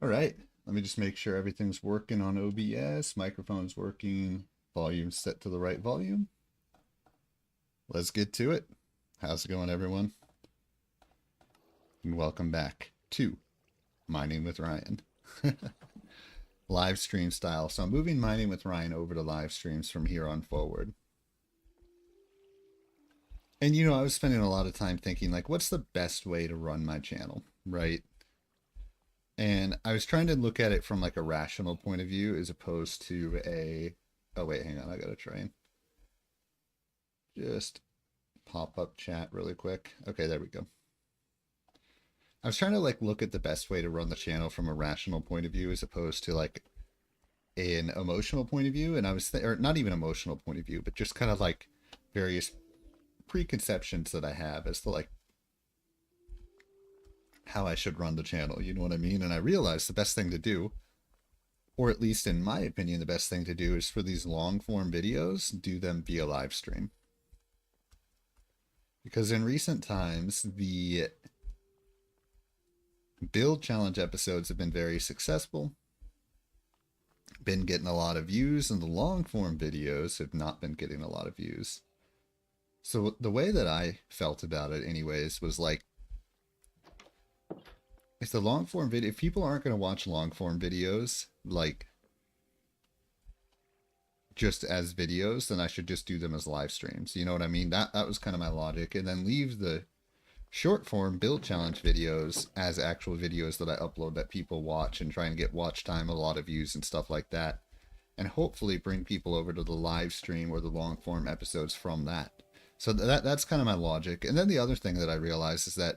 All right, let me just make sure everything's working on OBS. Microphone's working, volume set to the right volume. Let's get to it. How's it going, everyone? And welcome back to Mining with Ryan. Live stream style. So I'm moving Mining with Ryan over to live streams from here on forward. And I was spending a lot of time thinking, like, what's the best way to run my channel, right? And I was trying to look at it from like a rational point of view as opposed to oh wait, hang on, I gotta try and just pop up chat really quick. Okay, there we go. I was trying to like look at the best way to run the channel from a rational point of view as opposed to like an emotional point of view. And I was, or not even emotional point of view, but just kind of like various preconceptions that I have as to like how I should run the channel, you know what I mean? And I realized the best thing to do, or at least in my opinion, the best thing to do is for these long form videos, do them via live stream. Because in recent times, the build challenge episodes have been very successful, been getting a lot of views, and the long form videos have not been getting a lot of views. So the way that I felt about it anyways was like, if the long form video, if people aren't going to watch long form videos, like just as videos, then I should just do them as live streams. You know what I mean? That was kind of my logic. And then leave the short form build challenge videos as actual videos that I upload that people watch and try and get watch time, a lot of views and stuff like that. And hopefully bring people over to the live stream or the long form episodes from that. So that's kind of my logic. And then the other thing that I realized is that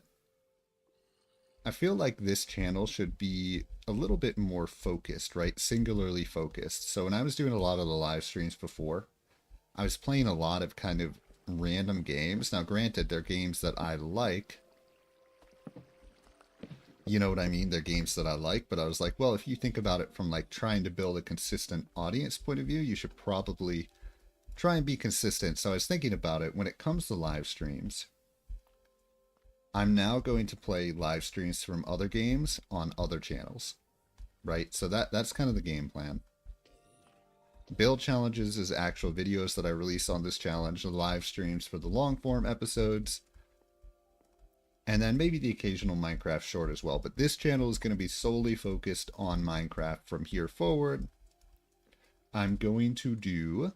I feel like this channel should be a little bit more focused, right? Singularly focused. So when I was doing a lot of the live streams before, I was playing a lot of kind of random games. Now, granted, they're games that I like, You know what I mean? They're games that I like, but I was like, well, if you think about it from like trying to build a consistent audience point of view, you should probably try and be consistent. So I was thinking about it when it comes to live streams. I'm now going to play live streams from other games on other channels, right? So that's kind of the game plan. Build challenges is actual videos that I release on this challenge, the live streams for the long form episodes, and then maybe the occasional Minecraft short as well. But this channel is going to be solely focused on Minecraft from here forward. I'm going to do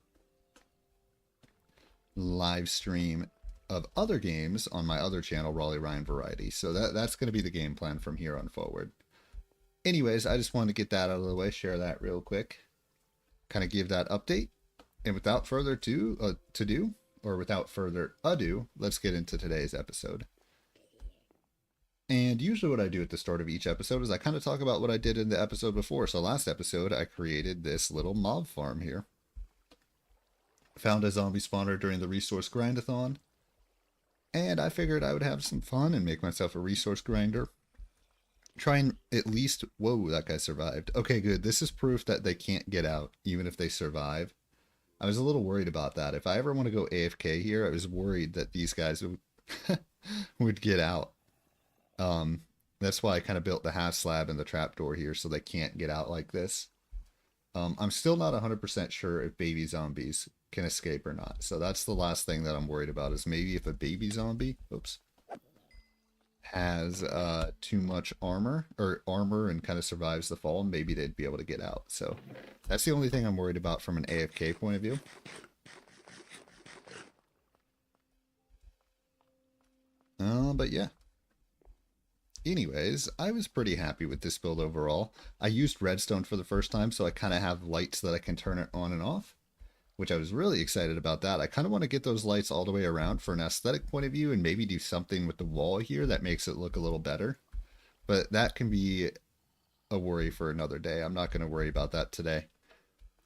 live stream of other games on my other channel, Raleigh Ryan Variety. So that's going to be the game plan from here on forward. Anyways, I just wanted to get that out of the way, share that real quick, kind of give that update. And without further without further ado, let's get into today's episode. And usually what I do at the start of each episode is I kind of talk about what I did in the episode before. So last episode, I created this little mob farm here. Found a zombie spawner during the resource grindathon. And I figured I would have some fun and make myself a resource grinder. Try and at least... Whoa, that guy survived. Okay, good. This is proof that they can't get out, even if they survive. I was a little worried about that. If I ever want to go AFK here, I was worried that these guys would get out. That's why I kind of built the half slab and the trapdoor here so they can't get out like this. I'm still not 100% sure if baby zombies can escape or not. So that's the last thing that I'm worried about, is maybe if a baby zombie, has too much armor and kind of survives the fall, maybe they'd be able to get out. So that's the only thing I'm worried about from an AFK point of view. But yeah. Anyways, I was pretty happy with this build overall. I used redstone for the first time, so I kind of have lights that I can turn it on and off, which I was really excited about that. I kind of want to get those lights all the way around for an aesthetic point of view and maybe do something with the wall here that makes it look a little better. But that can be a worry for another day. I'm not going to worry about that today.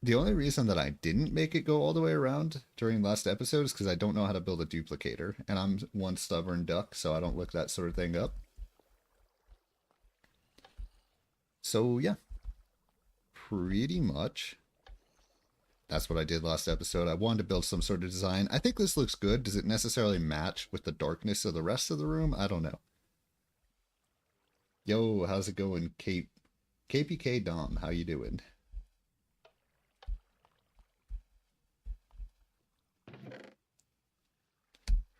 The only reason that I didn't make it go all the way around during last episode is because I don't know how to build a duplicator, and I'm one stubborn duck, so I don't look that sort of thing up. So yeah, pretty much that's what I did last episode. I wanted to build some sort of design. I think this looks good. Does it necessarily match with the darkness of the rest of the room? I don't know. Yo, how's it going, KPK Dom? How you doing?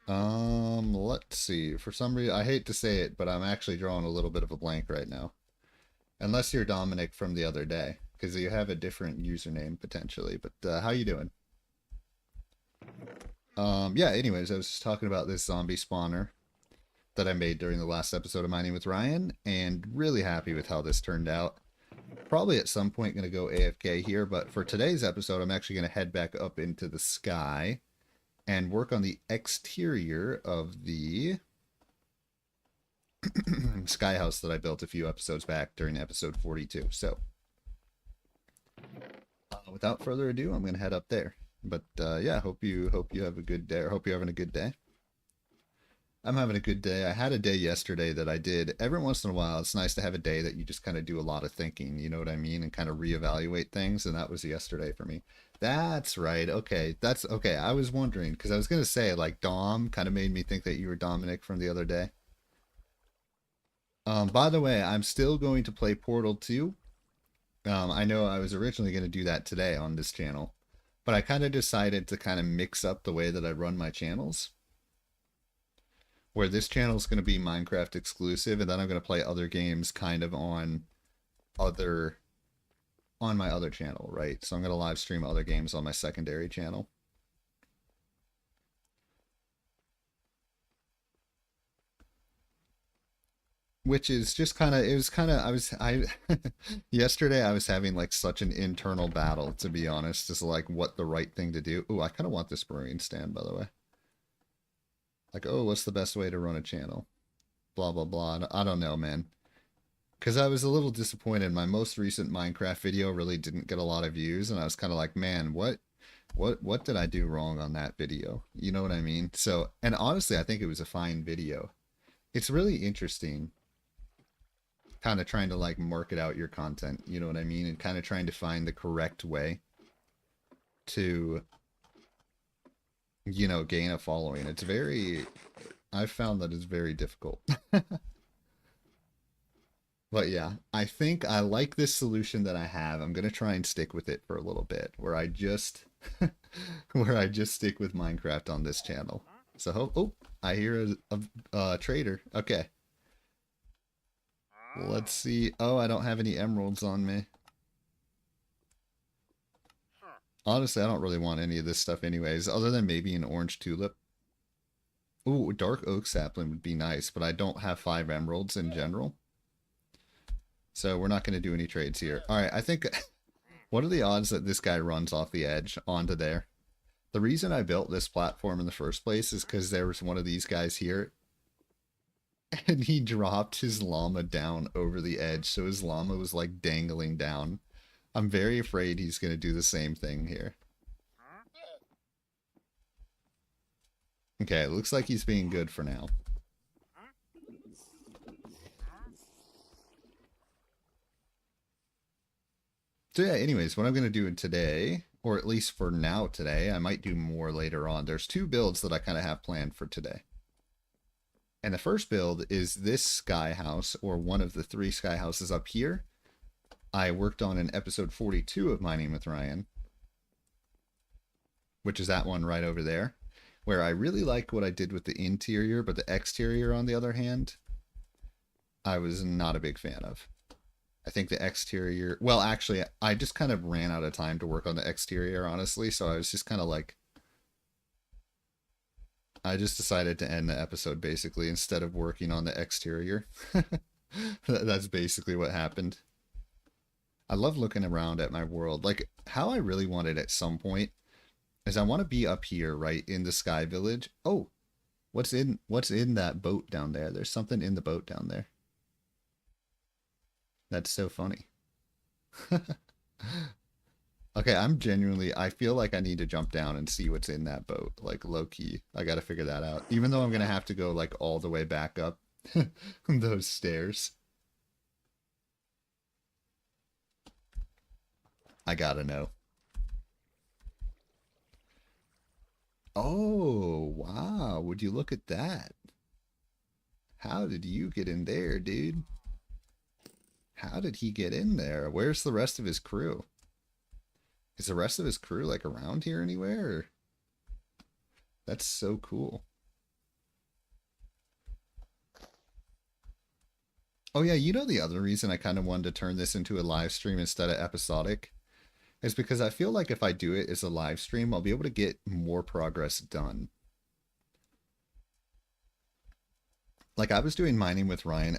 Let's see. For some reason, I hate to say it, but I'm actually drawing a little bit of a blank right now. Unless you're Dominic from the other day, because you have a different username potentially. But how you doing? Yeah, anyways, I was just talking about this zombie spawner that I made during the last episode of Mining with Ryan, and really happy with how this turned out. Probably at some point going to go AFK here, but for today's episode, I'm actually going to head back up into the sky and work on the exterior of the sky house that I built a few episodes back during episode 42. So without further ado, I'm going to head up there. But yeah, hope you have a good day, or hope you're having a good day. I'm having a good day. I had a day yesterday that I did. Every once in a while, it's nice to have a day that you just kind of do a lot of thinking, you know what I mean, and kind of reevaluate things, and that was yesterday for me. That's right. Okay, that's okay. I was wondering, because I was going to say, like, Dom kind of made me think that you were Dominic from the other day. By the way, I'm still going to play Portal 2. I know I was originally going to do that today on this channel, but I kind of decided to kind of mix up the way that I run my channels, where this channel is going to be Minecraft exclusive, and then I'm going to play other games kind of on my other channel, right? So I'm going to live stream other games on my secondary channel. Which is just kind of, it was kind of, yesterday I was having like such an internal battle, to be honest, as like what the right thing to do. Ooh, I kind of want this brewing stand, by the way. Like, oh, what's the best way to run a channel? Blah, blah, blah. I don't know, man. Because I was a little disappointed. My most recent Minecraft video really didn't get a lot of views, and I was kind of like, man, what did I do wrong on that video? You know what I mean? So, and honestly, I think it was a fine video. It's really interesting kind of trying to like market out your content, you know what I mean? And kind of trying to find the correct way to, you know, gain a following. It's very, I've found that it's very difficult. But yeah, I think I like this solution that I have. I'm gonna try and stick with it for a little bit, where I just where I just stick with Minecraft on this channel. So oh, I hear a trader. Okay, let's see. Oh, I don't have any emeralds on me. Honestly, I don't really want any of this stuff anyways, other than maybe an orange tulip. Ooh, dark oak sapling would be nice, but I don't have 5 emeralds in general. So we're not going to do any trades here. Alright, I think... What are the odds that this guy runs off the edge onto there? The reason I built this platform in the first place is because there was one of these guys here. And he dropped his llama down over the edge. So his llama was like dangling down. I'm very afraid he's going to do the same thing here. Okay, it looks like he's being good for now. So yeah, anyways, what I'm going to do today, or at least for now today, I might do more later on. There's 2 builds that I kind of have planned for today. And the first build is this sky house, or one of the 3 sky houses up here. I worked on in episode 42 of Mining with Ryan, which is that one right over there, where I really like what I did with the interior, but the exterior, on the other hand, I was not a big fan of. I think the exterior... Well, actually, I just kind of ran out of time to work on the exterior, honestly, so I was just kind of like... I just decided to end the episode, basically, instead of working on the exterior. That's basically what happened. I love looking around at my world. Like, how I really want it at some point is I want to be up here, right, in the Sky Village. Oh! What's in that boat down there? There's something in the boat down there. That's so funny. Okay, I feel like I need to jump down and see what's in that boat. Like, low-key. I gotta figure that out. Even though I'm gonna have to go, like, all the way back up those stairs. I gotta know. Oh, wow. Would you look at that? How did you get in there, dude? How did he get in there? Where's the rest of his crew? Is the rest of his crew, like, around here anywhere? Or... That's so cool. Oh yeah, you know the other reason I kind of wanted to turn this into a live stream instead of episodic is because I feel like if I do it as a live stream, I'll be able to get more progress done. Like, I was doing Mining with Ryan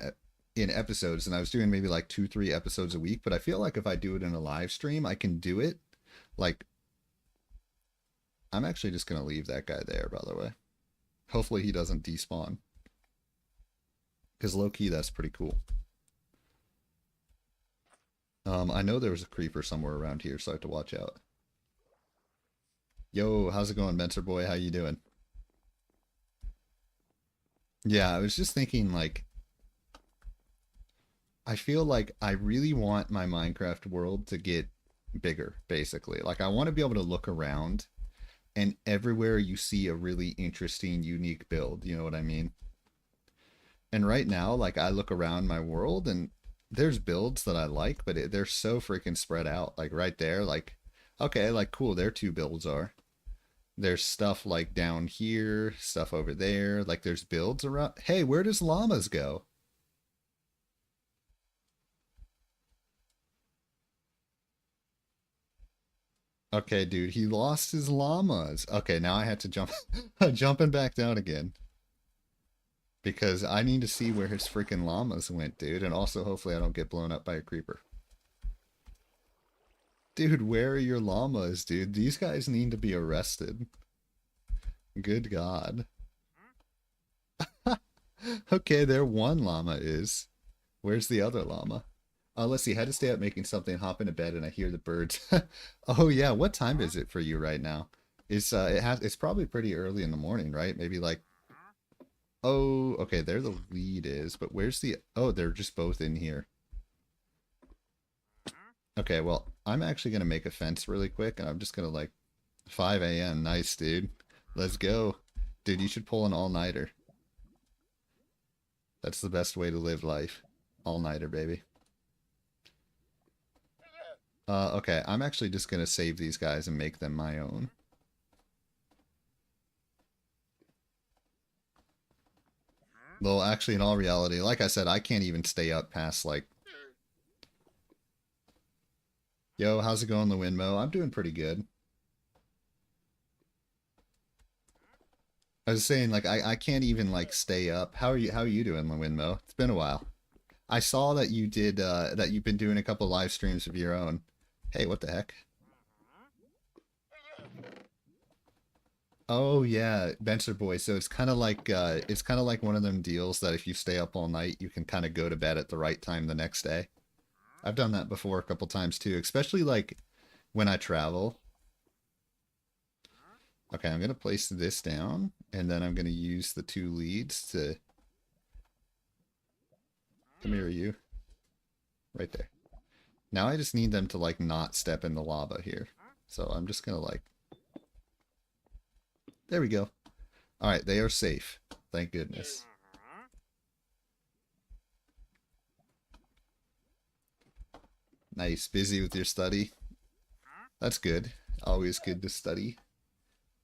in episodes, and I was doing maybe like 2-3 episodes a week, but I feel like if I do it in a live stream, I can do it. Like, I'm actually just going to leave that guy there, by the way. Hopefully he doesn't despawn. Because low-key, that's pretty cool. I know there was a creeper somewhere around here, so I have to watch out. Yo, how's it going, Mentor Boy? How you doing? Yeah, I was just thinking, like, I feel like I really want my Minecraft world to get bigger, basically. Like, I want to be able to look around, and everywhere you see a really interesting, unique build, you know what I mean? And right now, like, I look around my world, and there's builds that I like, but they're so freaking spread out. Like, right there, like, okay, like, cool, there 2 builds are. There's stuff, like, down here, stuff over there. Like, there's builds around. Hey, where does llamas go? Okay, dude, he lost his llamas. Okay, now I had to jump, jumping back down again. Because I need to see where his freaking llamas went, dude. And also, hopefully I don't get blown up by a creeper. Dude, where are your llamas, dude? These guys need to be arrested. Good God. Okay, there one llama is. Where's the other llama? Let's see. Had to stay up making something, hop into bed, and I hear the birds. Oh yeah, what time is it for you right now? It's probably pretty early in the morning, right? Maybe like... Oh, okay, there the lead is, but where's the... Oh, they're just both in here. Okay, well, I'm actually gonna make a fence really quick, and I'm just gonna like 5 a.m. Nice, dude. Let's go. Dude, you should pull an all-nighter. That's the best way to live life. All-nighter, baby. Okay, I'm actually just gonna save these guys and make them my own. Though, actually, in all reality, like I said, I can't even stay up past, like... Yo, how's it going, the Windmill? I'm doing pretty good. I was saying, like, I can't even, like, stay up. How are you doing, the Windmill? It's been a while. I saw that you did, that you've been doing a couple live streams of your own. Hey, what the heck? Oh yeah, Bencher Boy. So it's kind of like one of them deals that if you stay up all night, you can kind of go to bed at the right time the next day. I've done that before a couple times too, especially like when I travel. Okay, I'm gonna place this down, and then I'm gonna use the two leads to come here, you right there. Now I just need them to like not step in the lava here. So I'm just gonna like, there we go. All right, they are safe. Thank goodness. Nice, busy with your study. That's good. Always good to study.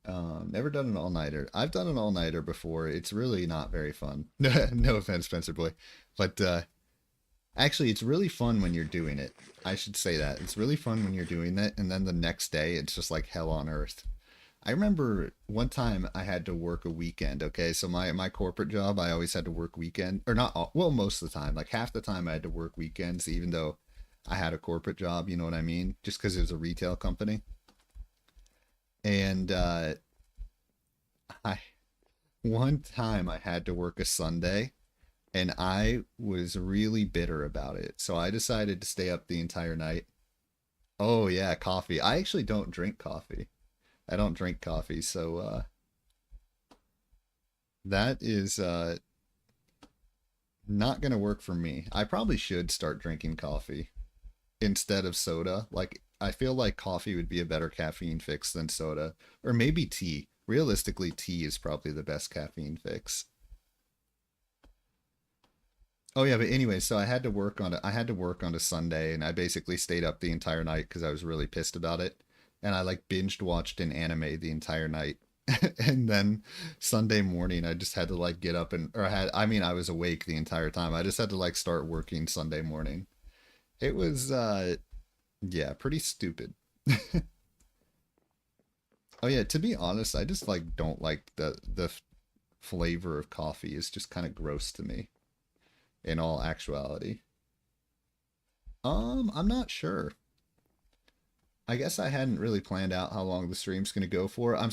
Never done an all-nighter. I've done an all-nighter before. It's really not very fun. No offense, Spencer Boy. But actually, it's really fun when you're doing it. I should say that. It's really fun when you're doing that, and then the next day, it's just like hell on earth. I remember one time I had to work a weekend, okay? So my corporate job, I always had to work weekend, or not all, well, most of the time. Like half the time I had to work weekends, even though I had a corporate job, you know what I mean? Just because it was a retail company. And I one time I had to work a Sunday, and I was really bitter about it. So I decided to stay up the entire night. Oh yeah, coffee. I actually don't drink coffee. I don't drink coffee, so that is not gonna work for me. I probably should start drinking coffee instead of soda. Like I feel like coffee would be a better caffeine fix than soda, or maybe tea. Realistically, tea is probably the best caffeine fix. Oh yeah, but anyway, so I had to work on a Sunday, and I basically stayed up the entire night because I was really pissed about it. And I like binged watched an anime the entire night. And then Sunday morning I just had to like get up and or I mean I was awake the entire time. I just had to like start working Sunday morning. It was yeah, pretty stupid. Oh yeah, to be honest, I just like don't like the flavor of coffee is just kind of gross to me in all actuality. I'm not sure. I guess I hadn't really planned out how long the stream's going to go for. I'm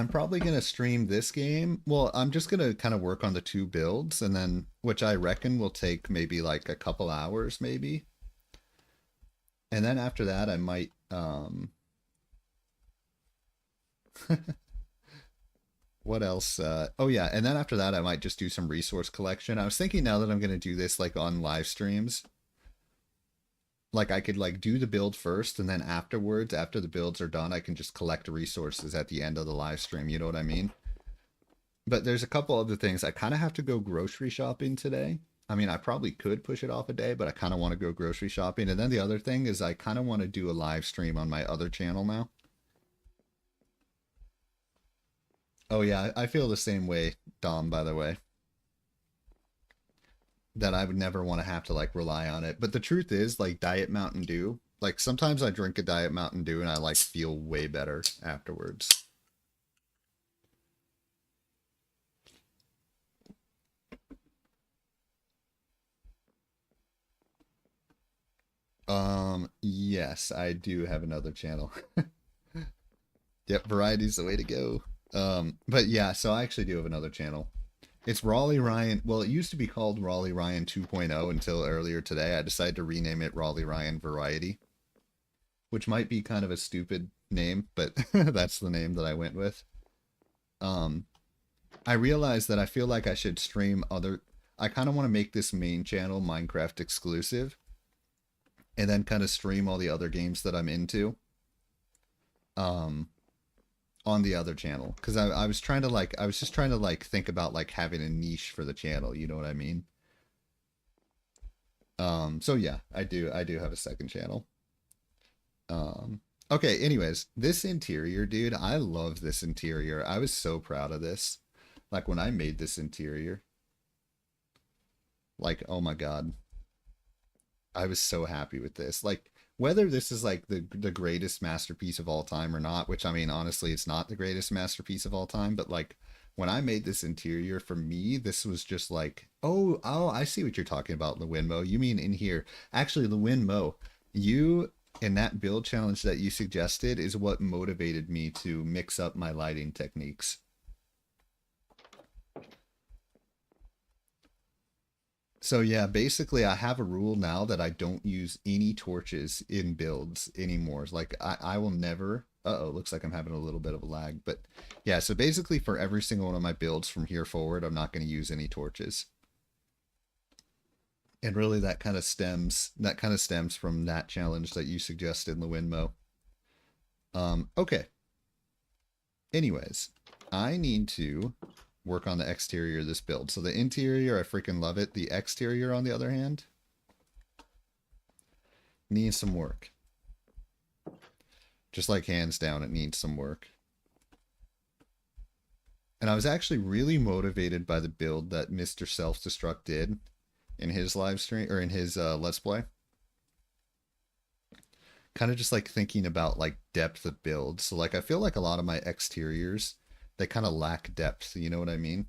probably going to stream this game. Well, I'm just going to kind of work on the two builds and then which I reckon will take maybe like a couple hours maybe. And then after that I might what else? Oh yeah, and then after that I might just do some resource collection. I was thinking now that I'm going to do this like on live streams, like I could like do the build first and then afterwards, after the builds are done, I can just collect resources at the end of the live stream, you know what I mean? But there's a couple other things. I kind of have to go grocery shopping today. I mean, I probably could push it off a day, but I kind of want to go grocery shopping. And then the other thing is I kind of want to do a live stream on my other channel now. Oh yeah, I feel the same way, Dom, by the way, that I would never want to have to like rely on it. But the truth is, like Diet Mountain Dew, like sometimes I drink a Diet Mountain Dew and I like feel way better afterwards. Yes, I do have another channel. Yep, variety's the way to go. But yeah, so I actually do have another channel. It's Raleigh Ryan. Well, it used to be called Raleigh Ryan 2.0 until earlier today. I decided to rename it Raleigh Ryan Variety, which might be kind of a stupid name, but that's the name that I went with. Um, I realized that I feel like I should stream other. I kind of want to make this main channel Minecraft exclusive, and then kind of stream all the other games that I'm into um on the other channel, because I was trying to like I was just trying to like think about like having a niche for the channel, you know what I mean? So yeah, I do have a second channel. um okay, anyways, this interior, dude, I love this interior. I was so proud of this, like when I made this interior. Like, oh my god, I was so happy with this. Like, whether this is like the greatest masterpiece of all time or not, which I mean, honestly, it's not the greatest masterpiece of all time, but like when I made this interior, for me, this was just like, oh, I see what you're talking about, Lewinmo. You mean in here? Actually, Lewinmo, you in that build challenge that you suggested is what motivated me to mix up my lighting techniques. So yeah, basically I have a rule now that I don't use any torches in builds anymore. Like I will never, uh-oh, looks like I'm having a little bit of a lag. But yeah, so basically for every single one of my builds from here forward, I'm not going to use any torches. And really that kind of stems from that challenge that you suggested, Lewinmo. Okay. Anyways, I need to work on the exterior of this build. So the interior, I freaking love it. The exterior, on the other hand, needs some work. Just like hands down, it needs some work. And I was actually really motivated by the build that Mr. Self-Destruct did in his live stream, or in his Let's Play. Kind of just like thinking about like depth of build. So like I feel like a lot of my exteriors, they kind of lack depth, you know what I mean?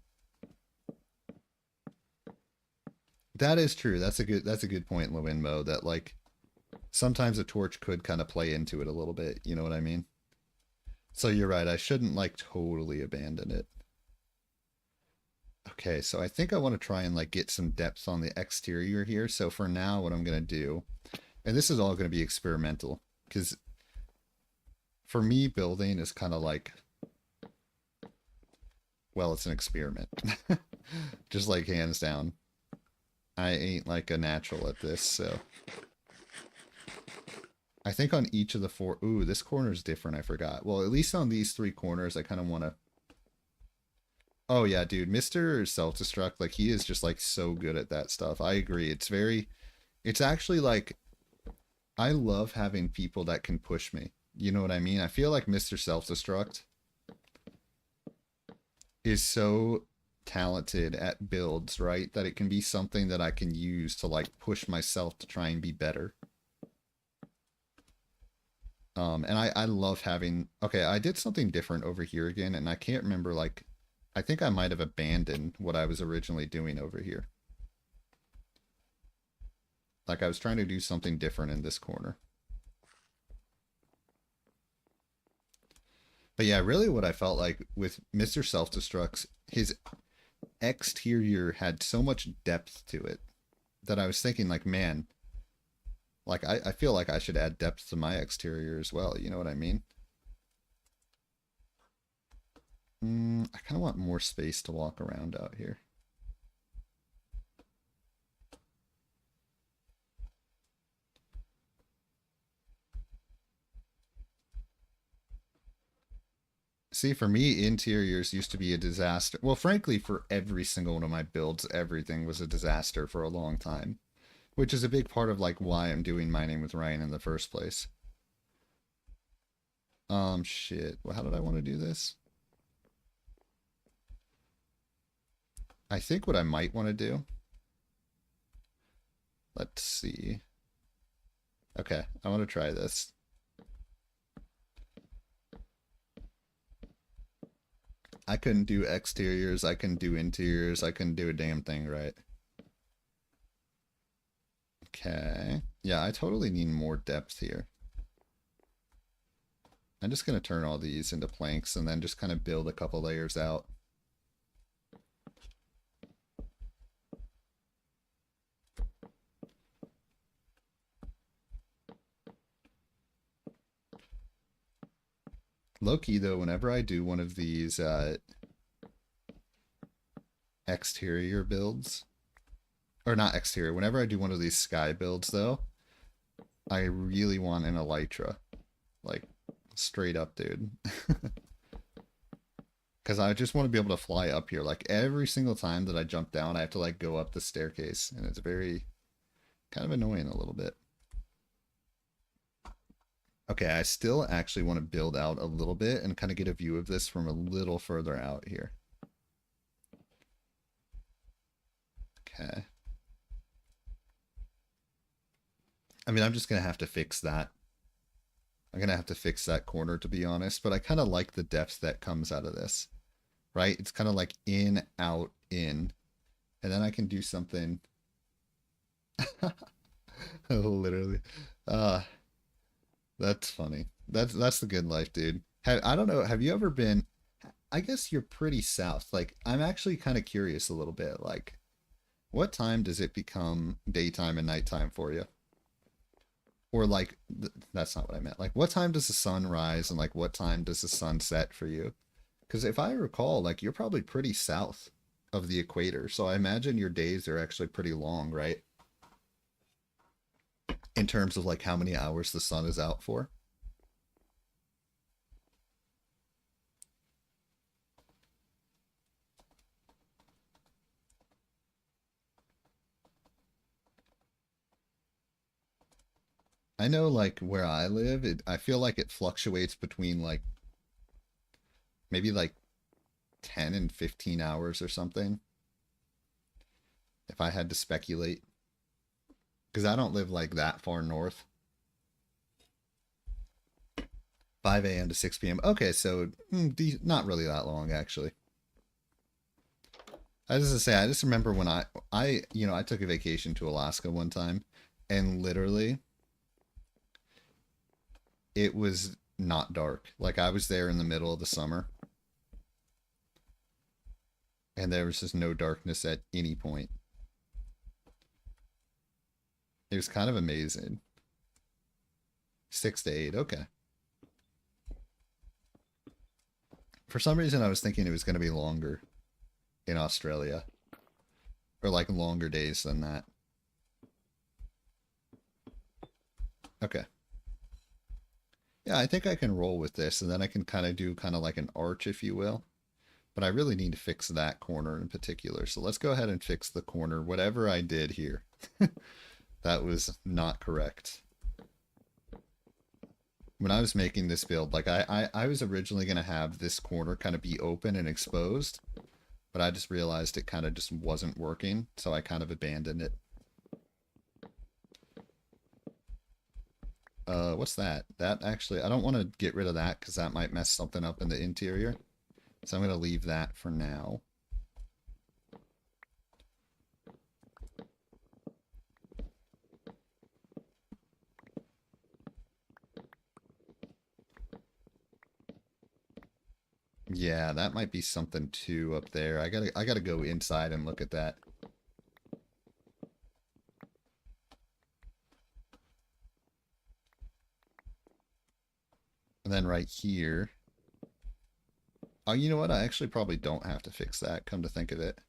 That is true. That's a good point, Lewinmo, that like sometimes a torch could kind of play into it a little bit, you know what I mean? So you're right, I shouldn't like totally abandon it. Okay, so I think I want to try and like get some depth on the exterior here. So for now, what I'm going to do, and this is all going to be experimental, because for me, building is kind of like, well, it's an experiment. Just like hands down. I ain't like a natural at this, so. I think on each of the four, ooh, this corner is different, I forgot. Well, at least on these three corners, I kind of want to, oh yeah, dude, Mr. Self-Destruct, like he is just like so good at that stuff. I agree. It's actually like, I love having people that can push me. You know what I mean? I feel like Mr. Self-Destruct is so talented at builds, right? That it can be something that I can use to like push myself to try and be better. And I love having, okay, I did something different over here again, and I can't remember, like, I think I might have abandoned what I was originally doing over here. Like I was trying to do something different in this corner. But yeah, really what I felt like with Mr. Self-Destruct's, his exterior had so much depth to it that I was thinking like, man, like I feel like I should add depth to my exterior as well. You know what I mean? I kind of want more space to walk around out here. See, for me, interiors used to be a disaster. Well, frankly, for every single one of my builds, everything was a disaster for a long time, which is a big part of like why I'm doing mining with Ryan in the first place. Shit. Well, how did I want to do this? I think what I might want to do. Let's see. Okay, I want to try this. I couldn't do exteriors, I couldn't do interiors, I couldn't do a damn thing right. Okay. Yeah, I totally need more depth here. I'm just going to turn all these into planks and then just kind of build a couple layers out. Low-key, though, whenever I do one of these exterior builds, or not exterior, whenever I do one of these sky builds, though, I really want an elytra. Like, straight up, dude. Because I just want to be able to fly up here. Like, every single time that I jump down, I have to, like, go up the staircase. And it's very, kind of annoying a little bit. Okay, I still actually want to build out a little bit and kind of get a view of this from a little further out here. Okay. I mean, I'm just going to have to fix that. I'm going to have to fix that corner, to be honest. But I kind of like the depth that comes out of this, right? It's kind of like in, out, in. And then I can do something. Literally. Uh, that's funny. That's the good life, dude. I don't know. Have you ever been? I guess you're pretty south. Like, I'm actually kind of curious a little bit. Like, what time does it become daytime and nighttime for you? Or like, that's not what I meant. Like, what time does the sun rise and like what time does the sun set for you? Because if I recall, like, you're probably pretty south of the equator, so I imagine your days are actually pretty long, right? In terms of like how many hours the sun is out for. I know like where I live, I feel like it fluctuates between like maybe like 10 and 15 hours or something. If I had to speculate, because I don't live like that far north. 5 a.m. to 6 p.m. Okay, so not really that long actually. I was just say, I just remember when I took a vacation to Alaska one time, and literally it was not dark. Like I was there in the middle of the summer, and there was just no darkness at any point. It was kind of amazing. 6 to 8, okay. For some reason, I was thinking it was going to be longer in Australia, or like longer days than that. Okay. Yeah, I think I can roll with this, and then I can kind of do kind of like an arch, if you will. But I really need to fix that corner in particular. So let's go ahead and fix the corner, whatever I did here. That was not correct. When I was making this build, like I was originally going to have this corner kind of be open and exposed, but I just realized it kind of just wasn't working, so I kind of abandoned it. What's that? That actually, I don't want to get rid of that because that might mess something up in the interior. So I'm going to leave that for now. Yeah, that might be something too up there. I gotta go inside and look at that. And then right here. Oh, you know what? I actually probably don't have to fix that, come to think of it.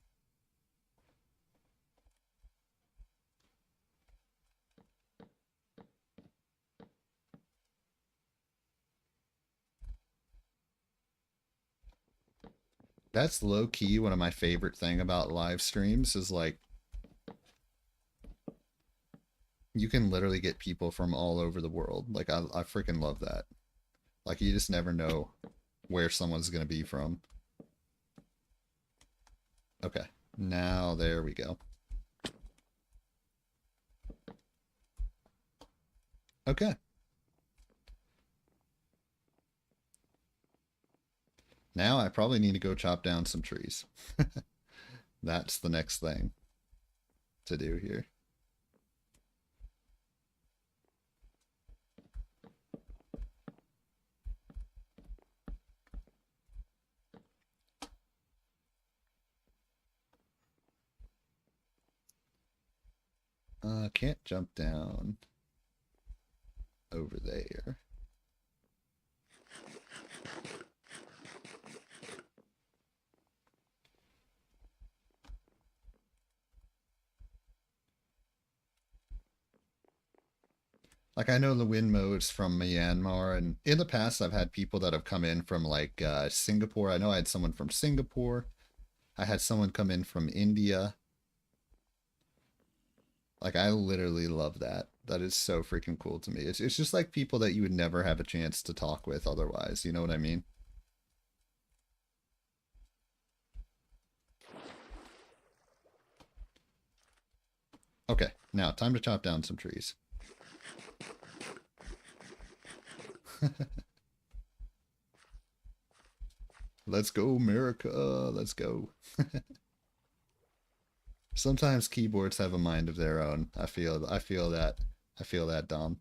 That's low key one of my favorite thing about live streams is like you can literally get people from all over the world. Like I freaking love that. Like you just never know where someone's gonna be from. Okay, now there we go. Okay. Now I probably need to go chop down some trees. That's the next thing to do here. Can't jump down over there. Like I know the Winmo's from Myanmar, and in the past I've had people that have come in from like Singapore. I know I had someone from Singapore. I had someone come in from India. Like I literally love that. That is so freaking cool to me. It's just like people that you would never have a chance to talk with otherwise. You know what I mean? Okay, now time to chop down some trees. Let's go, America. Let's go. Sometimes keyboards have a mind of their own. I feel that. I feel that, Dom.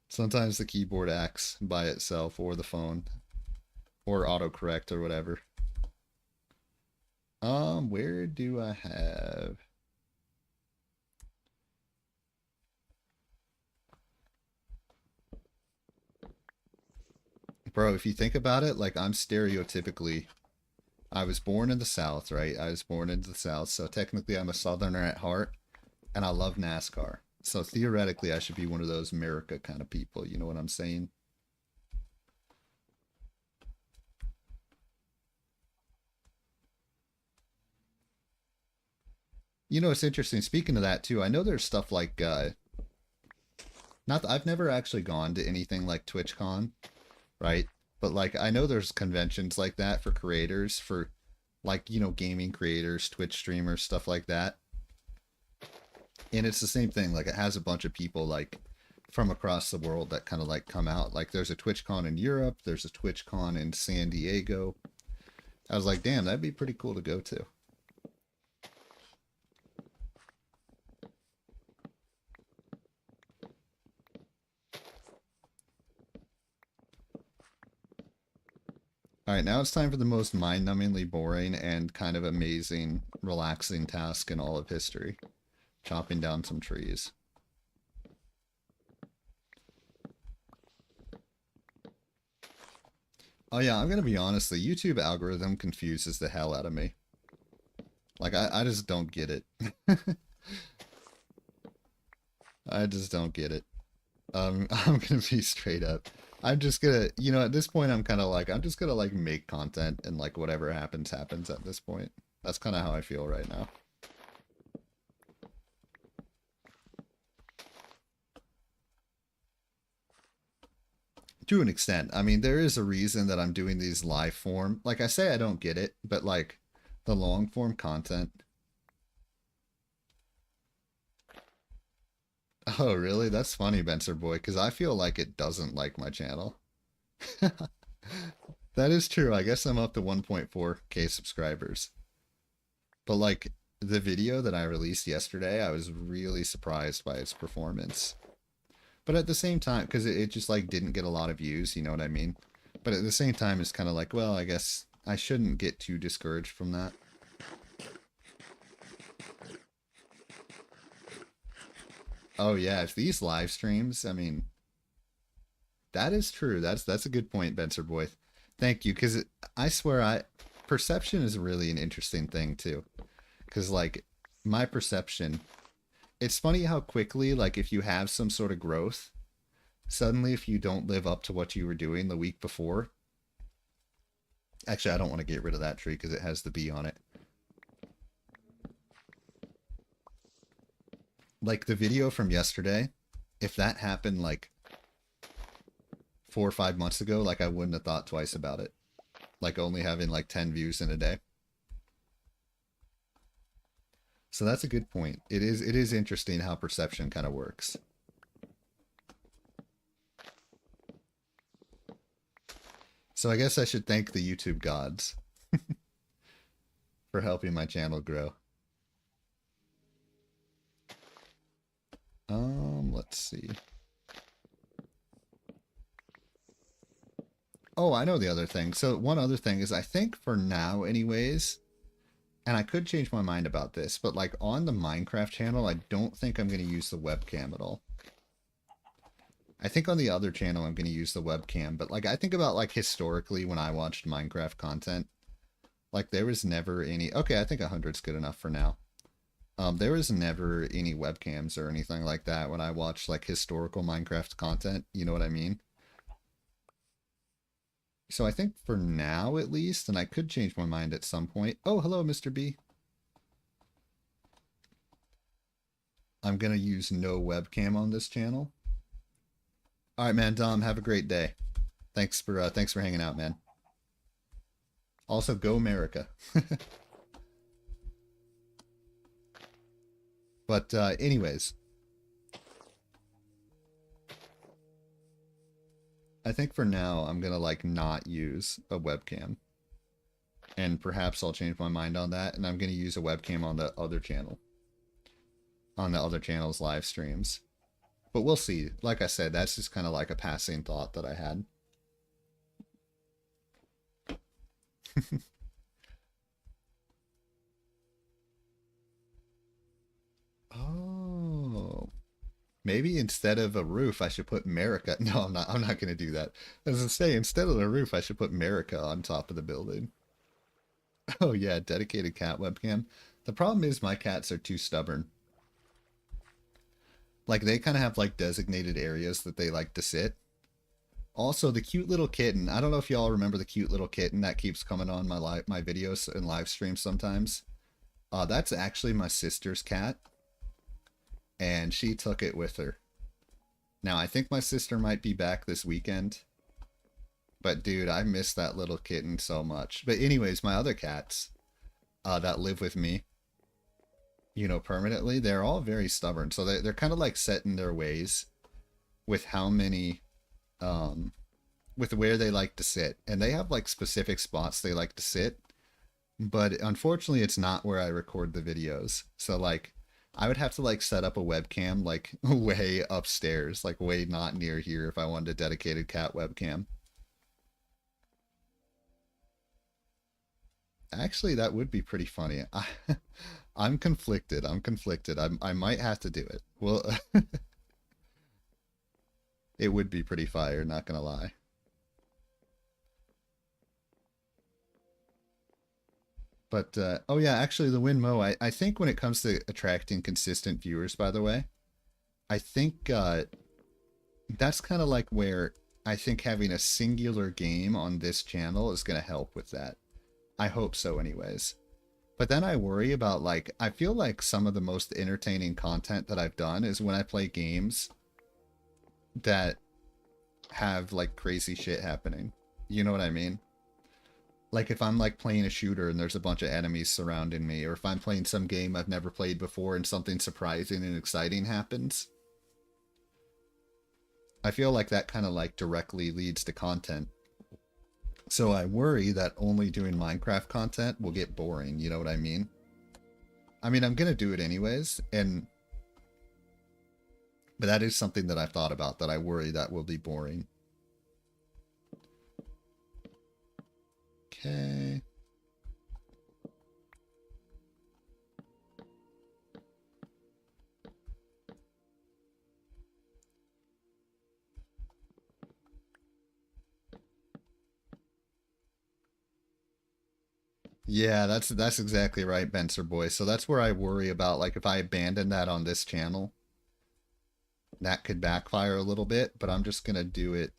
Sometimes the keyboard acts by itself or the phone or autocorrect or whatever. Where do I have? Bro, if you think about it, like I'm stereotypically I was born in the South, right? I was born in the South, so technically I'm a Southerner at heart, and I love NASCAR. So theoretically, I should be one of those America kind of people. You know what I'm saying? You know, it's interesting. Speaking of that too, I know there's stuff like not that I've never actually gone to anything like TwitchCon, right? But like I know there's conventions like that for creators, for like, you know, gaming creators, Twitch streamers, stuff like that. And it's the same thing. Like it has a bunch of people like from across the world that kind of like come out. Like there's a TwitchCon in Europe, there's a TwitchCon in San Diego. I was like, damn, that'd be pretty cool to go to. All right, now it's time for the most mind-numbingly boring and kind of amazing, relaxing task in all of history. Chopping down some trees. Oh yeah, I'm gonna be honest, the YouTube algorithm confuses the hell out of me. Like, I just don't get it. I just don't get it. I'm gonna be straight up. I'm just gonna, you know, at this point, I'm kind of like, I'm just gonna like make content and like whatever happens, happens at this point. That's kind of how I feel right now. To an extent. I mean, there is a reason that I'm doing these live form. Like I say, I don't get it, but like the long form content. Oh, really? That's funny, Benser boy, because I feel like it doesn't like my channel. That is true. I guess I'm up to 1.4K subscribers. But like the video that I released yesterday, I was really surprised by its performance. But at the same time, because it just like didn't get a lot of views, you know what I mean? But at the same time, it's kind of like, well, I guess I shouldn't get too discouraged from that. Oh yeah, if these live streams, I mean, that is true. That's a good point, Benser boy. Thank you, because I swear I perception is really an interesting thing too. Because like my perception, it's funny how quickly like if you have some sort of growth, suddenly if you don't live up to what you were doing the week before. Actually, I don't want to get rid of that tree because it has the bee on it. Like the video from yesterday, if that happened like 4 or 5 months ago, like I wouldn't have thought twice about it. Like only having like 10 views in a day. So that's a good point. It is interesting how perception kind of works. So I guess I should thank the YouTube gods for helping my channel grow. Let's see. Oh, I know the other thing. So one other thing is I think for now anyways, and I could change my mind about this, but like on the Minecraft channel, I don't think I'm going to use the webcam at all. I think on the other channel I'm going to use the webcam, but like I think about like historically when I watched Minecraft content, like there was never any. Okay, I think 100's good enough for now. There was never any webcams or anything like that when I watched like historical Minecraft content, you know what I mean? So I think for now at least, and I could change my mind at some point. Oh, hello, Mr. B. I'm gonna use no webcam on this channel. All right, man, Dom, have a great day. Thanks for hanging out, man. Also, go America. But anyways, I think for now I'm gonna like not use a webcam, and perhaps I'll change my mind on that, and I'm gonna use a webcam on the other channel, on the other channel's live streams. But we'll see. Like I said, that's just kind of like a passing thought that I had. Oh, maybe instead of a roof, I should put America. No, I'm not. I'm not going to do that. As I say, instead of the roof, I should put America on top of the building. Oh yeah, dedicated cat webcam. The problem is my cats are too stubborn. Like they kind of have like designated areas that they like to sit. Also, the cute little kitten. I don't know if y'all remember the cute little kitten that keeps coming on my videos and live streams sometimes. That's actually my sister's cat, and she took it with her. Now, I think my sister might be back this weekend. But dude, I miss that little kitten so much. But anyways, my other cats that live with me, you know, permanently, they're all very stubborn. So they're kind of like set in their ways with how many, with where they like to sit. And they have like specific spots they like to sit. But unfortunately, it's not where I record the videos. So like, I would have to like set up a webcam like way upstairs, like way not near here if I wanted a dedicated cat webcam. Actually, that would be pretty funny. I'm conflicted. I'm conflicted. I might have to do it. Well, it would be pretty fire, not gonna lie. But, oh yeah, actually the Winmo, I think when it comes to attracting consistent viewers, by the way, I think that's kind of like where I think having a singular game on this channel is going to help with that. I hope so anyways. But then I worry about like, I feel like some of the most entertaining content that I've done is when I play games that have like crazy shit happening. You know what I mean? Like if I'm like playing a shooter and there's a bunch of enemies surrounding me, or if I'm playing some game I've never played before and something surprising and exciting happens, I feel like that kind of like directly leads to content. So I worry that only doing Minecraft content will get boring, you know what I mean? I mean, I'm gonna do it anyways, but that is something that I've thought about, that I worry that will be boring. Okay. Yeah, that's exactly right, Benser boy. So that's where I worry about, like, if I abandon that on this channel, that could backfire a little bit, but I'm just gonna do it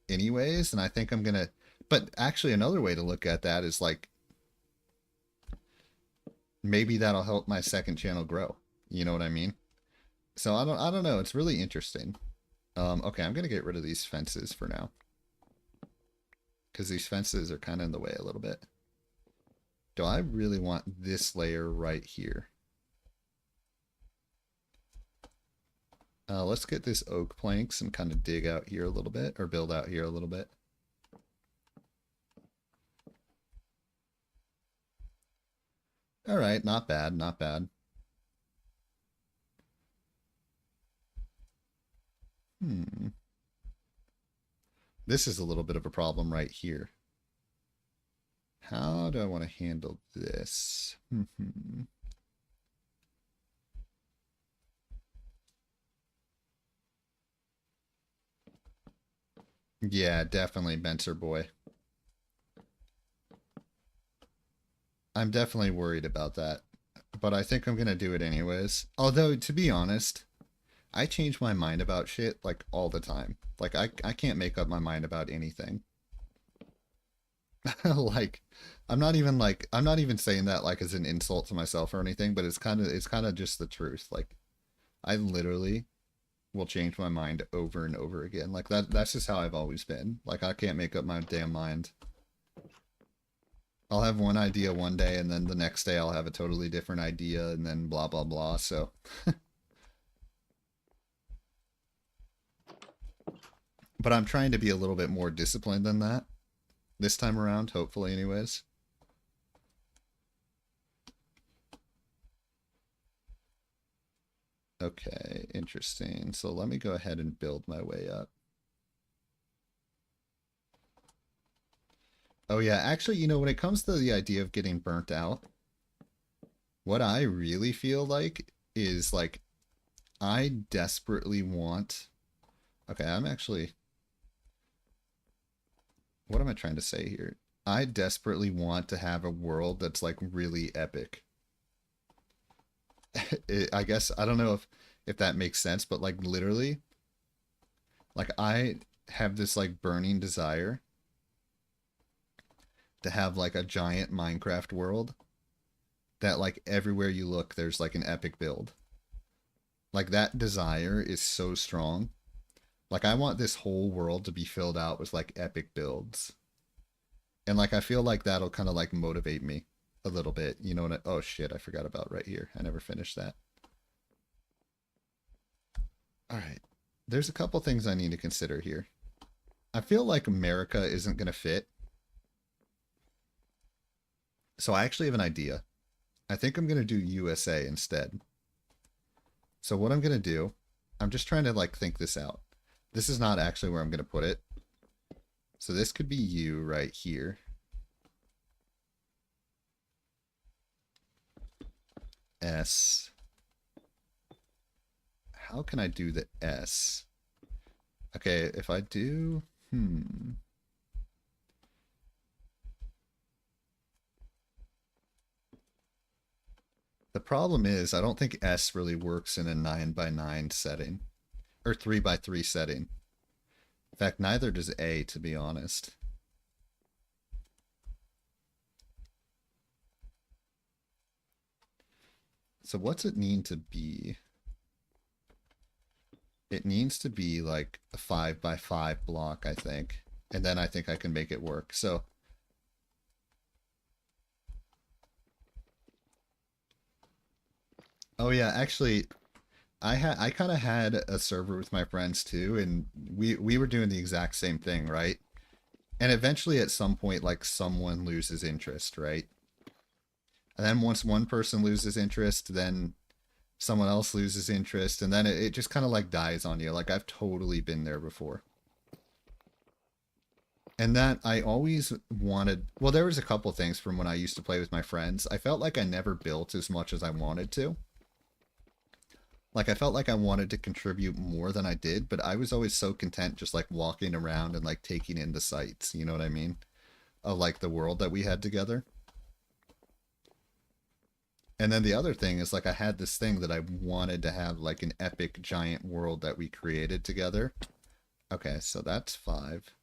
anyways, and I think I'm gonna, but actually another way to look at that is like, maybe that'll help my second channel grow. You know what I mean? So I don't know. It's really interesting. Okay, I'm gonna get rid of these fences for now, because these fences are kind of in the way a little bit. Do I really want this layer right here? Let's get this oak planks and kind of dig out here a little bit, or build out here a little bit. All right, not bad, not bad. This is a little bit of a problem right here. How do I want to handle this? Yeah, definitely, Benser boy. I'm definitely worried about that. but I think I'm gonna do it anyways. Although, to be honest, I change my mind about shit like all the time. Like I can't make up my mind about anything. Like I'm not even saying that like as an insult to myself or anything, but it's kind of just the truth. Like I literally will change my mind over and over again. Like that's just how I've always been. Like I can't make up my damn mind. I'll have one idea one day and then the next day I'll have a totally different idea and then blah blah blah. So but I'm trying to be a little bit more disciplined than that this time around, hopefully anyways. Okay, interesting. So let me go ahead and build my way up. Oh yeah, actually, you know, when it comes to the idea of getting burnt out, what I really feel like is like I desperately want. Okay, I'm actually. What am I trying to say here? I desperately want to have a world that's like really epic. I guess I don't know if that makes sense, but like literally, like I have this like burning desire to have like a giant Minecraft world that like everywhere you look there's like an epic build. Like that desire is so strong. Like I want this whole world to be filled out with like epic builds. And like I feel like that'll kind of like motivate me a little bit. You know what oh shit, I forgot about right here. I never finished that. All right. There's a couple things I need to consider here. I feel like America isn't going to fit. So I actually have an idea. I think I'm going to do USA instead. So what I'm going to do, I'm just trying to like think this out. This is not actually where I'm going to put it. So this could be U right here. S. How can I do the S? Okay, if I do, The problem is I don't think S really works in a 9x9 setting. Or 3x3 setting. In fact, neither does A, to be honest. So what's it need to be? It needs to be like a 5x5 block, I think. And then I think I can make it work. So oh yeah, actually I kind of had a server with my friends too, and we were doing the exact same thing, right? And eventually at some point like someone loses interest, right? And then once one person loses interest, then someone else loses interest, and then it just kind of like dies on you. Like I've totally been there before. And that I always wanted, well, there was a couple things from when I used to play with my friends. I felt like I never built as much as I wanted to. Like I felt like I wanted to contribute more than I did, but I was always so content just like walking around and like taking in the sights, you know what I mean? Of like the world that we had together. And then the other thing is like I had this thing that I wanted to have like an epic giant world that we created together. Okay, so that's 5.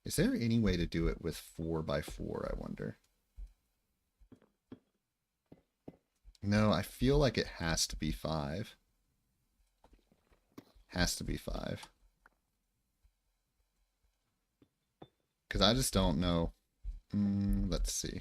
Is there any way to do it with 4x4, I wonder? No, I feel like it has to be 5. Has to be 5. Because I just don't know. Let's see.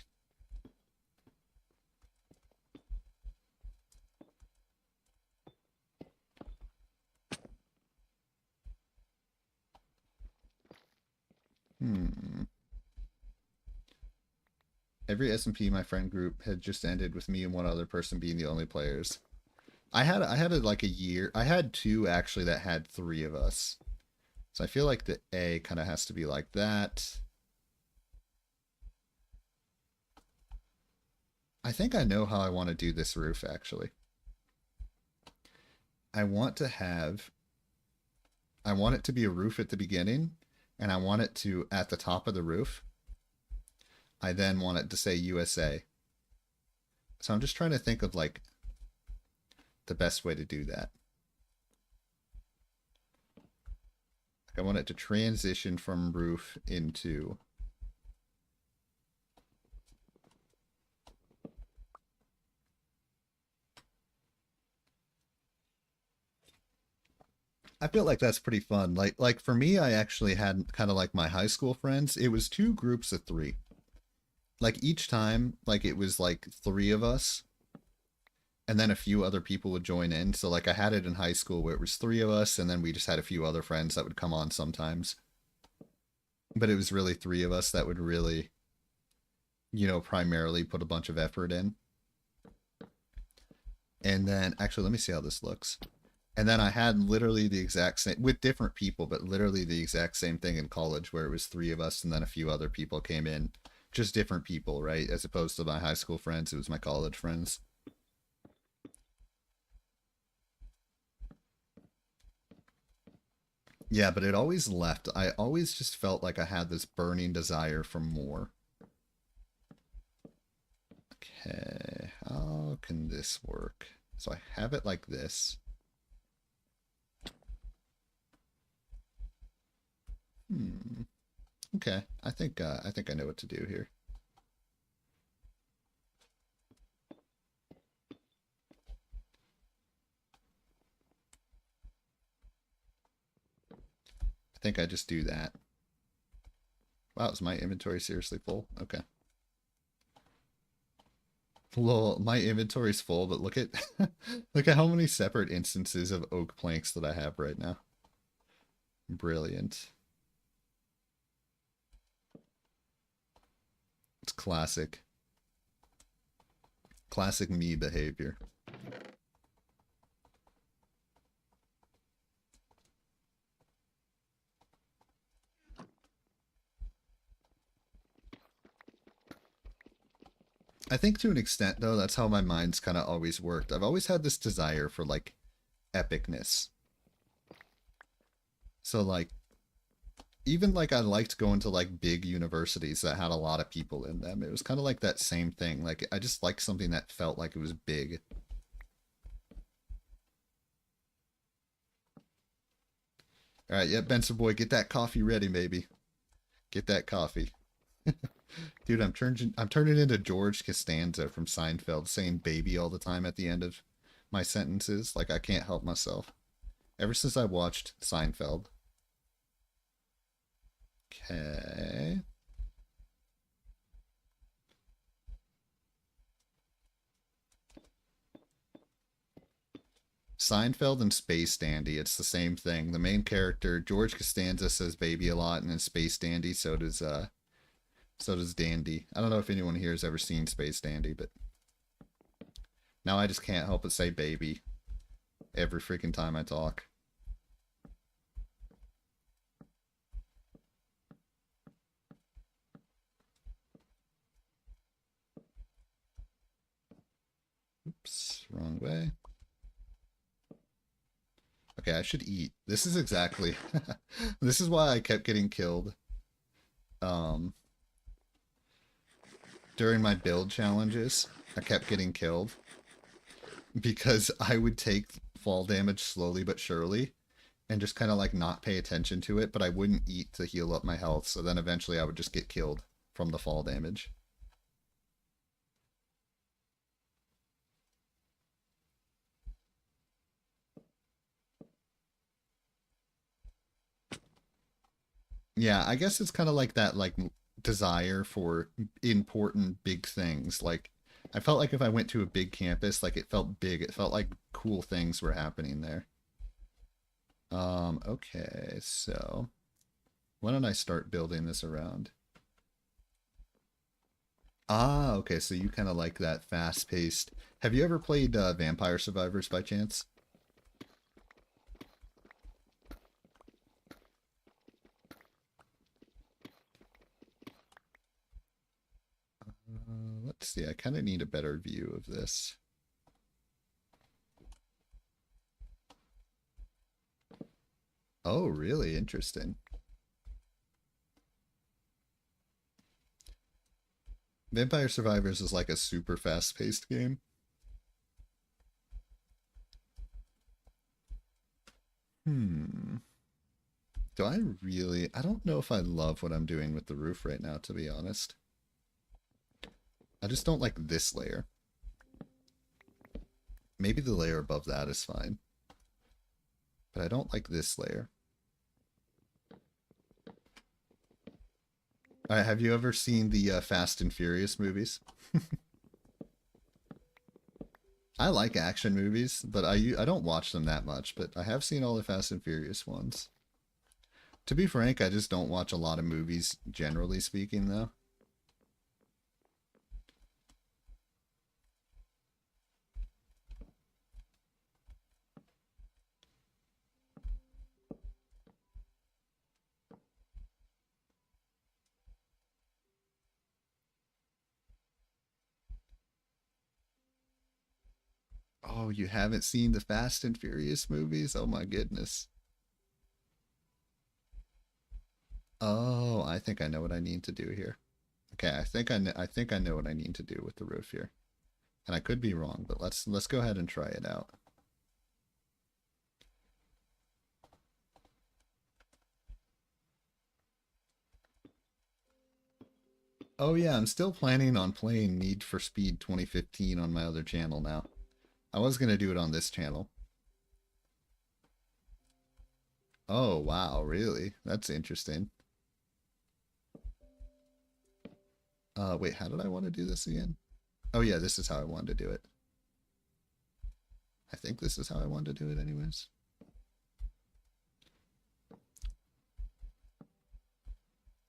Every SMP my friend group had just ended with me and one other person being the only players. I had like a year. I had 2 actually that had 3 of us. So I feel like the A kind of has to be like that. I think I know how I want to do this roof actually. I want it to be a roof at the beginning, and I want it to at the top of the roof. I then want it to say USA. So I'm just trying to think of like the best way to do that. Like I want it to transition from roof into... I feel like that's pretty fun. Like for me, I actually had kind of like my high school friends. It was two groups of three. Like each time, like it was like three of us, and then a few other people would join in. So like I had it in high school where it was three of us, and then we just had a few other friends that would come on sometimes. But it was really three of us that would really, you know, primarily put a bunch of effort in. And then actually, let me see how this looks. And then I had literally the exact same, with different people, but literally the exact same thing in college where it was three of us and then a few other people came in. Just different people, right? As opposed to my high school friends, it was my college friends. Yeah, but it always left. I always just felt like I had this burning desire for more. Okay, how can this work? So I have it like this. Hmm. Okay, I think I know what to do here. I think I just do that. Wow, is my inventory seriously full? Okay. Lol, my inventory's full, but look at look at how many separate instances of oak planks that I have right now. Brilliant. It's classic. Classic me behavior. I think to an extent, though, that's how my mind's kind of always worked. I've always had this desire for, like, epicness. So, like, even, like, I liked going to, like, big universities that had a lot of people in them. It was kind of like that same thing. Like, I just liked something that felt like it was big. All right, yeah, Benson boy, get that coffee ready, maybe. Get that coffee. Dude, I'm turning into George Costanza from Seinfeld saying baby all the time at the end of my sentences. Like I can't help myself. Ever since I watched Seinfeld. Okay. Seinfeld and Space Dandy, it's the same thing. The main character, George Costanza, says baby a lot, and in Space Dandy, so does Dandy. I don't know if anyone here has ever seen Space Dandy, but now I just can't help but say baby every freaking time I talk. Oops, wrong way. Okay, I should eat. This is exactly this is why I kept getting killed um during my build challenges. I kept getting killed because I would take fall damage slowly but surely and just kind of like not pay attention to it, but I wouldn't eat to heal up my health, so then eventually I would just get killed from the fall damage. Yeah, I guess it's kind of like that like desire for important big things. Like I felt like if I went to a big campus, like it felt big. It felt like cool things were happening there. Okay, so why don't I start building this around? Ah, okay, so you kind of like that fast-paced. Have you ever played Vampire Survivors by chance? Let's see, I kind of need a better view of this. Oh, really interesting. Vampire Survivors is like a super fast-paced game. Hmm. Do I really... I don't know if I love what I'm doing with the roof right now, to be honest. I just don't like this layer. Maybe the layer above that is fine. But I don't like this layer. Alright, have you ever seen the Fast and Furious movies? I like action movies, but I don't watch them that much, but I have seen all the Fast and Furious ones. To be frank, I just don't watch a lot of movies, generally speaking, though. Oh, you haven't seen the Fast and Furious movies? Oh my goodness. Oh, I think I know what I need to do here. Okay, I think I know what I need to do with the roof here. And I could be wrong, but let's go ahead and try it out. Oh yeah, I'm still planning on playing Need for Speed 2015 on my other channel now. I was going to do it on this channel. Oh wow, really? That's interesting. Wait, how did I want to do this again? Oh yeah, this is how I wanted to do it. I think this is how I wanted to do it anyways.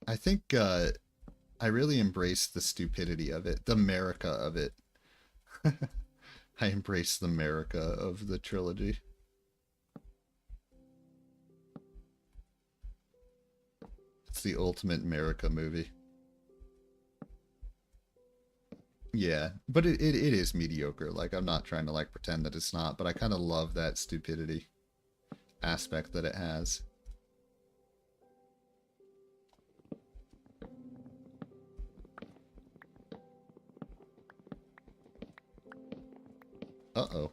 I think I really embrace the stupidity of it, the America of it. I embrace the America of the trilogy. It's the ultimate America movie. Yeah, but it is mediocre. Like, I'm not trying to, like, pretend that it's not, but I kind of love that stupidity aspect that it has. Uh-oh.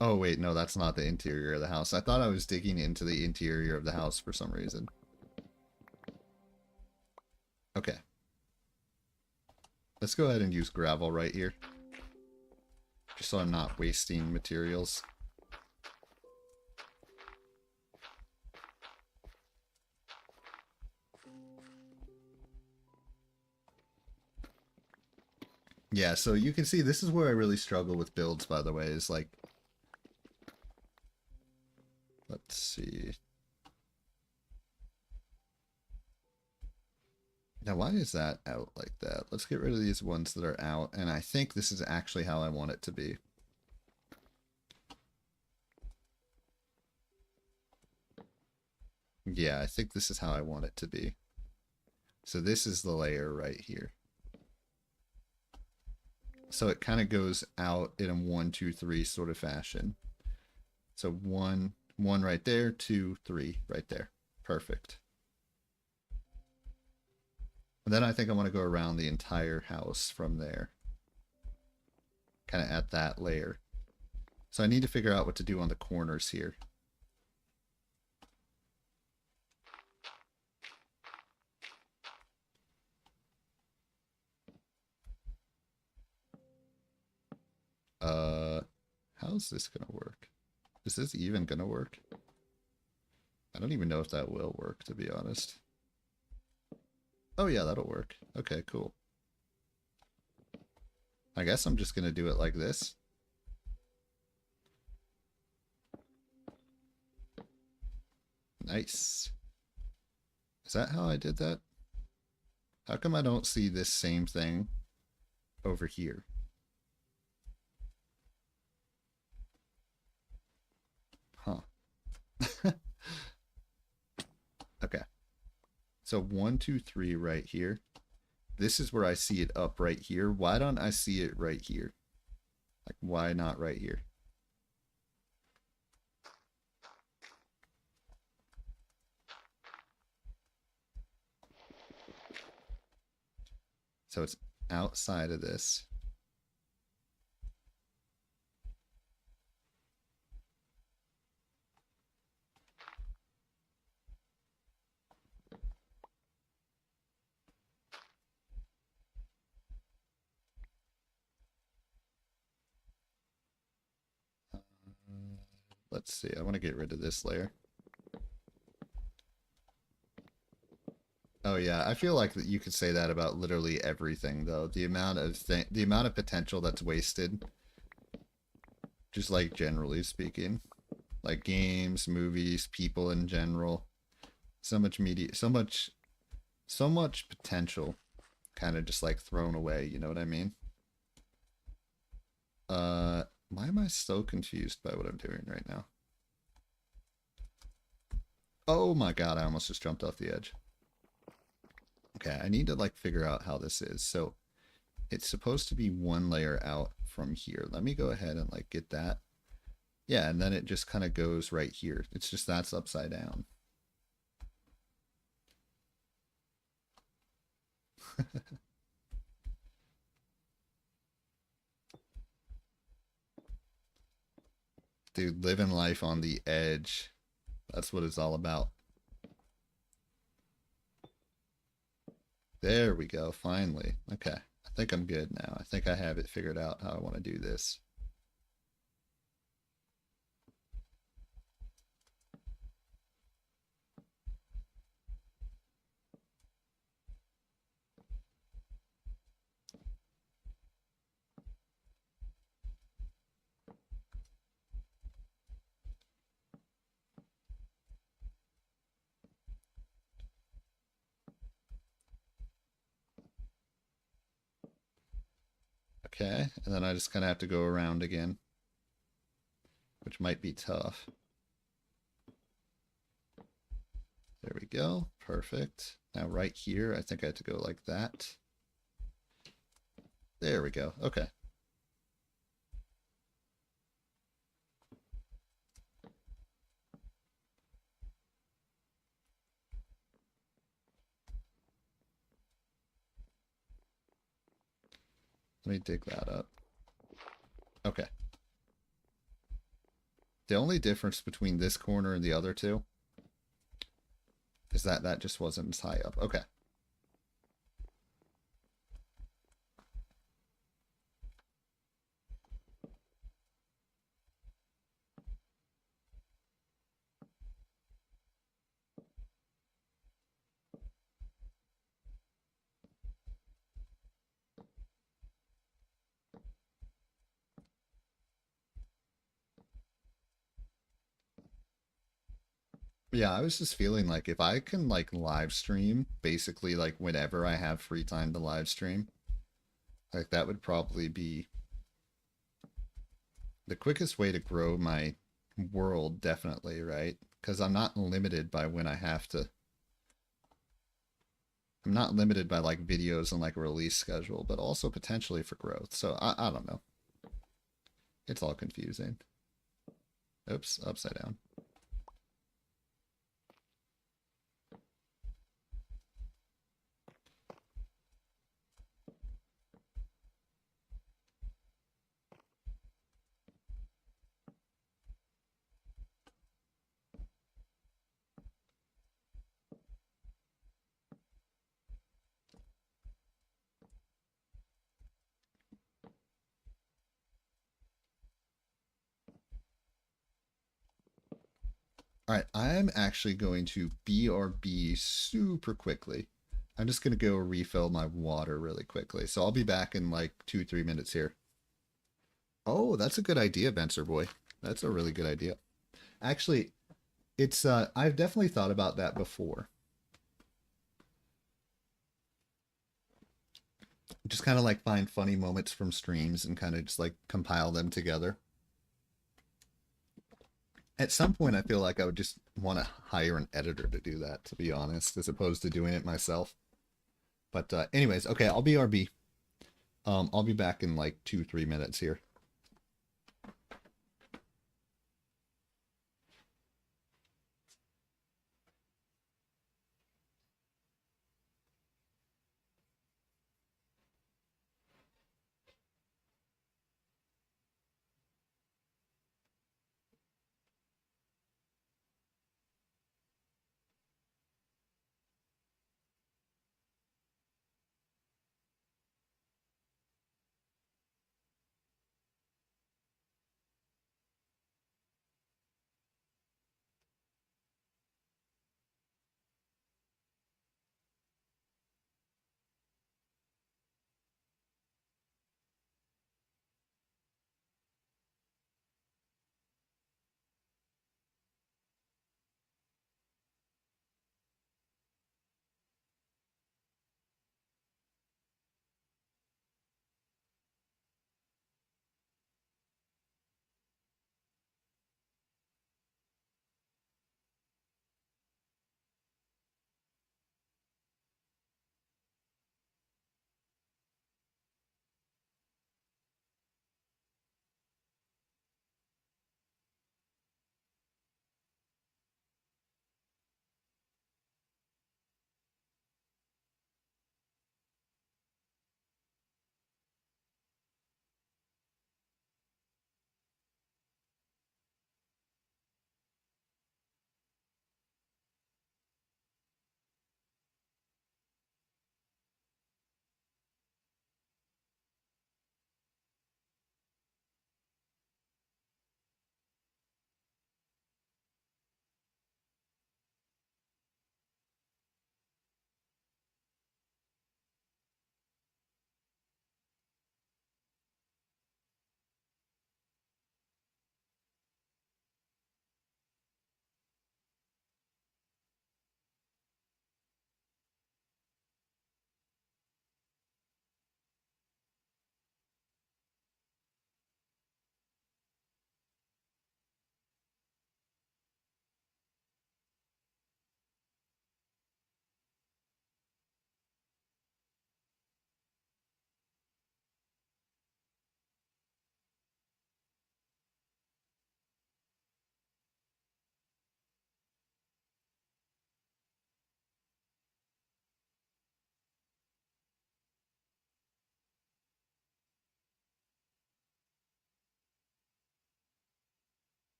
Oh, wait, no, that's not the interior of the house. I thought I was digging into the interior of the house for some reason. Okay. Let's go ahead and use gravel right here. Just so I'm not wasting materials. Yeah, so you can see this is where I really struggle with builds, by the way, is like... Let's see. Now, why is that out like that? Let's get rid of these ones that are out, and I think this is actually how I want it to be. Yeah, I think this is how I want it to be. So this is the layer right here. So it kind of goes out in a 1, 2, 3 sort of fashion. So one right there, 2, 3 right there. Perfect. And then I think I want to go around the entire house from there. Kind of at that layer. So I need to figure out what to do on the corners here. How's this gonna work? Is this even gonna work? I don't even know if that will work, to be honest. Oh yeah, that'll work. Okay, cool. I guess I'm just gonna do it like this. Nice. Is that how I did that? How come I don't see this same thing over here? Huh. Okay. So 1, 2, 3 right here. This is where I see it up right here. Why don't I see it right here? Like, why not right here? So it's outside of this. Let's see. I want to get rid of this layer. Oh yeah, I feel like that you could say that about literally everything, though. The amount of potential that's wasted, just like generally speaking, like games, movies, people in general, so much media, so much potential, kind of just like thrown away. You know what I mean? Why am I so confused by what I'm doing right now? Oh my god, I almost just jumped off the edge. Okay, I need to like figure out how this is. So it's supposed to be one layer out from here. Let me go ahead and like get that. Yeah, and then it just kind of goes right here. It's just that's upside down. Dude, living life on the edge. That's what it's all about. There we go, finally. Okay, I think I'm good now. I think I have it figured out how I want to do this. Okay, and then I just kind of have to go around again, which might be tough. There we go. Perfect. Now right here, I think I have to go like that. There we go. Okay. Let me dig that up. Okay. The only difference between this corner and the other two is that that just wasn't as high up. Okay. Yeah, I was just feeling like if I can like live stream basically like whenever I have free time to live stream, like that would probably be the quickest way to grow my world, definitely, right? Because I'm not limited by when I have to. I'm not limited by like videos and like a release schedule, but also potentially for growth. So I don't know. It's all confusing. Oops, upside down. All right, I'm actually going to BRB super quickly. I'm just going to go refill my water really quickly. So I'll be back in like 2, 3 minutes here. Oh, that's a good idea, Benser boy. That's a really good idea. Actually, it's I've definitely thought about that before. Just kind of like find funny moments from streams and kind of just like compile them together. At some point, I feel like I would just want to hire an editor to do that, to be honest, as opposed to doing it myself. But anyways, okay, I'll BRB. I'll be back in like 2, 3 minutes here.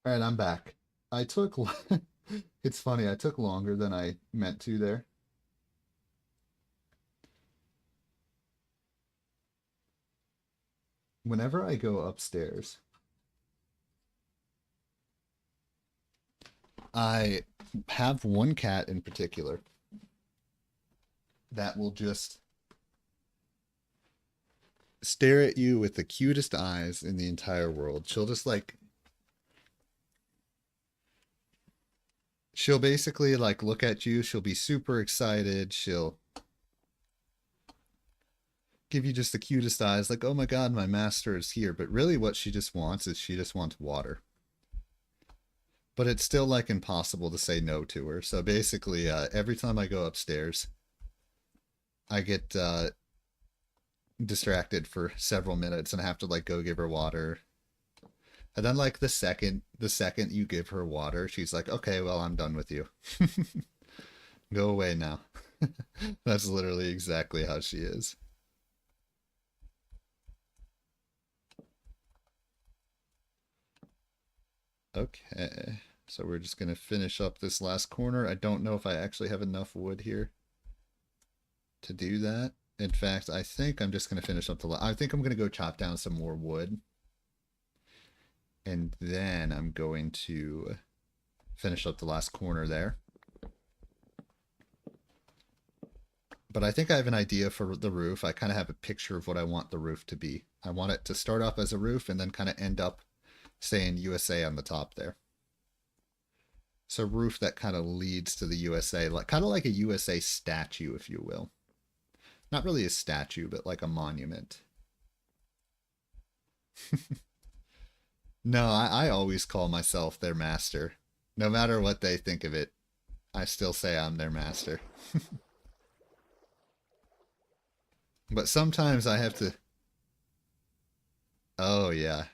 All right, I'm back. I took, it's funny, I took longer than I meant to there. Whenever I go upstairs, I have one cat in particular that will just stare at you with the cutest eyes in the entire world. She'll just like, she'll basically like look at you. She'll be super excited. She'll give you just the cutest eyes, like, oh my God, my master is here. But really, what she just wants is she just wants water. But it's still like impossible to say no to her. So basically, every time I go upstairs, I get distracted for several minutes and I have to like go give her water. And then like the second you give her water, she's like, okay, well, I'm done with you. Go away now. That's literally exactly how she is. Okay. So we're just gonna finish up this last corner. I don't know if I actually have enough wood here to do that. In fact, I think I'm just gonna finish up I think I'm gonna go chop down some more wood. And then I'm going to finish up the last corner there. But I think I have an idea for the roof. I kind of have a picture of what I want the roof to be. I want it to start off as a roof and then kind of end up saying USA on the top there. So roof that kind of leads to the USA, like kind of like a USA statue, if you will. Not really a statue, but like a monument. No, I always call myself their master. No matter what they think of it, I still say I'm their master. But sometimes I have to. Oh, yeah.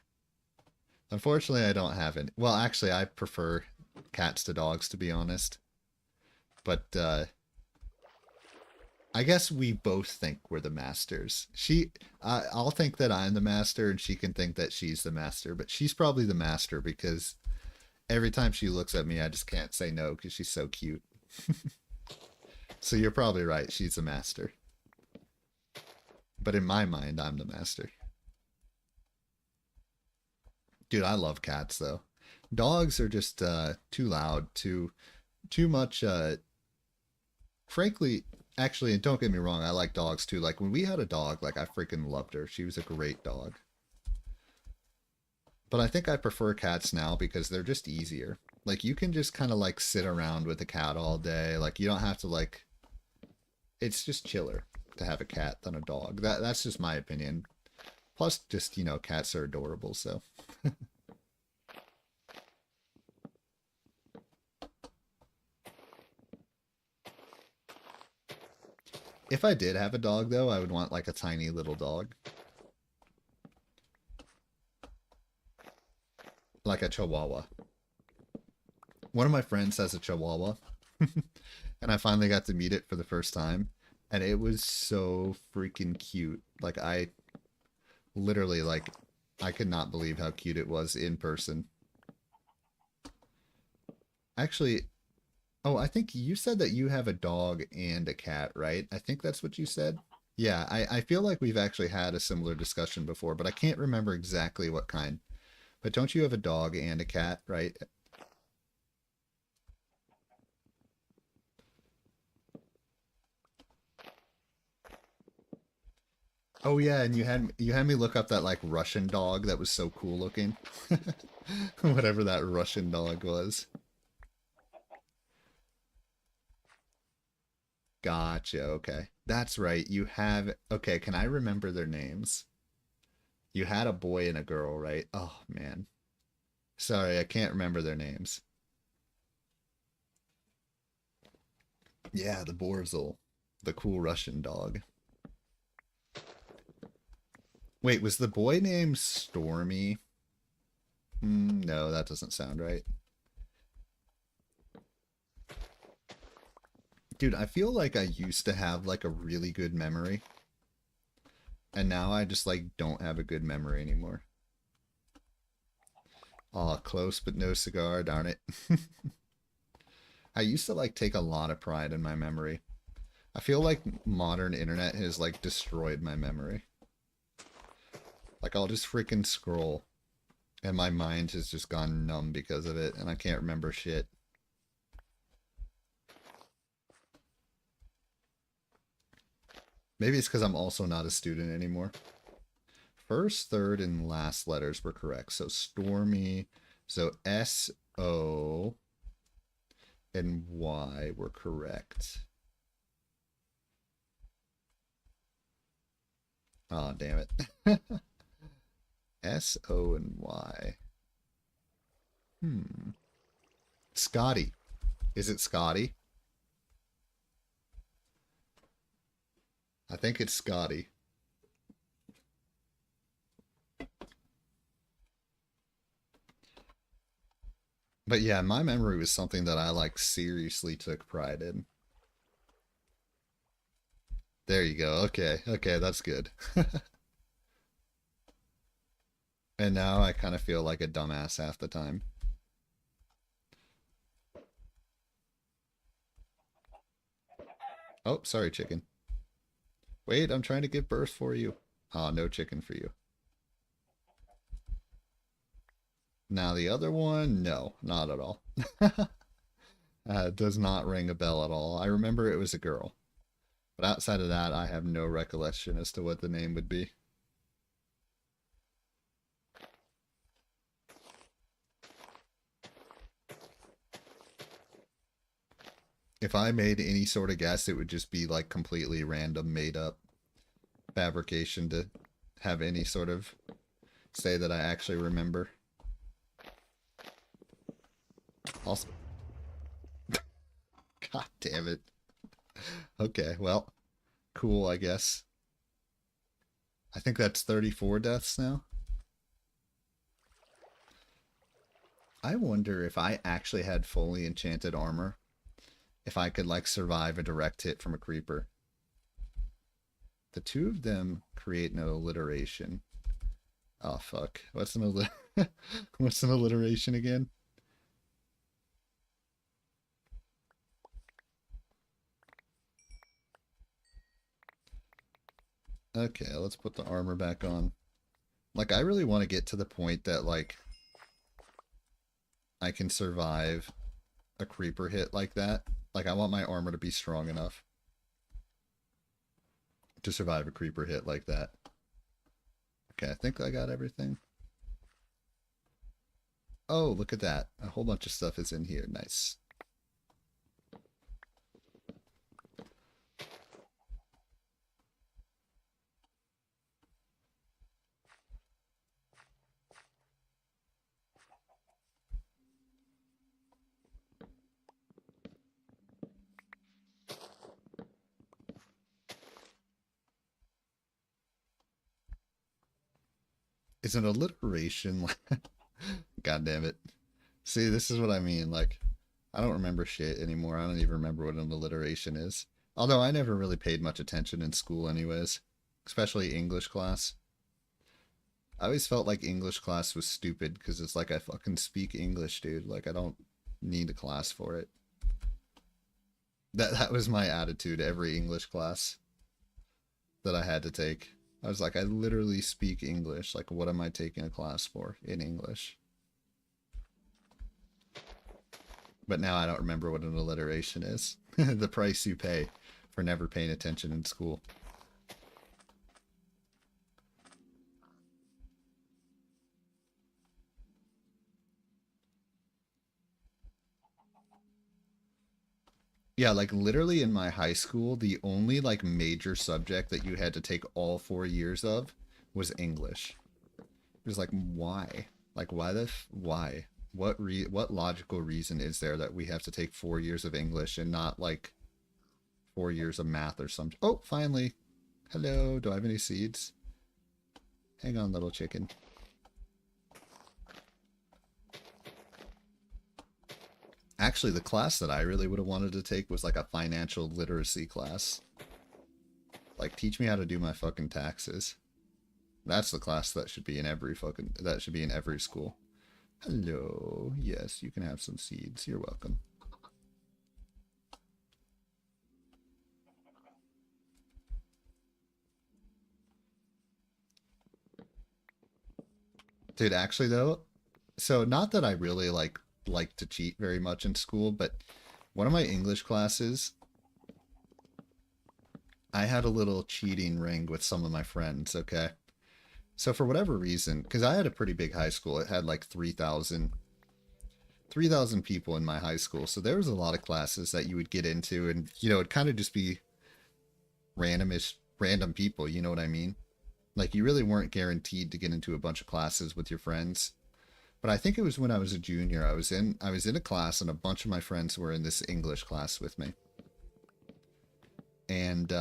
Unfortunately, I don't have any. Well, actually, I prefer cats to dogs, to be honest. But I guess we both think we're the masters. I'll think that I'm the master, and she can think that she's the master. But she's probably the master because every time she looks at me, I just can't say no because she's so cute. So you're probably right. She's the master. But in my mind, I'm the master. Dude, I love cats though. Dogs are just too loud, too much. Frankly, actually, and don't get me wrong, I like dogs too. Like when we had a dog, like I freaking loved her. She was a great dog. But I think I prefer cats now because they're just easier. Like you can just kind of like sit around with a cat all day. Like you don't have to like. It's just chiller to have a cat than a dog. That's just my opinion. Plus, just cats are adorable. So. If I did have a dog, though, I would want like a tiny little dog. Like a chihuahua. One of my friends has a chihuahua. And I finally got to meet it for the first time. And it was so freaking cute. Like, I literally, like, I could not believe how cute it was in person. Actually, oh, I think you said that you have a dog and a cat, right? I think that's what you said. Yeah, I feel like we've actually had a similar discussion before, but I can't remember exactly what kind. But don't you have a dog and a cat, right? Oh yeah, and you had me look up that like Russian dog that was so cool looking. Whatever that Russian dog was. Gotcha, okay. That's right. You have okay, can I remember their names? You had a boy and a girl, right? Oh man. Sorry, I can't remember their names. Yeah, the Borzil, the cool Russian dog. Wait, was the boy named Stormy? No, that doesn't sound right. Dude, I feel like I used to have like a really good memory, and now I just like don't have a good memory anymore. Oh, close but no cigar, darn it. I used to like take a lot of pride in my memory. I feel like modern internet has like destroyed my memory. Like I'll just freaking scroll and my mind has just gone numb because of it and I can't remember shit. Maybe it's because I'm also not a student anymore. First, third, and last letters were correct. So Stormy, so S, O, and Y were correct. Oh, damn it. S, O, and Y. Scotty. Is it Scotty? I think it's Scotty. But yeah, my memory was something that I like seriously took pride in. There you go. Okay. Okay, that's good. And now I kind of feel like a dumbass half the time. Oh, sorry, chicken. Wait, I'm trying to give birth for you. Oh, no chicken for you. Now the other one, no, not at all. Does not ring a bell at all. I remember it was a girl. But outside of that, I have no recollection as to what the name would be. If I made any sort of guess, it would just be like completely random, made up fabrication to have any sort of say that I actually remember. Also, god damn it. Okay, well, cool, I guess. I think that's 34 deaths now. I wonder if I actually had fully enchanted armor, if I could like survive a direct hit from a creeper. The two of them create an alliteration. Oh fuck. What's an what's an alliteration again? Okay, let's put the armor back on. Like I really want to get to the point that like I can survive a creeper hit like that. Like I want my armor to be strong enough to survive a creeper hit like that. Okay, I think I got everything. Oh, look at that. A whole bunch of stuff is in here. Nice. Is an alliteration like God damn it. See, this is what I mean. Like, I don't remember shit anymore. I don't even remember what an alliteration is. Although I never really paid much attention in school anyways. Especially English class. I always felt like English class was stupid because it's like I fucking speak English, dude. Like I don't need a class for it. That was my attitude every English class that I had to take. I was like, I literally speak English. Like, what am I taking a class for in English? But now I don't remember what an alliteration is. The price you pay for never paying attention in school. Yeah, like literally in my high school, the only like major subject that you had to take all 4 years of was English. It was like, why? Like, why? What logical reason is there that we have to take 4 years of English and not like 4 years of math or something? Oh, finally. Hello. Do I have any seeds? Hang on, little chicken. Actually, the class that I really would have wanted to take was like a financial literacy class. Like, teach me how to do my fucking taxes. That's the class that should be in every school. Hello. Yes, you can have some seeds. You're welcome. Dude, actually though, so not that I really like to cheat very much in school, but one of my English classes, I had a little cheating ring with some of my friends, okay? So for whatever reason, because I had a pretty big high school, it had like 3,000 people in my high school. So there was a lot of classes that you would get into, and it'd kind of just be random people, you know what I mean? Like you really weren't guaranteed to get into a bunch of classes with your friends. But I think it was when I was a junior, I was in a class and a bunch of my friends were in this English class with me. And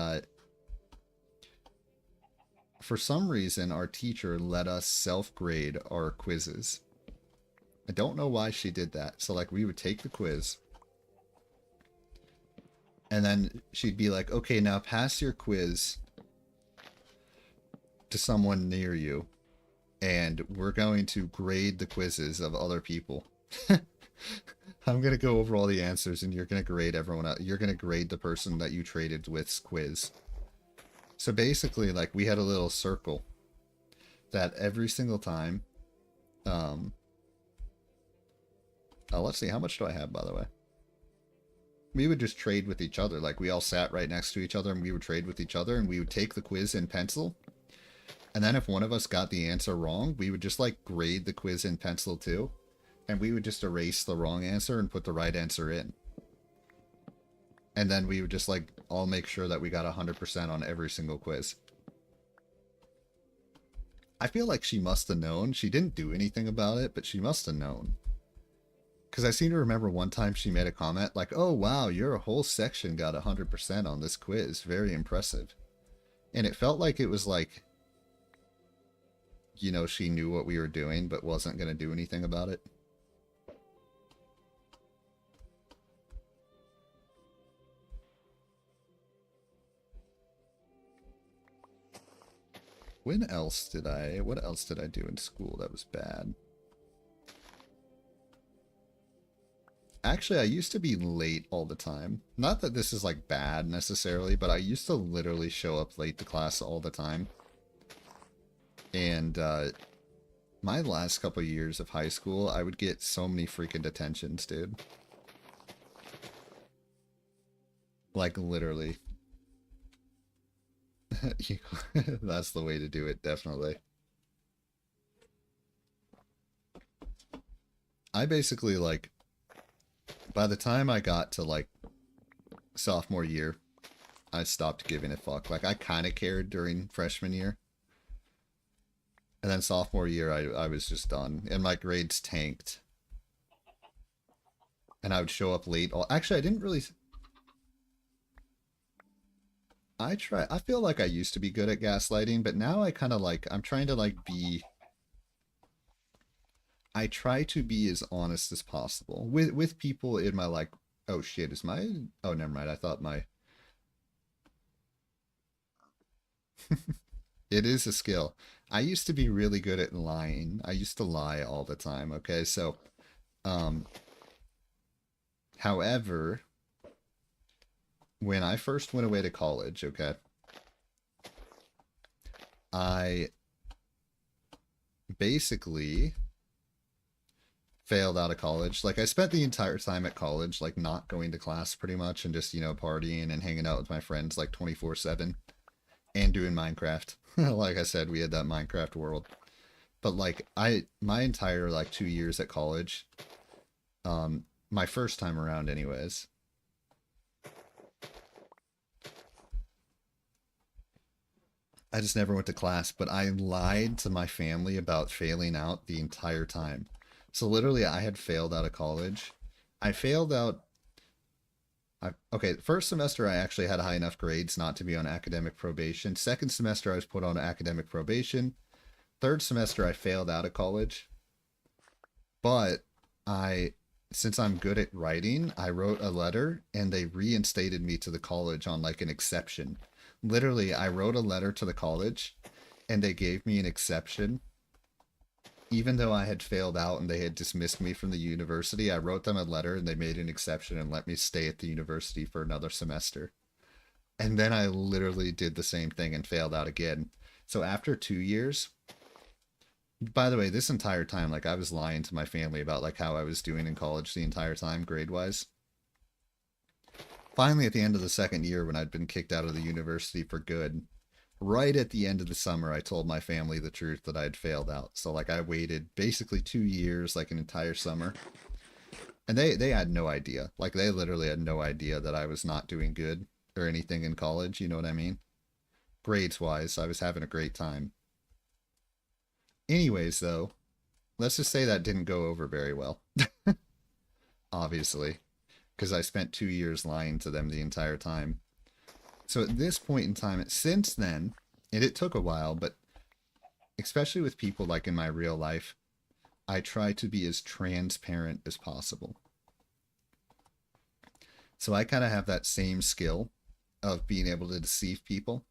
for some reason our teacher let us self-grade our quizzes. I don't know why she did that. So like we would take the quiz and then she'd be like, okay, now pass your quiz to someone near you and we're going to grade the quizzes of other people. I'm going to go over all the answers and you're going to grade everyone else. You're going to grade the person that you traded with's quiz. So basically, like, we had a little circle that every single time, let's see, how much do I have, by the way? We would just trade with each other. Like, we all sat right next to each other and we would trade with each other and we would take the quiz in pencil. And then if one of us got the answer wrong, we would just, like, grade the quiz in pencil, too. And we would just erase the wrong answer and put the right answer in. And then we would just, like, all make sure that we got 100% on every single quiz. I feel like she must have known. She didn't do anything about it, but she must have known. Because I seem to remember one time she made a comment like, oh, wow, your whole section got 100% on this quiz. Very impressive. And it felt like it was like, she knew what we were doing, but wasn't going to do anything about it. What else did I do in school that was bad? Actually, I used to be late all the time. Not that this is like bad necessarily, but I used to literally show up late to class all the time. And my last couple of years of high school, I would get so many freaking detentions, dude. Like literally. That's the way to do it, definitely. I basically, like, by the time I got to, like, sophomore year, I stopped giving a fuck. Like, I kind of cared during freshman year. And then sophomore year, I was just done. And my grades tanked. And I would show up late. Actually, I didn't really... I feel like I used to be good at gaslighting, but now I kind of like, I'm trying to like be, I try to be as honest as possible with people in my like, oh shit, oh never mind, I thought it is a skill. I used to be really good at lying. I used to lie all the time, okay? So, however, when I first went away to college, okay, I basically failed out of college. Like, I spent the entire time at college, like, not going to class pretty much and just, partying and hanging out with my friends, like, 24/7 and doing Minecraft. Like I said, we had that Minecraft world. But, like, my entire, like, 2 years at college, my first time around anyways, I just never went to class, but I lied to my family about failing out the entire time. So literally, I had failed out of college. I failed out. Okay, first semester I actually had high enough grades not to be on academic probation. Second semester I was put on academic probation. Third semester I failed out of college. But since I'm good at writing, I wrote a letter and they reinstated me to the college on like an exception. Literally, I wrote a letter to the college and they gave me an exception. even though I had failed out and they had dismissed me from the university, I wrote them a letter and they made an exception and let me stay at the university for another semester. And then I literally did the same thing and failed out again. So after 2 years, by the way, this entire time, like I was lying to my family about like how I was doing in college the entire time, grade wise. Finally, at the end of the second year, when I'd been kicked out of the university for good, right at the end of the summer, I told my family the truth that I had failed out. So like I waited basically 2 years, like an entire summer. And they had no idea. Like they literally had no idea that I was not doing good or anything in college, you know what I mean? Grades wise, I was having a great time. Anyways, though, let's just say that didn't go over very well, obviously, because I spent 2 years lying to them the entire time. So at this point in time, since then, and it took a while, but especially with people like in my real life, I try to be as transparent as possible. So I kind of have that same skill of being able to deceive people.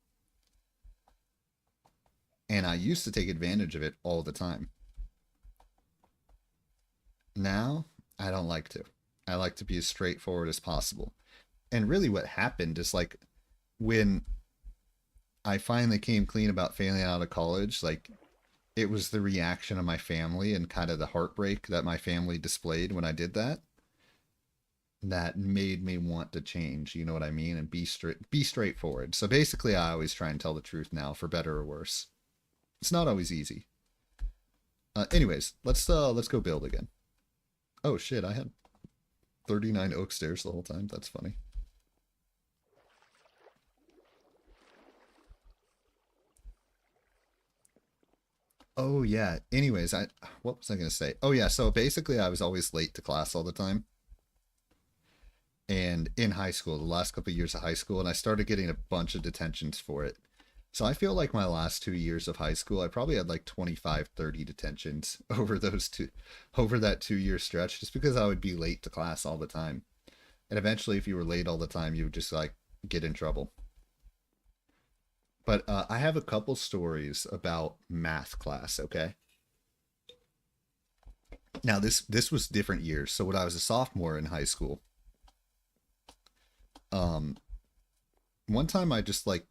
And I used to take advantage of it all the time. Now, I don't like to. I like to be as straightforward as possible. And really what happened is like when I finally came clean about failing out of college, like it was the reaction of my family and kind of the heartbreak that my family displayed when I did that that made me want to change, you know what I mean, and be straightforward. So basically I always try and tell the truth now, for better or worse. It's not always easy. Anyways, let's go build again. Oh shit, I had 39 oak stairs the whole time. That's funny. Oh yeah. Anyways, what was I gonna say? Oh yeah, so basically I was always late to class all the time. And in high school, the last couple of years of high school, and I started getting a bunch of detentions for it. So I feel like my last 2 years of high school, I probably had like 25, 30 detentions over that 2 year stretch, just because I would be late to class all the time. And eventually, if you were late all the time, you would just like get in trouble. But I have a couple stories about math class. Okay. Now this was different years. So when I was a sophomore in high school, um, one time I just like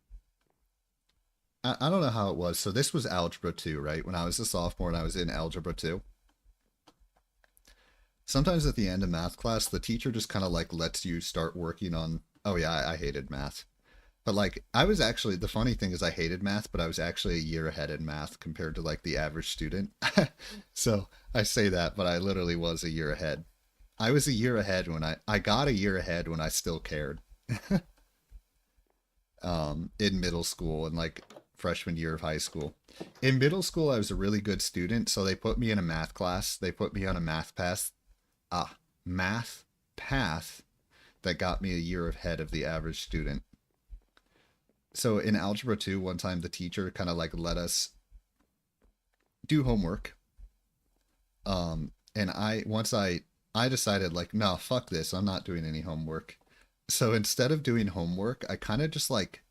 I don't know how it was. So this was algebra 2, right? When I was a sophomore and I was in algebra 2. Sometimes at the end of math class, the teacher just kind of like lets you start working on. Oh yeah, I hated math. But like I was actually, the funny thing is I hated math, but I was actually a year ahead in math compared to like the average student. So I say that, but I literally was a year ahead. I was a year ahead when I got a year ahead when I still cared. In middle school and like freshman year of high school. In middle school, I was a really good student, so they put me in a math class. They put me on a math path that got me a year ahead of the average student. So in algebra 2, one time the teacher kind of like let us do homework. And I decided like, no, fuck this. I'm not doing any homework. So instead of doing homework, I kind of just like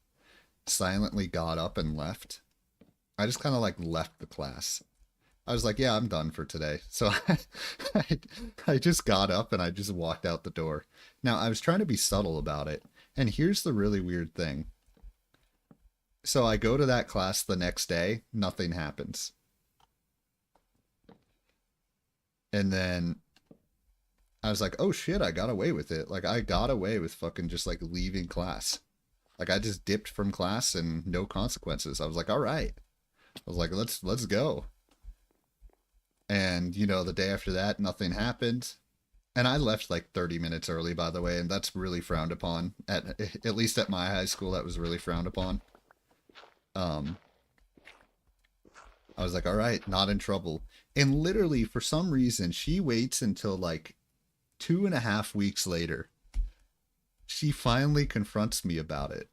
silently got up and left. I just kind of like left the class. I was like, yeah, I'm done for today. So I, I just got up and I just walked out the door. Now, I was trying to be subtle about it. And here's the really weird thing. So I go to that class the next day, nothing happens. And then I was like, oh shit, I got away with it. Like I got away with fucking just like leaving class. Like I just dipped from class and no consequences. I was like, all right. I was like, let's go. And you know, the day after that, nothing happened. And I left like 30 minutes early, by the way, and that's really frowned upon. At least at my high school, that was really frowned upon. Um, I was like, all right, not in trouble. And literally, for some reason, she waits until like 2.5 weeks later. She finally confronts me about it.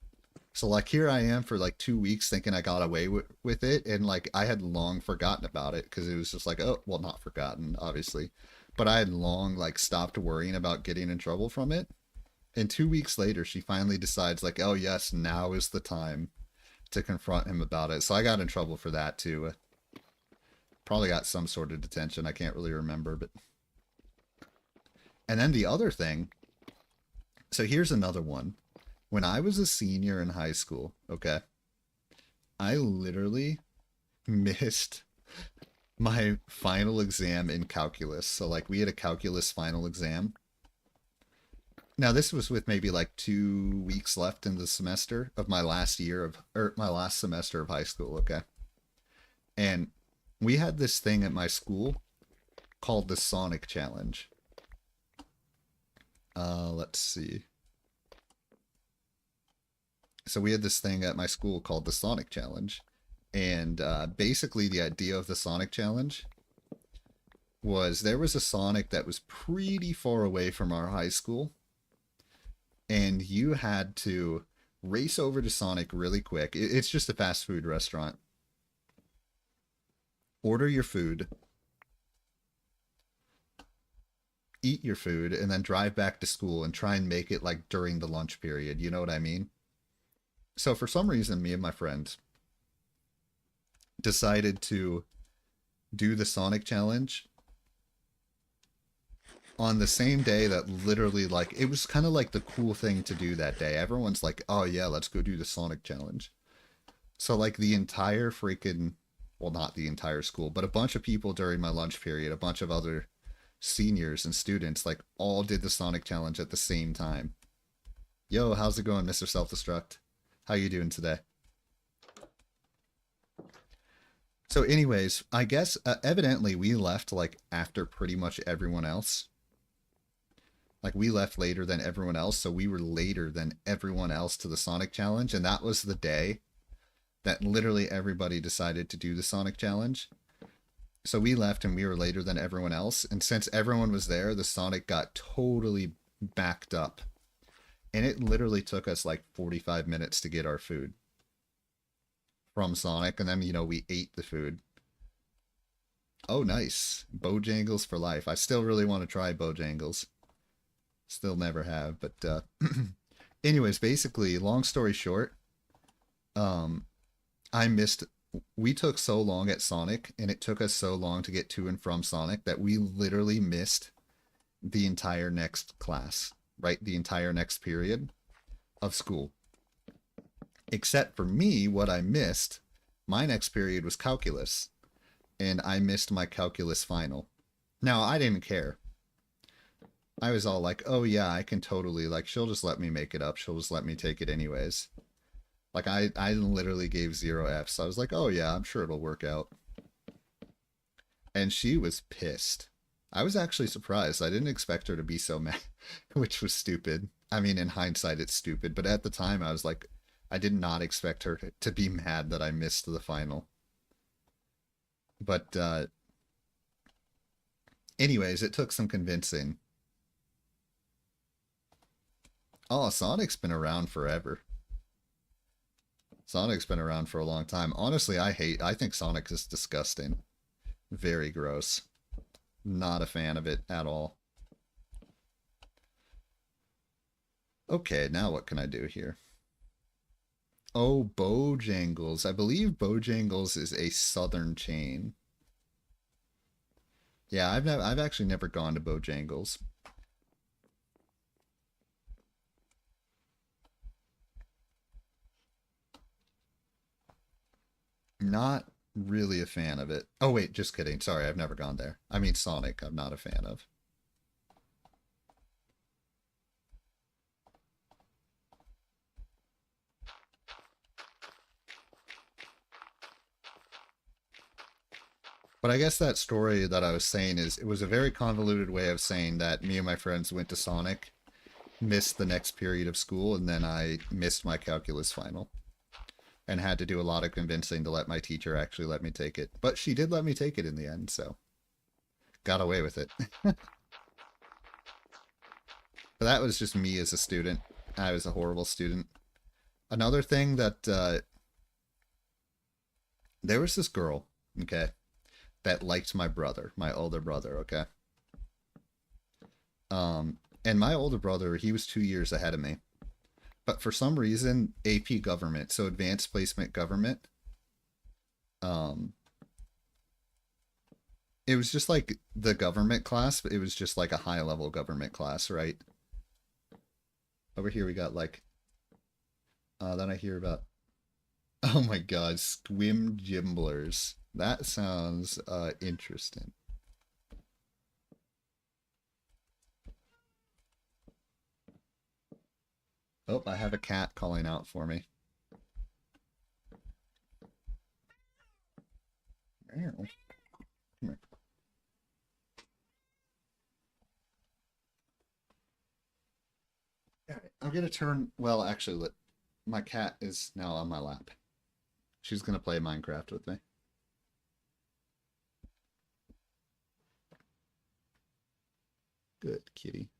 So like here I am for like 2 weeks thinking I got away with it, and like I had long forgotten about it because it was just like, oh well, not forgotten obviously, but I had long like stopped worrying about getting in trouble from it. And 2 weeks later she finally decides like, oh yes, now is the time to confront him about it. So I got in trouble for that too. Probably got some sort of detention. I can't really remember, but. And then the other thing. So here's another one. When I was a senior in high school, okay, I literally missed my final exam in calculus. So like we had a calculus final exam. Now this was with maybe like 2 weeks left in the semester of my last year of, or my last semester of high school, okay? And we had this thing at my school called the Sonic Challenge. Let's see. So we had this thing at my school called the Sonic Challenge. And basically the idea of the Sonic Challenge was there was a Sonic that was pretty far away from our high school. And you had to race over to Sonic really quick. It's just a fast food restaurant. Order your food. Eat your food, and then drive back to school and try and make it like during the lunch period. You know what I mean? So for some reason, me and my friends decided to do the Sonic Challenge on the same day that literally, like, it was kind of like the cool thing to do that day. Everyone's like, oh yeah, let's go do the Sonic Challenge. So like the entire freaking, well, not the entire school, but a bunch of people during my lunch period, a bunch of other seniors and students, like, all did the Sonic Challenge at the same time. Yo, how's it going, Mr. Self-Destruct? How you doing today? So anyways, I guess evidently we left like after pretty much everyone else. Like we left later than everyone else, so we were later than everyone else to the Sonic Challenge, and that was the day that literally everybody decided to do the Sonic Challenge. So we left and we were later than everyone else, and since everyone was there, the Sonic got totally backed up. And it literally took us like 45 minutes to get our food from Sonic, and then, you know, we ate the food. Oh, nice. Bojangles for life. I still really want to try Bojangles. Still never have, but anyways, basically, long story short, we took so long at Sonic, and it took us so long to get to and from Sonic that we literally missed the entire next class, right? The entire next period of school. Except for me, what I missed, my next period was calculus, and I missed my calculus final. Now, I didn't care. I was all like, oh yeah, I can totally, like, she'll just let me make it up. She'll just let me take it anyways. Like, I literally gave 0 Fs. I was like, oh yeah, I'm sure it'll work out. And she was pissed. I was actually surprised. I didn't expect her to be so mad, which was stupid. I mean, in hindsight, it's stupid. But at the time, I was like, I did not expect her to be mad that I missed the final. But anyways, it took some convincing. Oh, Sonic's been around forever. Sonic's been around for a long time. Honestly, I think Sonic is disgusting. Very gross. Not a fan of it at all. Okay, now what can I do here? Oh, Bojangles. I believe Bojangles is a southern chain. Yeah, I've actually never gone to Bojangles. Not really a fan of it. Oh wait, just kidding. Sorry, I've never gone there. I mean Sonic, I'm not a fan of. But I guess that story that I was saying is, it was a very convoluted way of saying that me and my friends went to Sonic, missed the next period of school, and then I missed my calculus final. And had to do a lot of convincing to let my teacher actually let me take it. But she did let me take it in the end, so got away with it. But that was just me as a student. I was a horrible student. Another thing that there was this girl, okay, that liked my brother, my older brother, okay? And my older brother, he was 2 years ahead of me. But for some reason, AP Government, so Advanced Placement Government, It was just like the government class, but it was just like a high level government class, right? Over here we got like then I hear about oh my god, squim gimblers. That sounds interesting. Oh, I have a cat calling out for me. Come here. I'm gonna turn. Well, actually, my cat is now on my lap. She's gonna play Minecraft with me. Good kitty.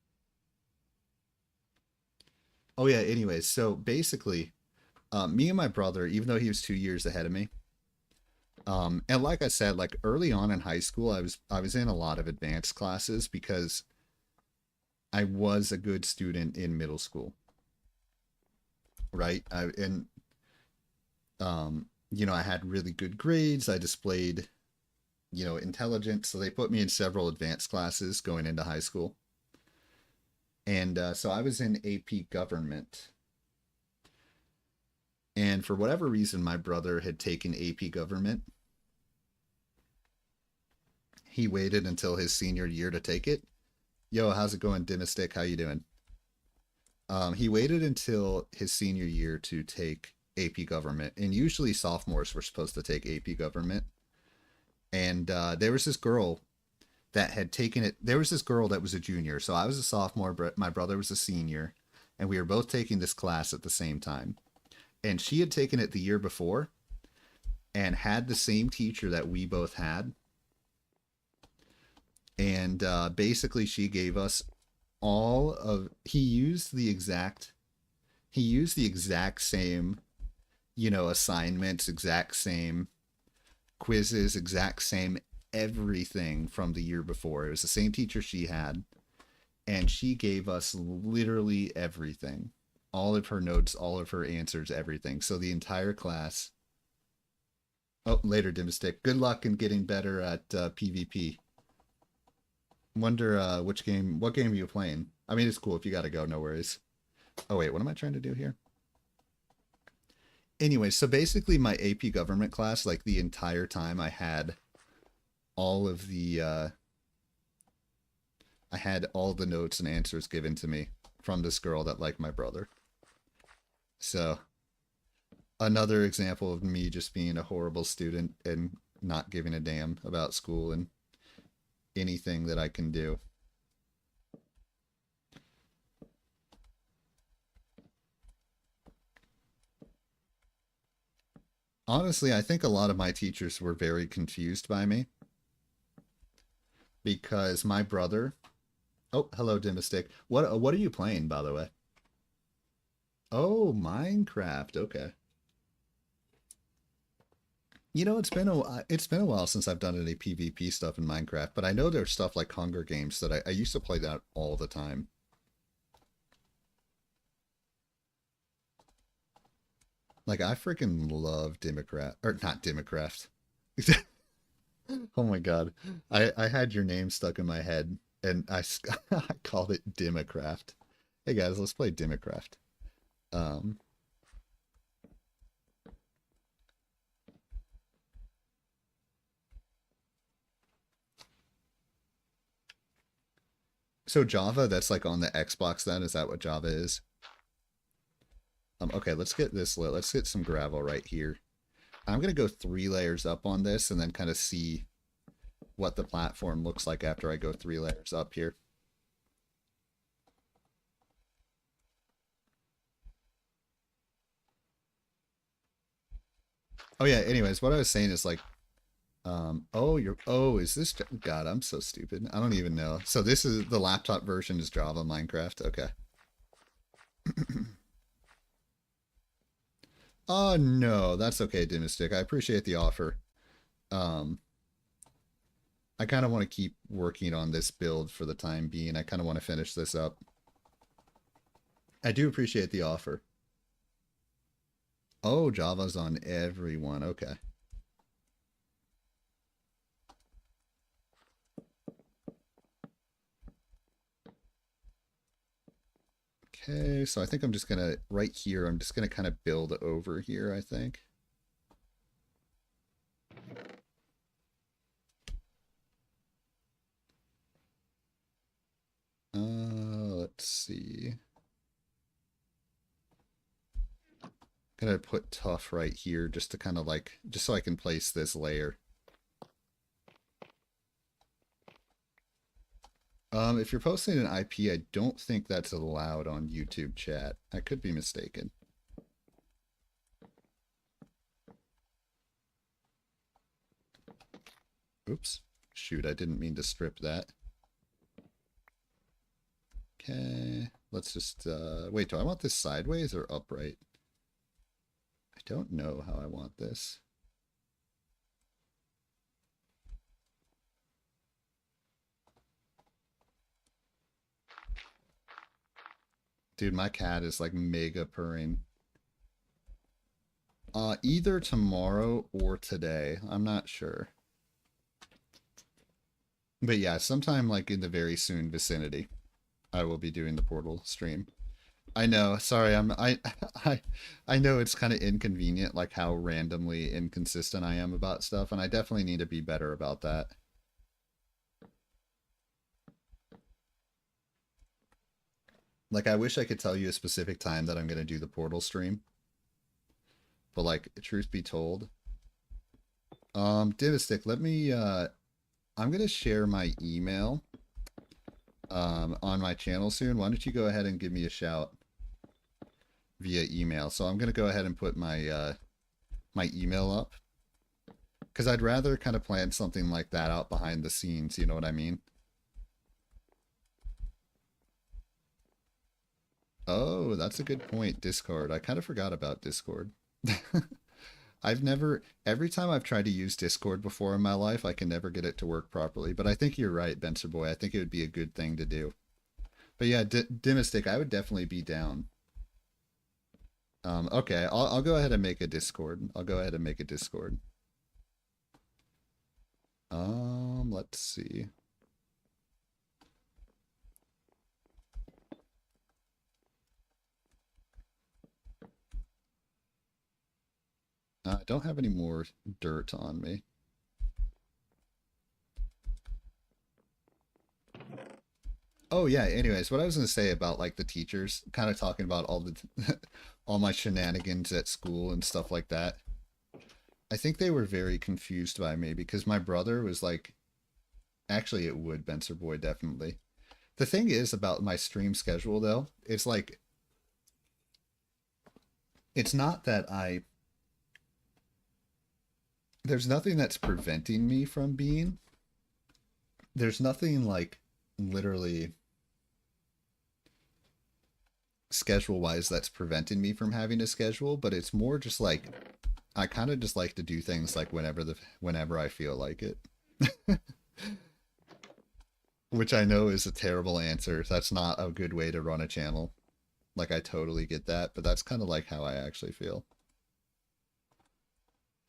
Oh yeah. Anyways, so basically, me and my brother, even though he was 2 years ahead of me, and like I said, like early on in high school, I was in a lot of advanced classes because I was a good student in middle school, right? And I had really good grades. I displayed, intelligence. So they put me in several advanced classes going into high school. And so I was in AP government. And for whatever reason, my brother had taken AP government. He waited until his senior year to take it. Yo, how's it going, Dynastic? How you doing? He waited until his senior year to take AP government, and usually sophomores were supposed to take AP government. And there was this girl that had taken it. There was this girl that was a junior, so I was a sophomore, but my brother was a senior, and we were both taking this class at the same time. And she had taken it the year before, and had the same teacher that we both had. And basically, she gave us all of. He used the exact same, assignments, exact same quizzes, exact same everything from the year before. It was the same teacher she had, and she gave us literally everything. All of her notes, all of her answers, everything. So the entire class. Oh, later, Dimstick. Good luck in getting better at PvP. Wonder what game are you playing? I mean, it's cool if you gotta go, no worries. Oh wait, what am I trying to do here? Anyway, so basically my AP government class, like the entire time all of the I had all the notes and answers given to me from this girl that liked my brother. So another example of me just being a horrible student and not giving a damn about school and anything that I can do. Honestly, I think a lot of my teachers were very confused by me because my brother. Oh, hello, Dimastick. What are you playing, by the way? Oh, Minecraft. Okay. It's been a while since I've done any PvP stuff in Minecraft, but I know there's stuff like Hunger Games that I used to play that all the time. Like I freaking love Democrat or not Democrat. Oh my god, I had your name stuck in my head and I called it Democraft. Hey guys, let's play Democraft. Um, so Java, that's like on the Xbox then, is that what Java is? Okay, let's get this lit. Let's get some gravel right here. I'm gonna go 3 layers up on this and then kind of see what the platform looks like after I go 3 layers up here. Oh yeah, anyways, what I was saying is like, is this, God, I'm so stupid. I don't even know. So this is, the laptop version is Java Minecraft. Okay. Oh no, that's okay, Dynastic. I appreciate the offer. Um, I kind of want to keep working on this build for the time being. I kind of want to finish this up. I do appreciate the offer. Oh, Java's on everyone. Okay. Okay, so I think I'm just gonna, right here, I'm just gonna kind of build over here, I think. Let's see. Gonna put tough right here just to kind of like, just so I can place this layer. If you're posting an IP, I don't think that's allowed on YouTube chat. I could be mistaken. Oops. Shoot, I didn't mean to strip that. Okay, let's just, wait, do I want this sideways or upright? I don't know how I want this. Dude, my cat is like mega purring. Either tomorrow or today. I'm not sure. But yeah, sometime like in the very soon vicinity, I will be doing the Portal stream. I know, sorry, I I know it's kind of inconvenient like how randomly inconsistent I am about stuff, and I definitely need to be better about that. Like I wish I could tell you a specific time that I'm going to do the Portal stream. But like truth be told, Divistic, let me I'm going to share my email on my channel soon. Why don't you go ahead and give me a shout via email? So I'm going to go ahead and put my my email up because I'd rather kind of plan something like that out behind the scenes, you know what I mean? Oh, that's a good point. Discord. I kind of forgot about Discord. I've never, every time I've tried to use Discord before in my life, I can never get it to work properly. But I think you're right, Benzer Boy. I think it would be a good thing to do. But yeah, Dimistic, I would definitely be down. Okay, I'll go ahead and make a Discord. I'll go ahead and make a Discord. Let's see. I don't have any more dirt on me. Oh yeah, anyways, what I was going to say about like the teachers kind of talking about all the all my shenanigans at school and stuff like that. I think they were very confused by me because my brother was like, actually it would, Benzer Boy, definitely. The thing is about my stream schedule though, it's like it's not that there's nothing that's preventing me from being. There's nothing like literally schedule wise that's preventing me from having a schedule, but it's more just like I kind of just like to do things like whenever I feel like it. Which I know is a terrible answer. That's not a good way to run a channel. Like I totally get that, but that's kind of like how I actually feel.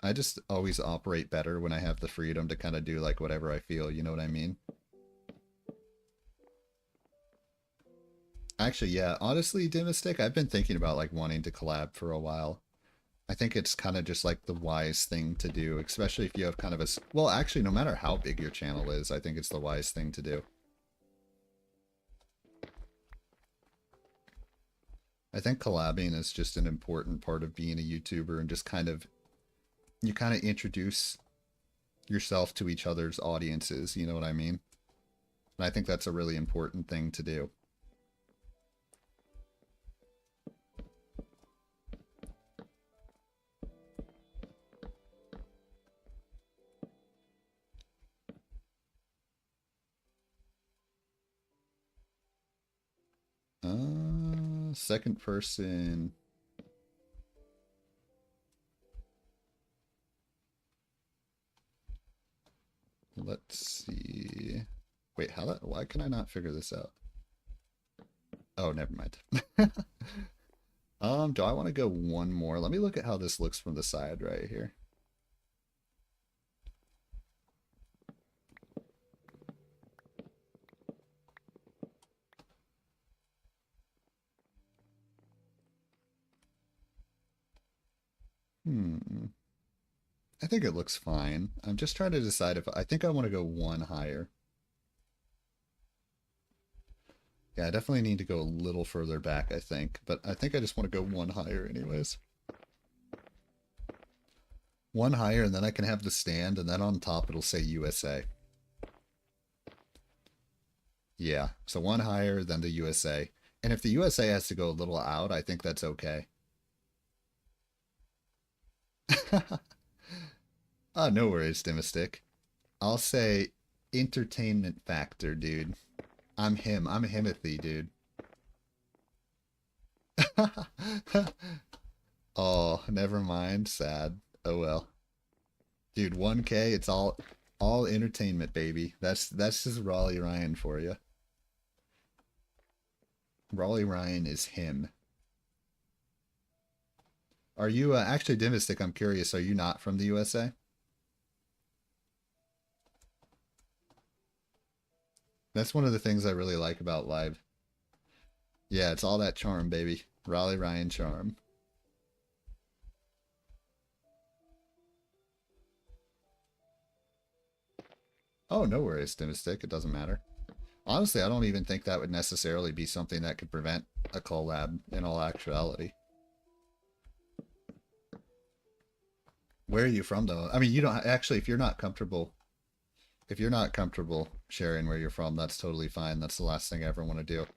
I just always operate better when I have the freedom to kind of do like whatever I feel, you know what I mean? Actually, yeah, honestly, Dimistic, I've been thinking about like wanting to collab for a while. I think it's kind of just like the wise thing to do, especially if you have kind of a, well, actually, no matter how big your channel is, I think it's the wise thing to do. I think collabing is just an important part of being a YouTuber and just kind of, you kind of introduce yourself to each other's audiences, you know what I mean? And I think that's a really important thing to do. Second person. Let's see. Wait, why can I not figure this out? Oh, never mind. Do I want to go one more? Let me look at how this looks from the side right here. I think it looks fine. I'm just trying to decide if I think I want to go one higher. Yeah, I definitely need to go a little further back, I think. But I think I just want to go one higher anyways. One higher, and then I can have the stand, and then on top it'll say USA. Yeah, so one higher than the USA. And if the USA has to go a little out, I think that's okay. Oh, no worries, Dimmastick. I'll say entertainment factor, dude. I'm him. I'm Himothy, dude. Oh, never mind. Sad. Oh well. Dude, 1K, it's all entertainment, baby. That's just Raleigh Ryan for you. Raleigh Ryan is him. Are you actually Dimmastick? I'm curious. Are you not from the USA? That's one of the things I really like about live. Yeah, it's all that charm, baby. Raleigh Ryan charm. Oh, no worries, Dimmastick. It doesn't matter. Honestly, I don't even think that would necessarily be something that could prevent a collab in all actuality. Where are you from, though? I mean, you don't actually, if you're not comfortable sharing where you're from, that's totally fine. That's the last thing I ever want to do.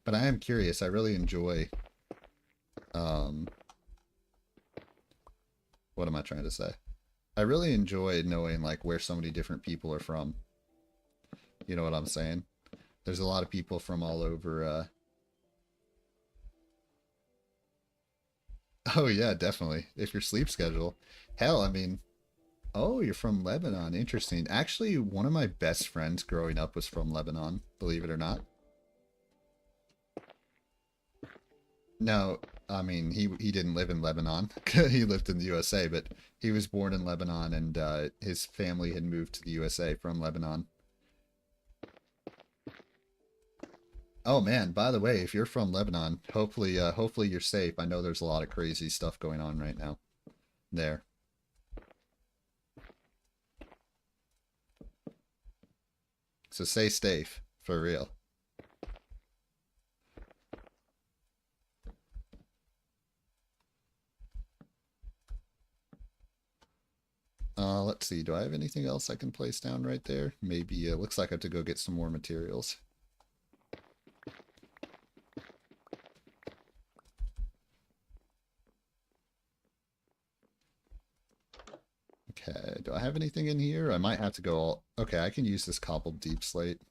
But I am curious. I really enjoy, um, what am I trying to say? I really enjoy knowing like where so many different people are from. You know what I'm saying? There's a lot of people from all over. Oh yeah, definitely. If your sleep schedule, hell, I mean, oh, you're from Lebanon. Interesting. Actually, one of my best friends growing up was from Lebanon. Believe it or not. No, I mean he didn't live in Lebanon. He lived in the USA, but he was born in Lebanon, and his family had moved to the USA from Lebanon. Oh man, by the way, if you're from Lebanon, hopefully you're safe. I know there's a lot of crazy stuff going on right now there. So stay safe for real. Let's see. Do I have anything else I can place down right there? Maybe it looks like I have to go get some more materials. Okay, do I have anything in here? I might have to go all... Okay, I can use this cobbled deep slate.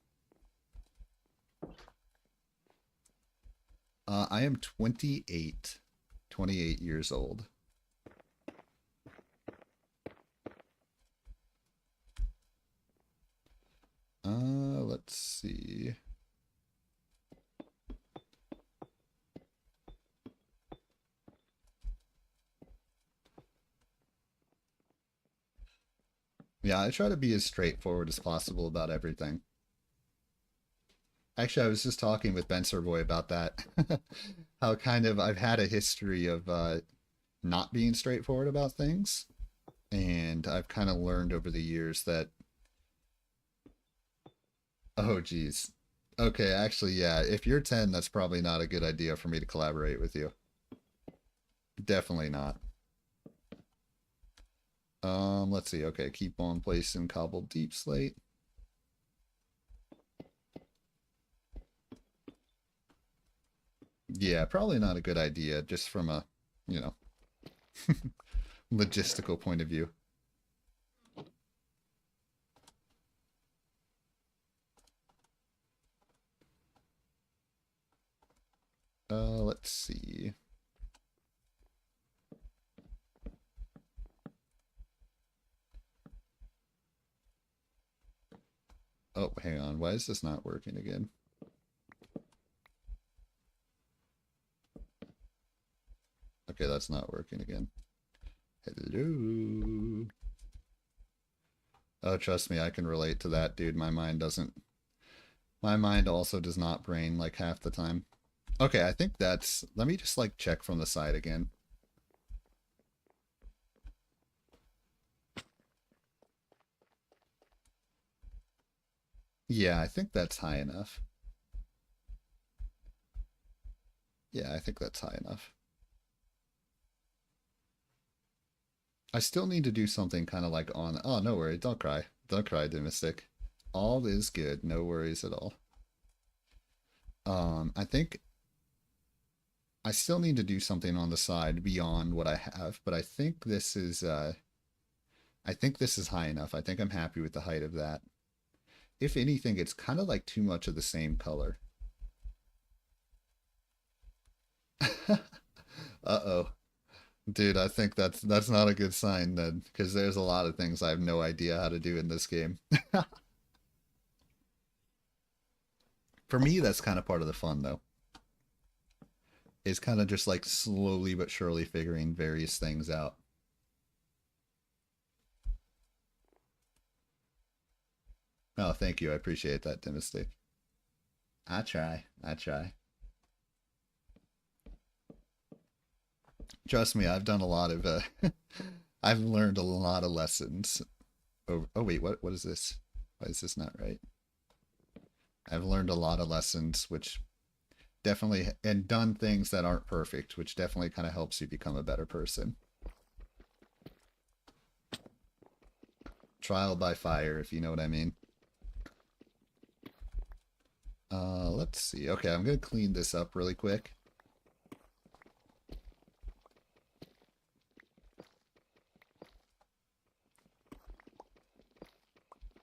I am 28. 28 years old. Let's see. Yeah, I try to be as straightforward as possible about everything. Actually, I was just talking with Ben Servoy about that. How kind of I've had a history of not being straightforward about things. And I've kind of learned over the years that, oh, geez. Okay, actually, yeah, if you're 10, that's probably not a good idea for me to collaborate with you. Definitely not. Let's see. Okay, keep on placing cobbled deep slate. Yeah, probably not a good idea, just from a, you know, logistical point of view. Let's see. Oh, hang on. Why is this not working again? Okay, that's not working again. Hello. Oh, trust me, I can relate to that, dude. My mind doesn't. My mind also does not brain like half the time. Okay, I think that's. Let me just like check from the side again. Yeah, I think that's high enough. Yeah, I think that's high enough. I still need to do something kind of like on. Oh, no worries. Don't cry. Don't cry, Domestic. All is good. No worries at all. I think I still need to do something on the side beyond what I have, but I think this is high enough. I think I'm happy with the height of that. If anything, it's kind of like too much of the same color. Uh-oh. Dude, I think that's not a good sign then, because there's a lot of things I have no idea how to do in this game. For me, that's kind of part of the fun though. It's kind of just like slowly but surely figuring various things out. Oh, thank you. I appreciate that, Timothy. I try. I try. Trust me, I've done a lot of I've learned a lot of lessons. Oh wait, what is this? Why is this not right? I've learned a lot of lessons which definitely and done things that aren't perfect, which definitely kind of helps you become a better person. Trial by fire, if you know what I mean. Let's see. Okay, I'm gonna clean this up really quick.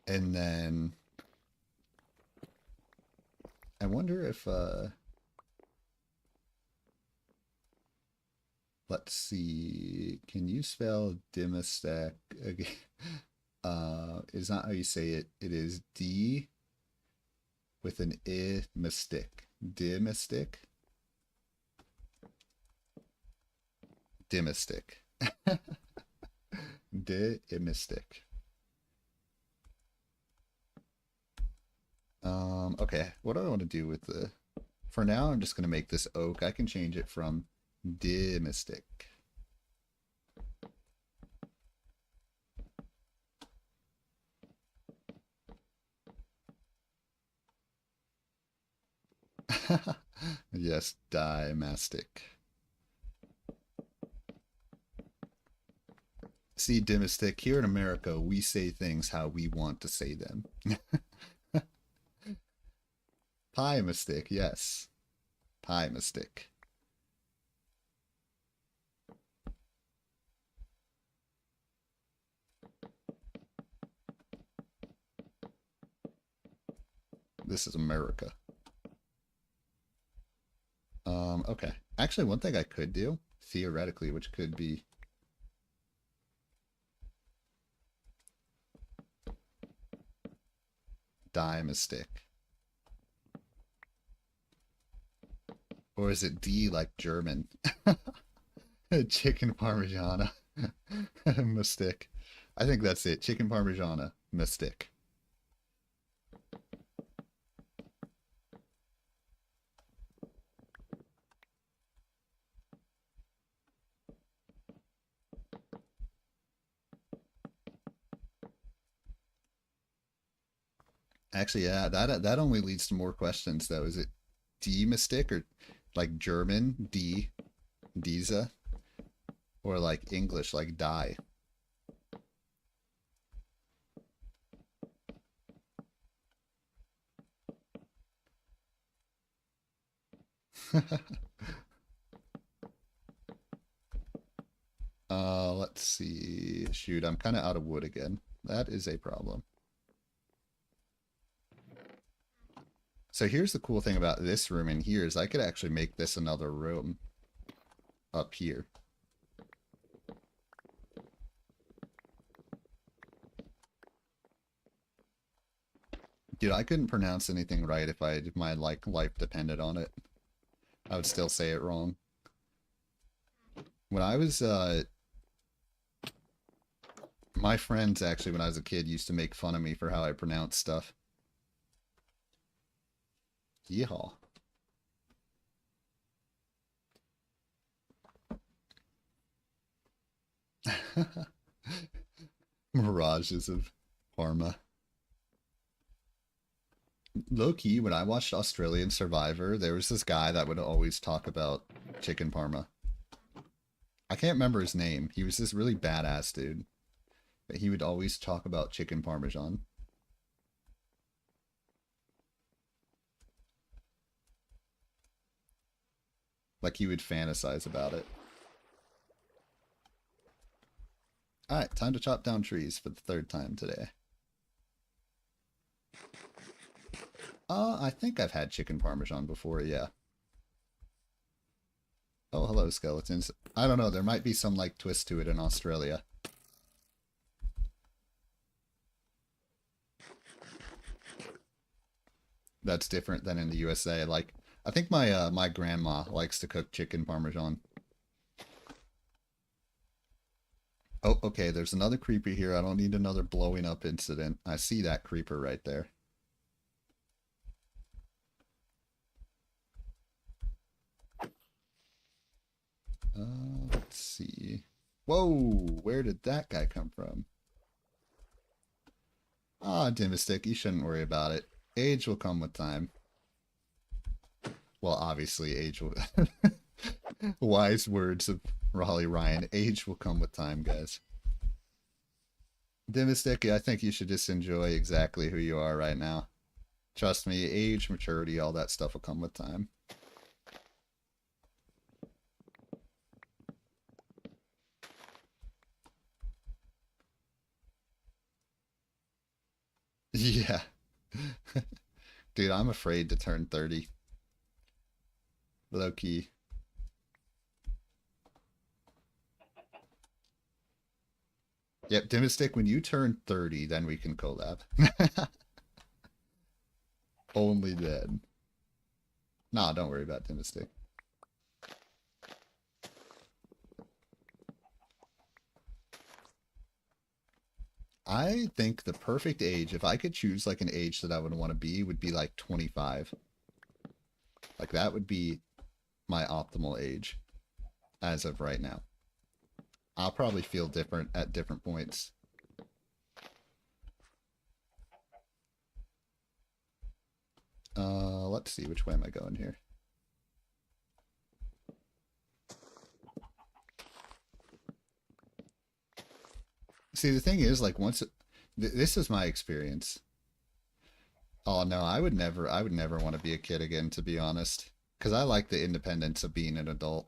And then I wonder if let's see. Can you spell Dimestack again? Is not how you say it. It is D with an I mystic. Dimistic? Dimistic. Dimistic. Okay, what do I want to do with the... For now, I'm just going to make this oak. I can change it from Dimistic. Yes, Dimastic. See, Dimistic, here in America, we say things how we want to say them. Pie Mystic, yes. Pie Mystic. This is America. Okay. Actually, one thing I could do, theoretically, which could be Dimastic. Or is it D like German? Chicken Parmigiana. Mystic. I think that's it. Chicken Parmigiana. Mystic. Actually, yeah, that only leads to more questions though. Is it D Mystic or like German D, Diza, or like English like die? Let's see. Shoot, I'm kind of out of wood again. That is a problem. So here's the cool thing about this room in here is I could actually make this another room up here. Dude, I couldn't pronounce anything right if my like life depended on it. I would still say it wrong. When I was my friends actually when I was a kid used to make fun of me for how I pronounce stuff. Yeehaw. Mirages of Parma. Low key, when I watched Australian Survivor, there was this guy that would always talk about chicken parma. I can't remember his name. He was this really badass dude. But he would always talk about chicken parmesan. Like he would fantasize about it. Alright, time to chop down trees for the third time today. I think I've had chicken parmesan before, yeah. Oh, hello, skeletons. I don't know, there might be some, like, twist to it in Australia. That's different than in the USA. Like, I think my grandma likes to cook chicken parmesan. Oh, okay, there's another creeper here. I don't need another blowing up incident. I see that creeper right there. Let's see. Whoa, where did that guy come from? Ah, Dimistic, you shouldn't worry about it. Age will come with time. Well, obviously, age will... Wise words of Raleigh Ryan. Age will come with time, guys. Dimistic, I think you should just enjoy exactly who you are right now. Trust me, age, maturity, all that stuff will come with time. Yeah. Dude, I'm afraid to turn 30. Low key. Yep, Dimistic, when you turn 30, then we can collab. Only then. Nah, don't worry about Dimistic. I think the perfect age, if I could choose like an age that I would want to be, would be like 25. Like that would be my optimal age as of right now. I'll probably feel different at different points. Let's see, which way am I going here? See, the thing is, like, this is my experience. Oh no, I would never want to be a kid again, to be honest. Because I like the independence of being an adult.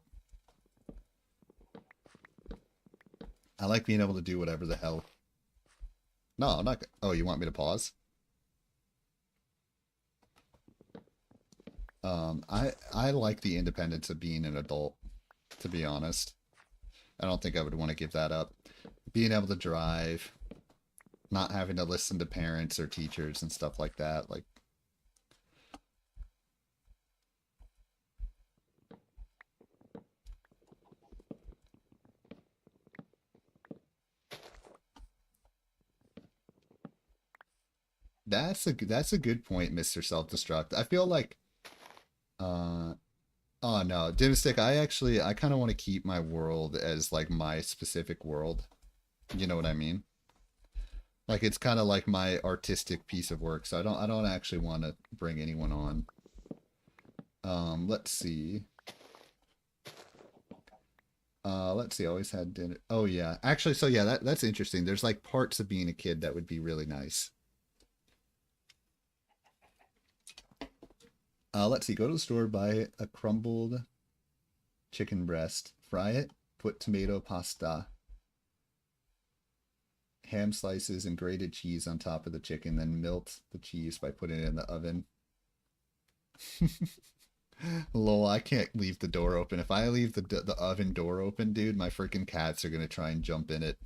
I like being able to do whatever the hell. No, I'm not. Oh, you want me to pause? I like the independence of being an adult, to be honest. I don't think I would want to give that up. Being able to drive, not having to listen to parents or teachers and stuff like that. Like, that's a good point, Mr. Self-Destruct. I feel like, uh, oh no, Dimstick, I kind of want to keep my world as like my specific world. You know what I mean? Like it's kind of like my artistic piece of work, so I don't actually want to bring anyone on. Let's see. Let's see. Always had dinner. Oh yeah, actually, so yeah, that's interesting. There's like parts of being a kid that would be really nice. Let's see. Go to the store, buy a crumbled chicken breast, fry it, put tomato pasta, ham slices, and grated cheese on top of the chicken, then melt the cheese by putting it in the oven. Lol, I can't leave the door open. If I leave the oven door open, dude, my freaking cats are gonna try and jump in it.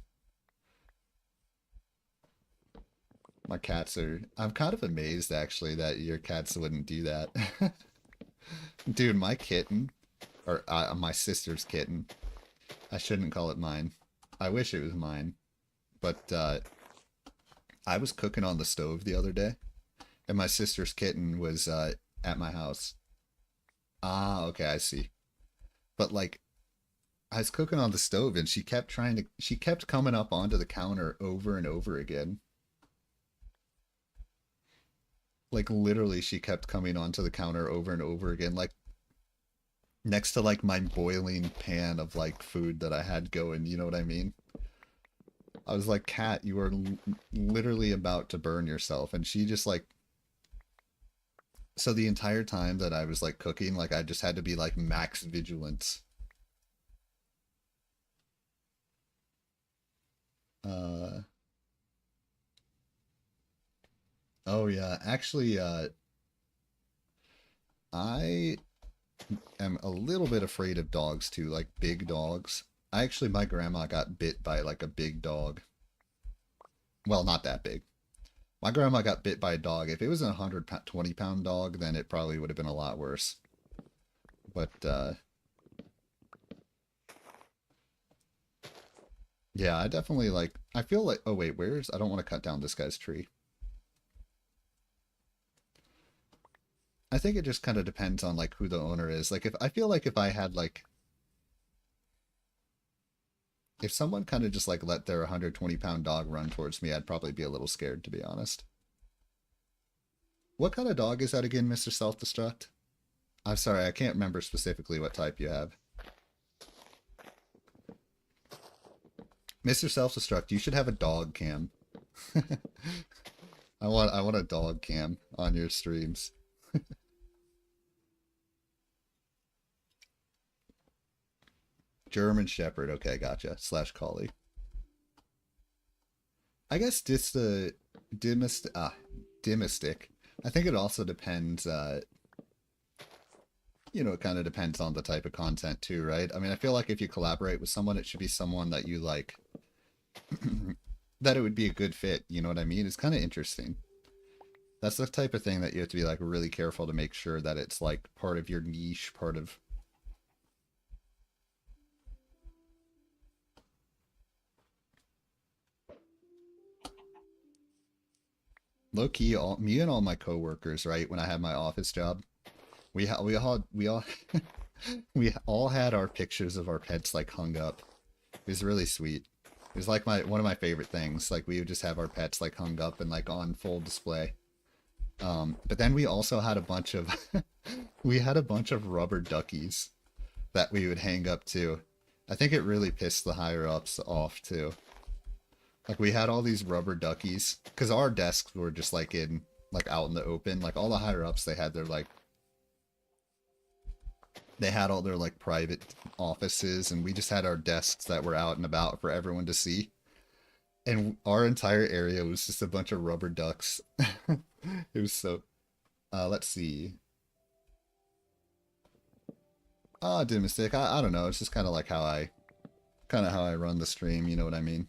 My cats are... I'm kind of amazed, actually, that your cats wouldn't do that. Dude, my kitten, or my sister's kitten, I shouldn't call it mine. I wish it was mine. But I was cooking on the stove the other day, and my sister's kitten was at my house. Ah, okay, I see. But like, I was cooking on the stove, and she kept coming up onto the counter over and over again. Like literally she kept coming onto the counter over and over again, like next to like my boiling pan of like food that I had going, you know what I mean? I was like, "Cat, you are literally about to burn yourself." And she just like, so the entire time that I was like cooking, like I just had to be like max vigilance. Uh oh yeah, actually I am a little bit afraid of dogs too, like big dogs. My grandma got bit by like a big dog. Well, not that big. My grandma got bit by a dog. If it was a 120-pound dog, then it probably would have been a lot worse. But yeah, I definitely like. I feel like. Oh wait, where's? I don't want to cut down this guy's tree. I think it just kind of depends on like who the owner is. Like if I feel like if I had like if someone kind of just like let their 120-pound dog run towards me, I'd probably be a little scared to be honest. What kind of dog is that again, Mr. Self-Destruct? I'm sorry, I can't remember specifically what type you have. Mr. Self-Destruct, you should have a dog cam. I want a dog cam on your streams. German Shepherd, okay, gotcha. Slash Collie. I guess just the Dimistic. I think it also depends. It kind of depends on the type of content too, right? I mean, I feel like if you collaborate with someone, it should be someone that you like, that it would be a good fit. You know what I mean? It's kind of interesting. That's the type of thing that you have to be like really careful to make sure that it's like part of your niche, part of low key. All me and all my coworkers, right? When I had my office job, we all we all had our pictures of our pets like hung up. It was really sweet. It was like my one of my favorite things. Like we would just have our pets like hung up and like on full display. But then we also had a bunch of we had a bunch of rubber duckies that we would hang up too. I think it really pissed the higher ups off too. Like we had all these rubber duckies because our desks were just like in like out in the open. Like all the higher ups, they had all their like private offices, and we just had our desks that were out and about for everyone to see. And our entire area was just a bunch of rubber ducks. It was so. Let's see. Dimistic. I don't know. It's just kind of how I run the stream. You know what I mean?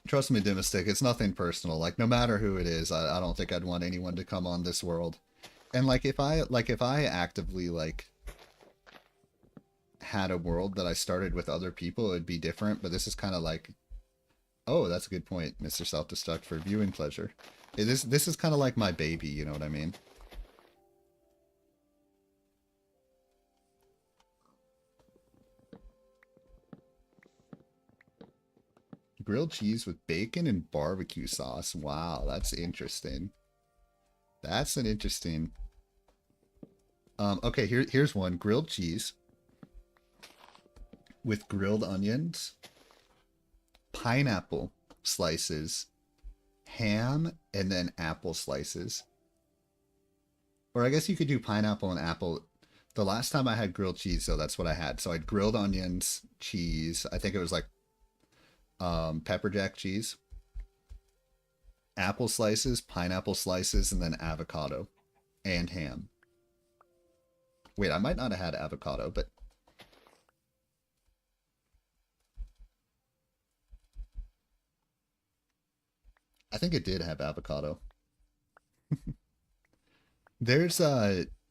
Trust me, Dimistic. It's nothing personal. Like no matter who it is, I don't think I'd want anyone to come on this world. And like if I actively like had a world that I started with other people, it'd be different. But this is kind of like, oh, that's a good point, Mr. Self-Destruct, for viewing pleasure. This is kind of like my baby. You know what I mean? Grilled cheese with bacon and barbecue sauce. Wow, that's interesting. That's an interesting. Okay, here's one. Grilled cheese with grilled onions, pineapple slices, ham, and then apple slices. Or I guess you could do pineapple and apple. The last time I had grilled cheese, so that's what I had. So I had grilled onions, cheese. I think it was like pepper jack cheese, apple slices, pineapple slices, and then avocado and ham. Wait, I might not have had avocado, but I think it did have avocado. There's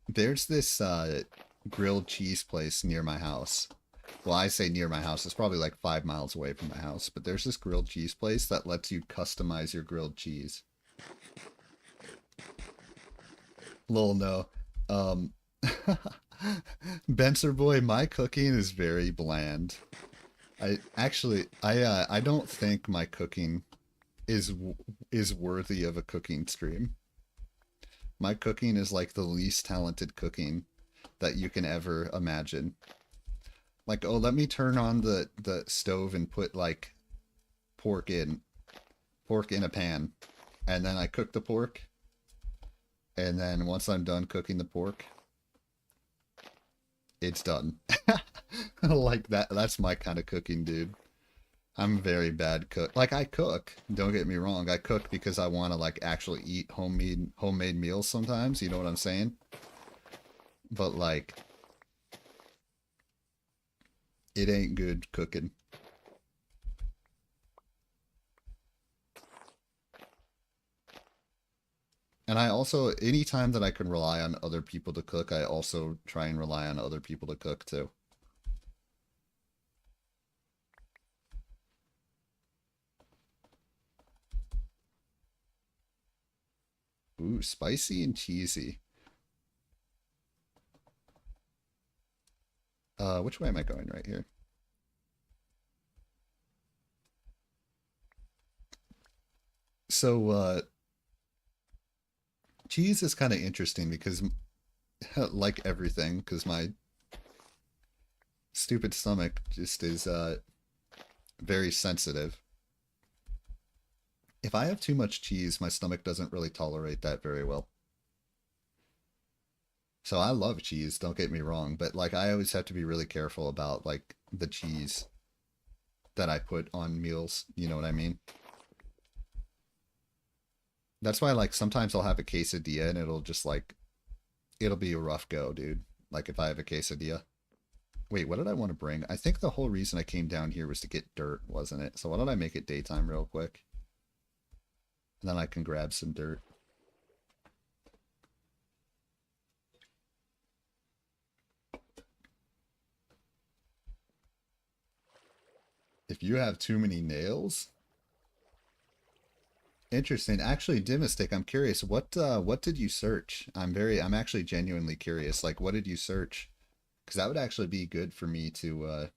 there's this grilled cheese place near my house. Well, I say near my house. It's probably like 5 miles away from my house. But there's this grilled cheese place that lets you customize your grilled cheese. Lol, no. Um, Benser boy, my cooking is very bland. I don't think my cooking is is worthy of a cooking stream. My cooking is like the least talented cooking that you can ever imagine. Like, oh, let me turn on the stove and put like pork in a pan, and then I cook the pork, and then once I'm done cooking the pork, it's done. Like that's my kind of cooking, dude. I'm a very bad cook. Like I cook, don't get me wrong. I cook because I want to like actually eat homemade meals sometimes, you know what I'm saying? But like it ain't good cooking. And I also anytime that I can rely on other people to cook, I also try and rely on other people to cook too. Ooh, spicy and cheesy. Which way am I going right here? So, cheese is kind of interesting because, like everything, because my stupid stomach just is very sensitive. If I have too much cheese, my stomach doesn't really tolerate that very well. So I love cheese, don't get me wrong, but like I always have to be really careful about like the cheese that I put on meals, you know what I mean? That's why like sometimes I'll have a quesadilla and it'll just like it'll be a rough go, dude. Like if I have a quesadilla. Wait, what did I want to bring? I think the whole reason I came down here was to get dirt, wasn't it? So why don't I make it daytime real quick? And then I can grab some dirt. If you have too many nails? Interesting. Actually, Dimastic, I'm curious, what did you search? I'm actually genuinely curious. Like what did you search? Because that would actually be good for me to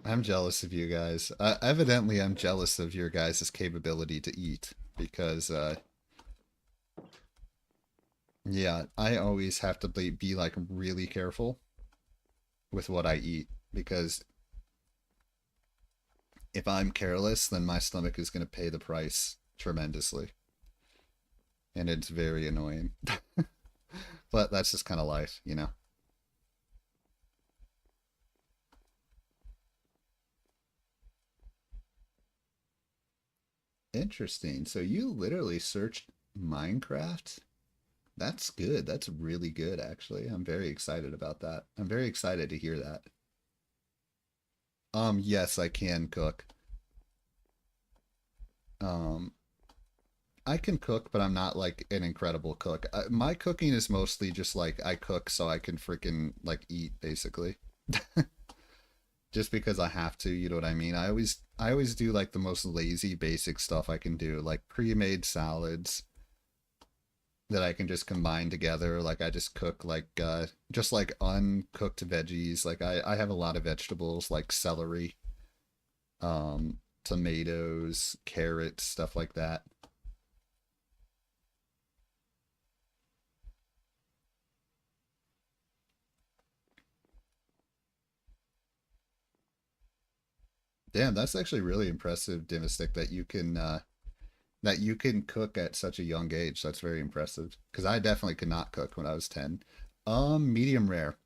I'm jealous of you guys. Evidently I'm jealous of your guys' capability to eat because yeah, I always have to be like really careful with what I eat because if I'm careless, then my stomach is going to pay the price tremendously. And it's very annoying. But that's just kind of life, you know? Interesting. So you literally searched Minecraft? That's good. That's really good, actually. I'm very excited about that. I'm very excited to hear that. Yes, I can cook. Um, I can cook, but I'm not like an incredible cook. My cooking is mostly just like I cook so I can freaking like eat, basically. Just because I have to, you know what I mean? I always do like the most lazy basic stuff I can do, like pre-made salads that I can just combine together. Like I just cook like just like uncooked veggies. Like I have a lot of vegetables like celery, tomatoes, carrots, stuff like that. Damn, that's actually really impressive, Dimastic, that you can cook at such a young age. That's very impressive. Because I definitely could not cook when I was 10. Medium rare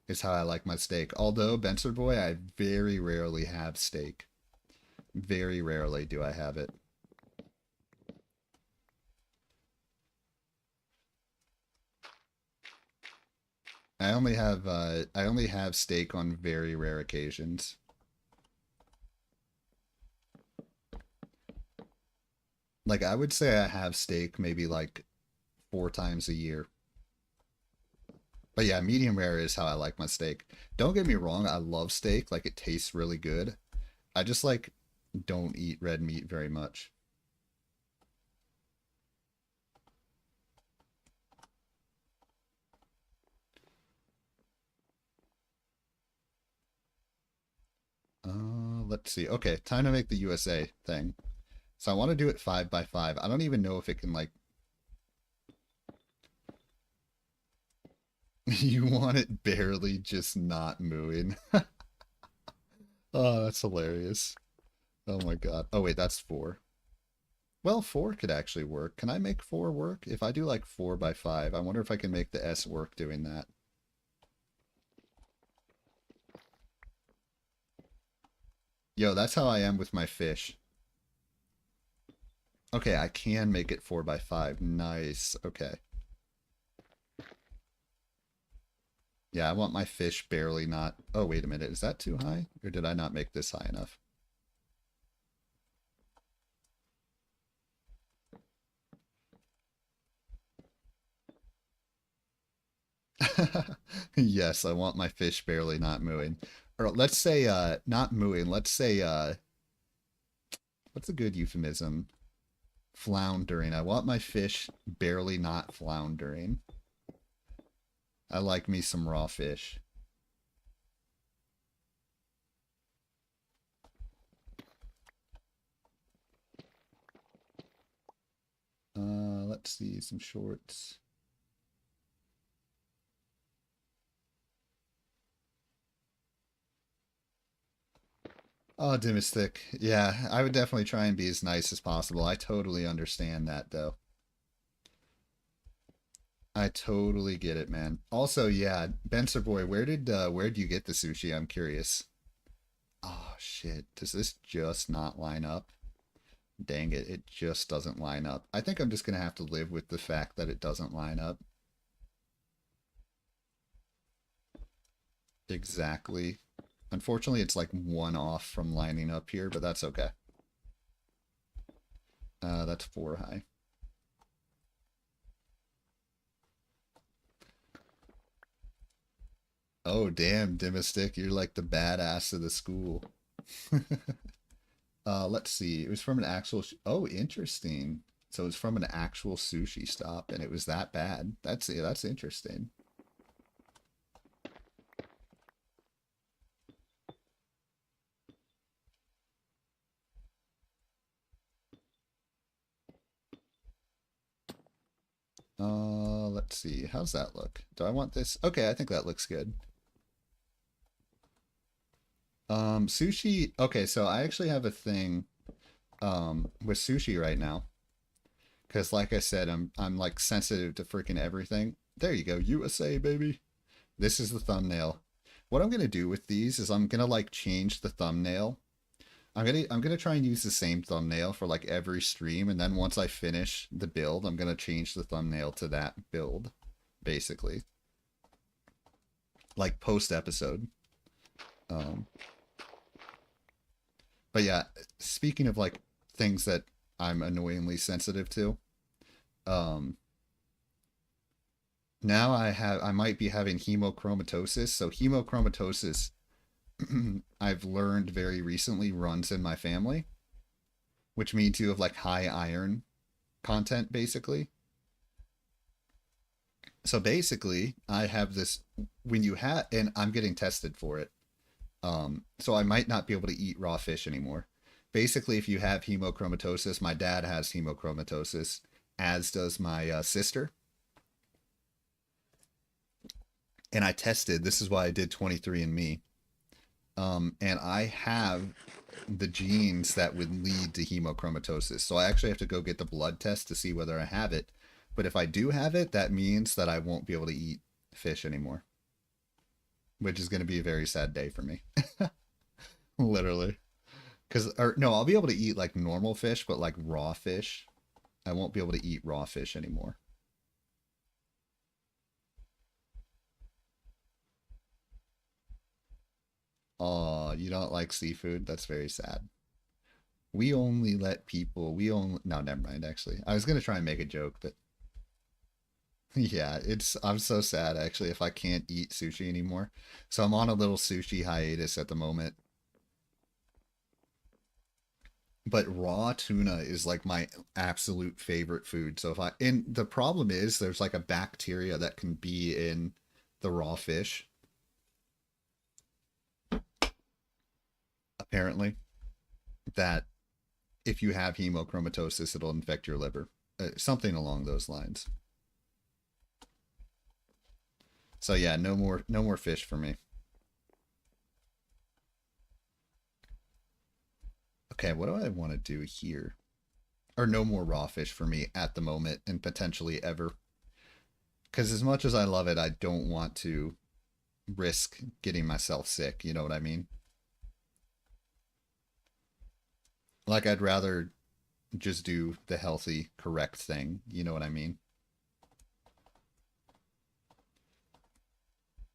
is how I like my steak. Although, Benser Boy, I very rarely have steak. Very rarely do I have it. I only have steak on very rare occasions. Like I would say I have steak maybe like 4 times a year. But yeah, medium rare is how I like my steak. Don't get me wrong, I love steak. Like it tastes really good. I just like don't eat red meat very much. Let's see. Okay, time to make the USA thing. So I want to do it 5 by 5. I don't even know if it can like. You want it barely just not mooing. Oh, that's hilarious. Oh my god. Oh wait, that's 4. Well, 4 could actually work. Can I make 4 work? If I do like 4 by 5, I wonder if I can make the S work doing that. Yo, that's how I am with my fish. Okay, I can make it 4 by 5. Nice. Okay. Yeah, I want my fish barely not... Oh, wait a minute. Is that too high? Or did I not make this high enough? Yes, I want my fish barely not mooing. Or let's say, not mooing. Let's say, what's a good euphemism? Floundering. I want my fish barely not floundering. I like me some raw fish. Let's see, some shorts. Oh, Dimmystic. Yeah, I would definitely try and be as nice as possible. I totally understand that, though. I totally get it, man. Also, yeah, Benser boy, where did you get the sushi? I'm curious. Oh shit. Does this just not line up? Dang it, it just doesn't line up. I think I'm just gonna have to live with the fact that it doesn't line up. Exactly. Unfortunately, it's like 1 off from lining up here, but that's okay. That's 4 high. Oh, damn, Dimmystic, you're like the badass of the school. Let's see. It was from an actual. Oh, interesting. So it's from an actual sushi stop, and it was that bad. That's interesting. Let's see. How's that look? Do I want this? Okay, I think that looks good. Sushi. Okay, so I actually have a thing with sushi right now because, like I said, I'm like sensitive to freaking everything. There you go, USA baby. This is the thumbnail. What I'm gonna do with these is I'm gonna like change the thumbnail. I'm gonna try and use the same thumbnail for like every stream, and then once I finish the build, I'm gonna change the thumbnail to that build, basically, like post episode. Um, but yeah, speaking of like things that I'm annoyingly sensitive to, um, now I might be having hemochromatosis. So hemochromatosis, I've learned very recently runs in my family, which means you have like high iron content basically. So basically, I have this when you have, and I'm getting tested for it. So I might not be able to eat raw fish anymore. Basically, if you have hemochromatosis, my dad has hemochromatosis, as does my sister. And I tested. This is why I did 23andMe. And I have the genes that would lead to hemochromatosis. So I actually have to go get the blood test to see whether I have it. But if I do have it, that means that I won't be able to eat fish anymore, which is going to be a very sad day for me. Literally. Because, or no, I'll be able to eat like normal fish, but like raw fish, I won't be able to eat raw fish anymore. Oh, you don't like seafood? That's very sad. We only let people, we only, no, never mind, actually. I was going to try and make a joke, but yeah, I'm so sad actually if I can't eat sushi anymore. So I'm on a little sushi hiatus at the moment. But raw tuna is like my absolute favorite food. So if I, and the problem is there's like a bacteria that can be in the raw fish. apparently, that if you have hemochromatosis, it'll infect your liver. Something along those lines. So yeah, no more fish for me. Okay, what do I want to do here? Or no more raw fish for me at the moment and potentially ever. Because as much as I love it, I don't want to risk getting myself sick. You know what I mean? Like, I'd rather just do the healthy, correct thing. You know what I mean?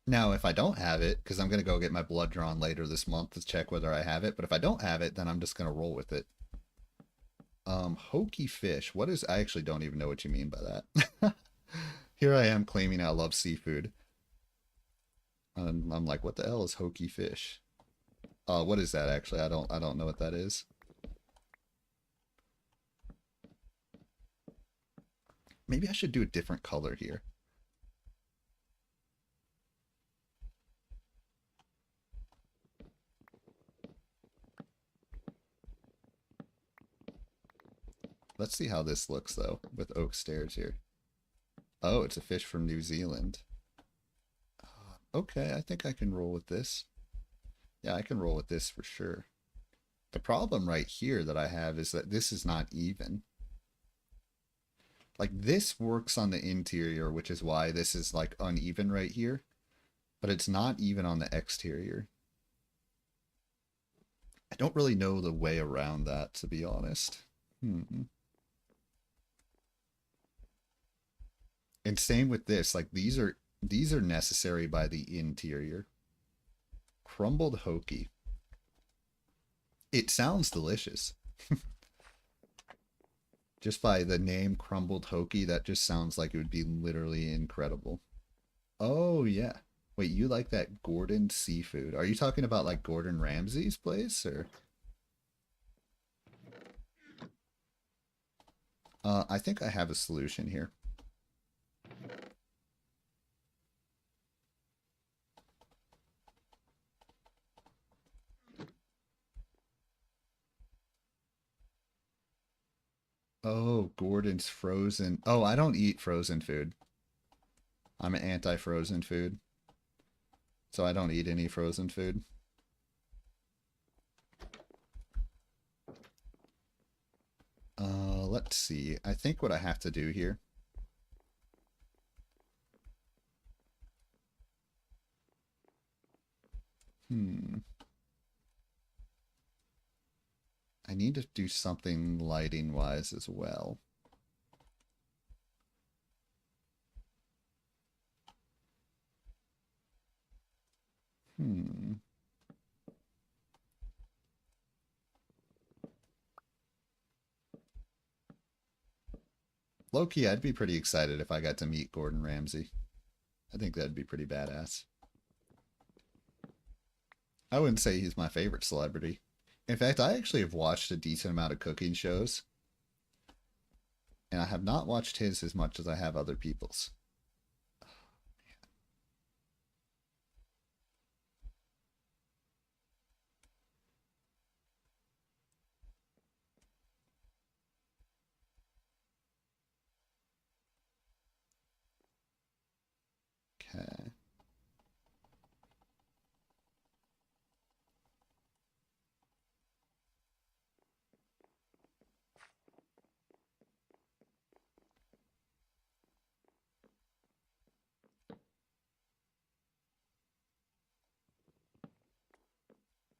Now, if I don't have it, because I'm going to go get my blood drawn later this month to check whether I have it, but if I don't have it, then I'm just going to roll with it. Hokey fish. What is... I actually don't even know what you mean by that. Here I am claiming I love seafood. And I'm like, what the hell is hokey fish? What is that actually? I don't know what that is. Maybe I should do a different color here. Let's see how this looks though with oak stairs here. Oh, it's a fish from New Zealand. Okay, I think I can roll with this. Yeah, I can roll with this for sure. The problem right here that I have is that this is not even. Like, this works on the interior, which is why this is like uneven right here. But it's not even on the exterior. I don't really know the way around that, to be honest. And same with this, like these are necessary by the interior. Crumbled hokey. It sounds delicious. Just by the name crumbled hokey, that just sounds like it would be literally incredible. Oh yeah. Wait, you like that Gordon seafood? Are you talking about like Gordon Ramsay's place or? I think I have a solution here. Oh, Gordon's frozen. Oh, I don't eat frozen food. I'm an anti-frozen food. So I don't eat any frozen food. Let's see. I think what I have to do here. I need to do something lighting wise as well. Low-key, I'd be pretty excited if I got to meet Gordon Ramsay. I think that'd be pretty badass. I wouldn't say he's my favorite celebrity. In fact, I actually have watched a decent amount of cooking shows. And I have not watched his as much as I have other people's. Okay.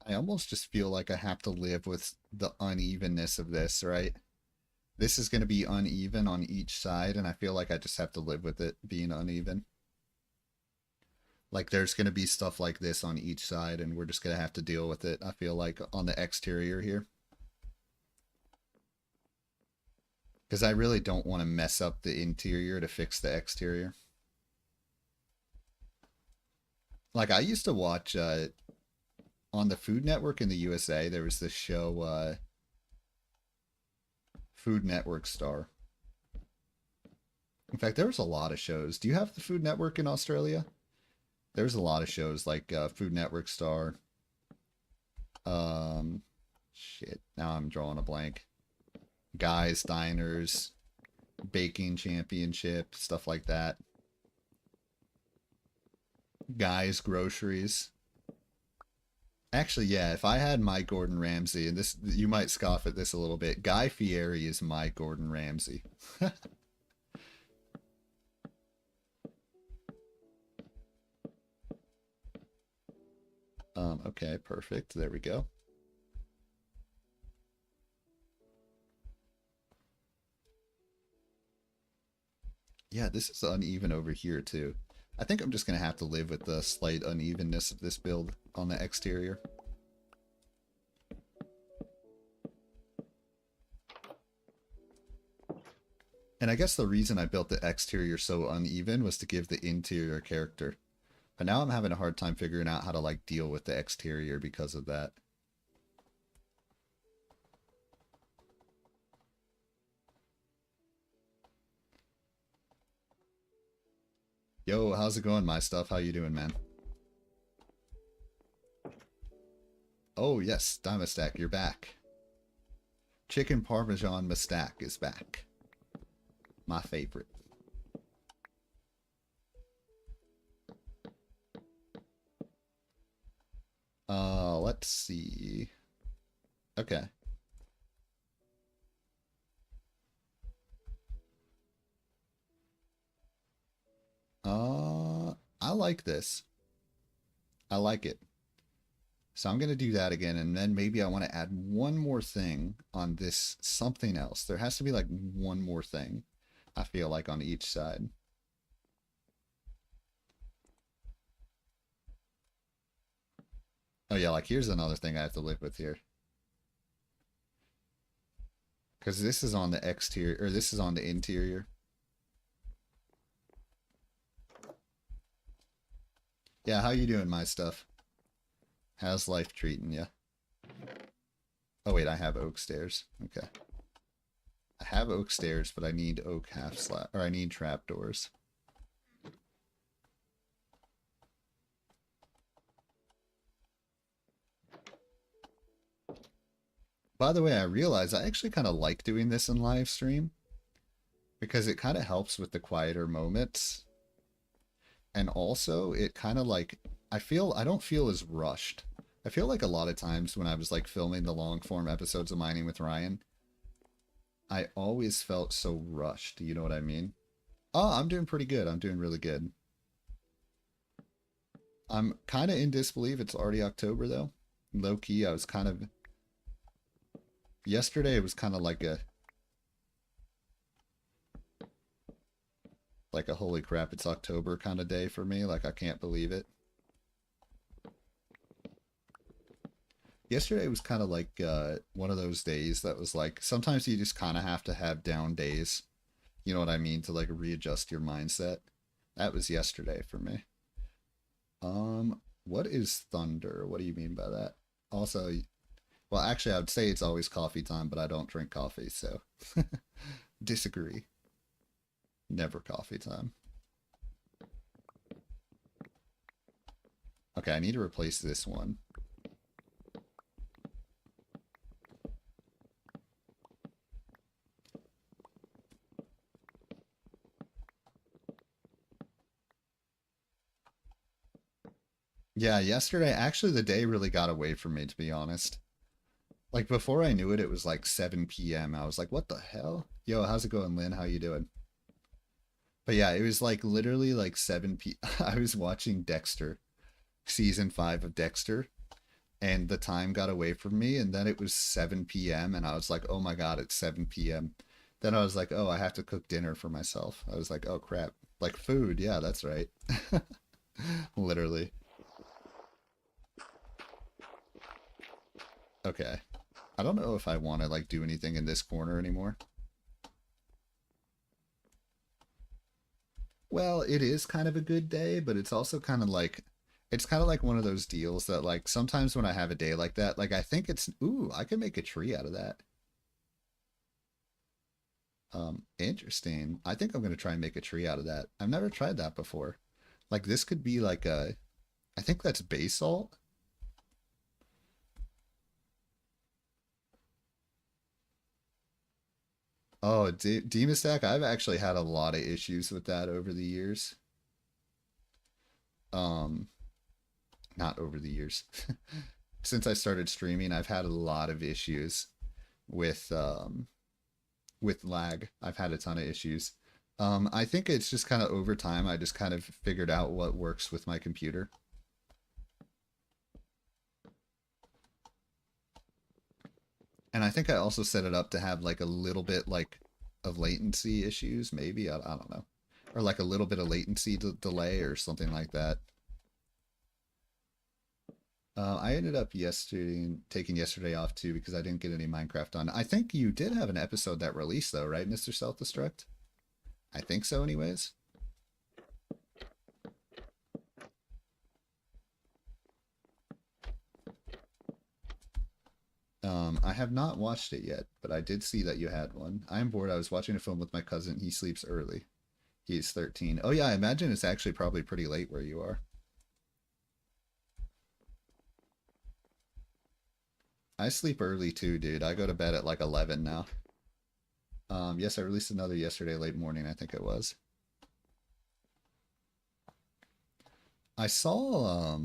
I almost just feel like I have to live with the unevenness of this, right? This is going to be uneven on each side, and I feel like I just have to live with it being uneven. Like, there's going to be stuff like this on each side, and we're just going to have to deal with it, I feel like, on the exterior here. Because I really don't want to mess up the interior to fix the exterior. Like, I used to watch, on the Food Network in the USA, there was this show, Food Network Star. In fact, there was a lot of shows. Do you have the Food Network in Australia? There's a lot of shows like Food Network Star. Um, shit. Now I'm drawing a blank. Guys, diners, baking championship, stuff like that. Guys, groceries. Actually, yeah, if I had my Gordon Ramsay, and this, you might scoff at this a little bit, Guy Fieri is my Gordon Ramsay. Okay, perfect. There we go. Yeah, this is uneven over here too. I think I'm just going to have to live with the slight unevenness of this build on the exterior. And I guess the reason I built the exterior so uneven was to give the interior character. But now I'm having a hard time figuring out how to like deal with the exterior because of that. Yo, how's it going, my stuff? How you doing, man? Oh, yes, Dimastack, you're back. Chicken Parmesan Mastack is back. My favorite. Let's see. Okay. I like this. I like it. So I'm going to do that again, and then maybe I want to add one more thing on this something else. There has to be like one more thing, I feel like, on each side. Oh yeah, like here's another thing I have to live with here. Because this is on the exterior, or this is on the interior. Yeah, how you doing, my stuff? How's life treating you? Oh wait, I have oak stairs. Okay. I have oak stairs, but I need oak half slab, or I need trapdoors. By the way, I realize I actually kind of like doing this in live stream because it kind of helps with the quieter moments. And also, it kind of like, I don't feel as rushed. I feel like a lot of times when I was like filming the long form episodes of Mining with Ryan, I always felt so rushed. You know what I mean? Oh, I'm doing pretty good. I'm doing really good. I'm kind of in disbelief. It's already October though. Low key, I was kind of, yesterday it was kind of like a holy crap, it's October kind of day for me. Like I can't believe it. Yesterday was kind of like one of those days that was like, sometimes you just kind of have to have down days. You know what I mean? To like readjust your mindset. That was yesterday for me. What is thunder? What do you mean by that? Also, well, actually, I would say it's always coffee time, but I don't drink coffee, so disagree. Never coffee time. Okay, I need to replace this one. Yeah, yesterday, actually, the day really got away from me, to be honest. Like, before I knew it, it was like 7 p.m. I was like, what the hell? Yo, how's it going, Lynn? How you doing? But yeah, it was like literally like 7 p. I was watching Dexter, season 5 of Dexter, and the time got away from me, and then it was 7 p.m. and I was like, oh my God, it's 7 p.m. Then I was like, oh, I have to cook dinner for myself. I was like, oh crap. Like food, yeah, that's right. Literally. Okay. I don't know if I want to like do anything in this corner anymore. Well, it is kind of a good day, but it's also kind of like, it's kind of like one of those deals that like sometimes when I have a day like that, like I think it's, ooh, I can make a tree out of that. Interesting. I think I'm going to try and make a tree out of that. I've never tried that before. Like this could be like a, I think that's basalt. Oh, Stack, I've actually had a lot of issues with that over the years. Um, Not over the years. Since I started streaming, I've had a lot of issues with with lag. I've had a ton of issues. I think it's just kind of over time. I just kind of figured out what works with my computer. And I think I also set it up to have like a little bit like of latency issues, maybe. I don't know. Or like a little bit of latency delay or something like that. I ended up taking yesterday off too because I didn't get any Minecraft done. I think you did have an episode that released though, right, Mr. Self-Destruct? I think so anyways. I have not watched it yet, but I did see that you had one. I am bored. I was watching a film with my cousin. He sleeps early. He's 13. Oh yeah, I imagine it's actually probably pretty late where you are. I sleep early too, dude. I go to bed at like 11 now. Yes, I released another yesterday late morning, I think it was. I saw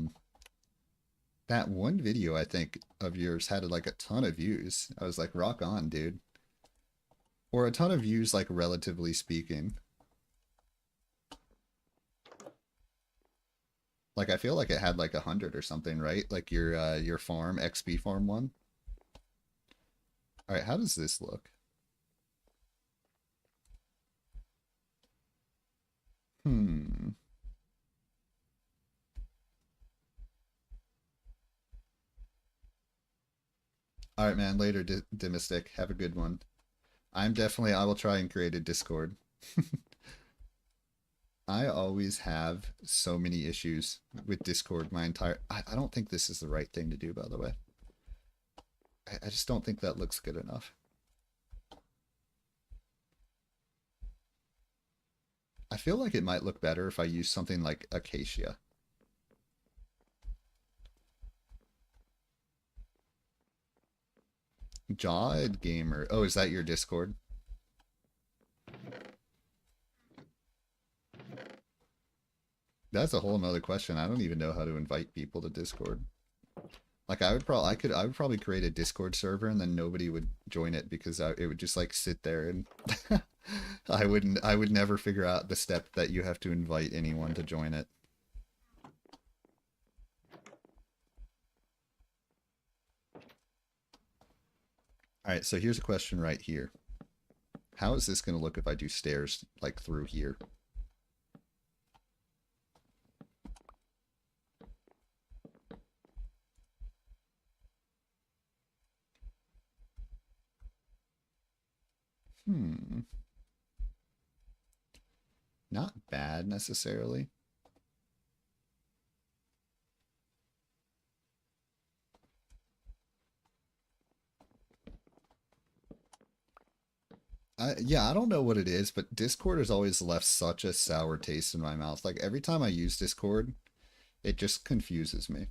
that one video I think of yours had like a ton of views. I was like, rock on, dude. Or a ton of views, like relatively speaking. Like I feel like it had like 100 or something, right? Like your farm, XP farm one. All right, how does this look? Hmm. All right, man. Later, Dimistic. Have a good one. I will try and create a Discord. I always have so many issues with Discord I don't think this is the right thing to do, by the way. I just don't think that looks good enough. I feel like it might look better if I use something like Acacia. Jawed Gamer. Oh, is that your Discord? That's a whole nother question. I don't even know how to invite people to Discord. Like I would probably create a Discord server and then nobody would join it because it would just like sit there and I would never figure out the step that you have to invite anyone to join it. All right, so here's a question right here. How is this going to look if I do stairs like through here? Hmm. Not bad necessarily. Yeah, I don't know what it is, but Discord has always left such a sour taste in my mouth. Like every time I use Discord, it just confuses me.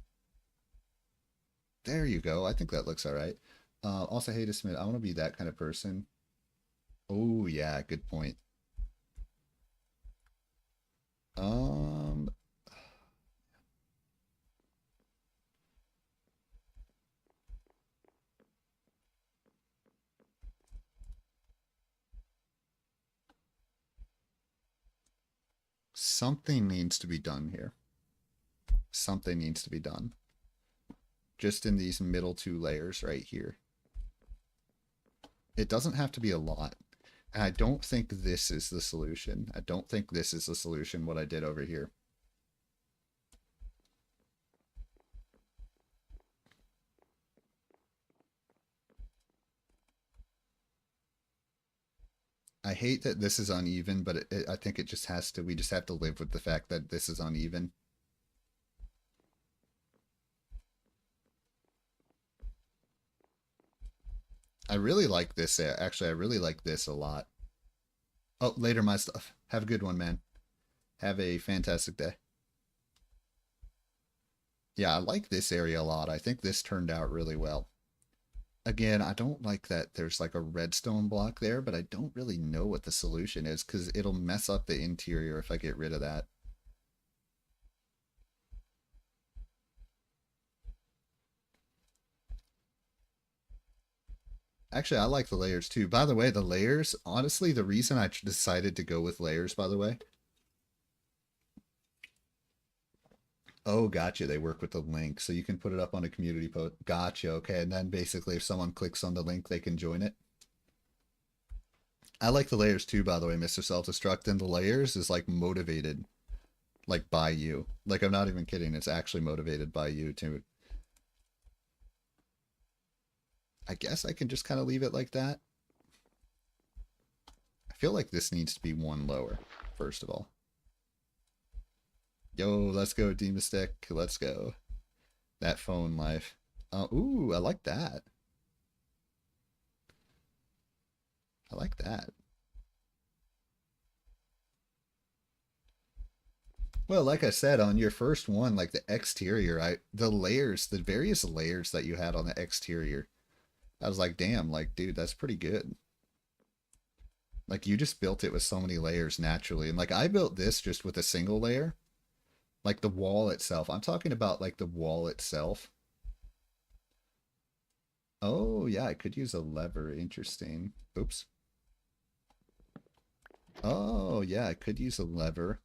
There you go. I think that looks all right. Also, hey, to Smith, I want to be that kind of person. Oh, yeah, good point. Um, Something needs to be done here. Something needs to be done. Just in these middle two layers right here. It doesn't have to be a lot. And I don't think this is the solution. I don't think this is the solution, what I did over here. I hate that this is uneven, but I think it just has to, we just have to live with the fact that this is uneven. I really like this. Actually, I really like this a lot. Oh, later, my stuff. Have a good one, man. Have a fantastic day. Yeah, I like this area a lot. I think this turned out really well. Again, I don't like that there's like a redstone block there, but I don't really know what the solution is because it'll mess up the interior if I get rid of that. Actually, I like the layers too. By the way, the layers, honestly, the reason I decided to go with layers, by the way. Oh, gotcha. They work with the link. So you can put it up on a community post. Gotcha. Okay. And then basically, if someone clicks on the link, they can join it. I like the layers too, by the way, Mr. Self-Destruct. And the layers is like motivated, like by you. Like, I'm not even kidding. It's actually motivated by you too. I guess I can just kind of leave it like that. I feel like this needs to be one lower, first of all. Yo, let's go, Demastic. Let's go. That phone life. Ooh, I like that. I like that. Well, like I said, on your first one, like the exterior, the layers, the various layers that you had on the exterior, I was like, damn, like, dude, that's pretty good. Like, you just built it with so many layers naturally. And like, I built this just with a single layer. Like the wall itself. I'm talking about like the wall itself. Oh, yeah, I could use a lever. Interesting. Oops. Oh, yeah, I could use a lever.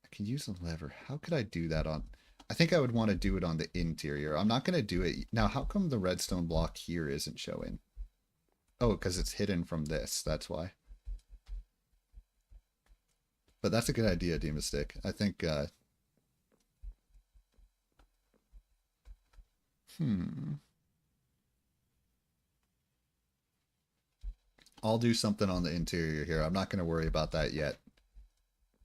I could use a lever. How could I do that on... I think I would want to do it on the interior. I'm not going to do it... Now, how come the redstone block here isn't showing? Oh, because it's hidden from this. That's why. But that's a good idea, Demastic. I think... I'll do something on the interior here. I'm not going to worry about that yet.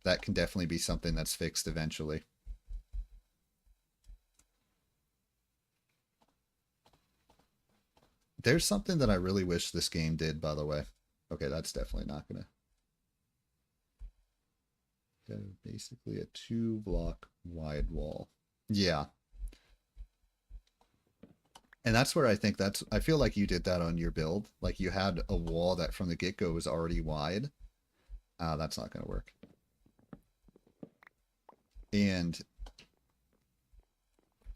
That can definitely be something that's fixed eventually. There's something that I really wish this game did, by the way. Okay, that's definitely not going to... Basically a 2-block wide wall. Yeah. And that's where I think I feel like you did that on your build. Like you had a wall that from the get-go was already wide. That's not going to work. And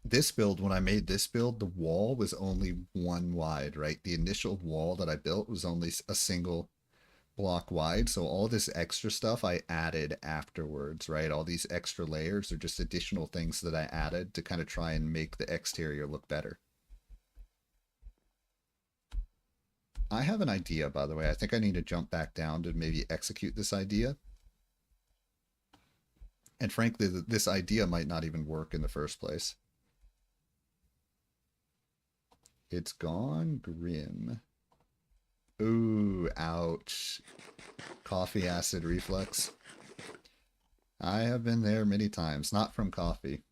this build, when I made this build, the wall was only 1 wide, right? The initial wall that I built was only a single block wide. So all this extra stuff I added afterwards, right? All these extra layers are just additional things that I added to kind of try and make the exterior look better. I have an idea, by the way. I think I need to jump back down to maybe execute this idea. And frankly, this idea might not even work in the first place. It's gone grim. Ooh, ouch. Coffee acid reflux. I have been there many times, not from coffee.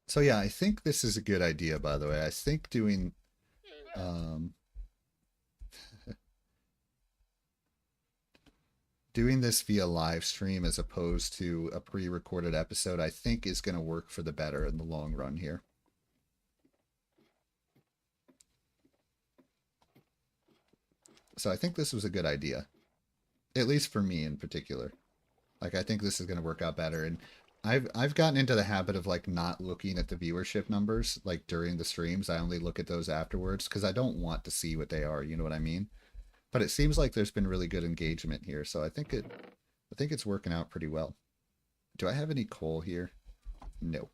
So yeah, I think this is a good idea, by the way. I think doing doing this via live stream as opposed to a pre-recorded episode, I think is going to work for the better in the long run here. So I think this was a good idea, at least for me in particular. Like I think this is going to work out better, and I've gotten into the habit of like not looking at the viewership numbers like during the streams. I only look at those afterwards because I don't want to see what they are. You know what I mean? But it seems like there's been really good engagement here, so I think it's working out pretty well. Do I have any coal here? No.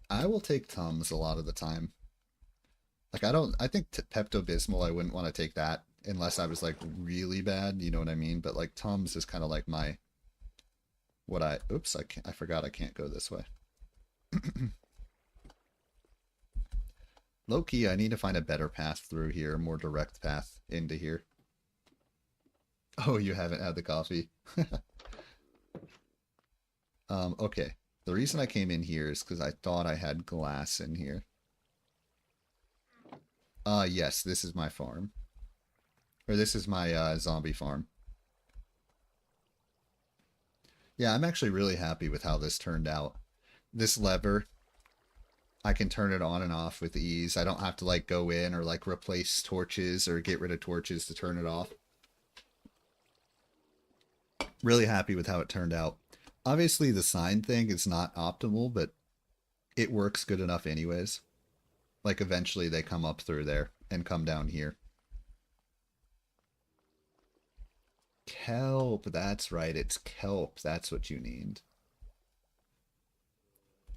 I will take Tums a lot of the time. Like I think Pepto-Bismol, I wouldn't want to take that unless I was like really bad, you know what I mean? But like Tums is kind of like my Oops, I forgot I can't go this way. Low key, I need to find a better path through here, a more direct path into here. Oh, you haven't had the coffee. Okay. The reason I came in here is because I thought I had glass in here. Yes, this is my farm. Or this is my zombie farm. Yeah, I'm actually really happy with how this turned out. This lever, I can turn it on and off with ease. I don't have to like go in or like replace torches or get rid of torches to turn it off. Really happy with how it turned out. Obviously the sign thing is not optimal, but it works good enough anyways. Like eventually they come up through there and come down here. Kelp, that's right, it's kelp. That's what you need.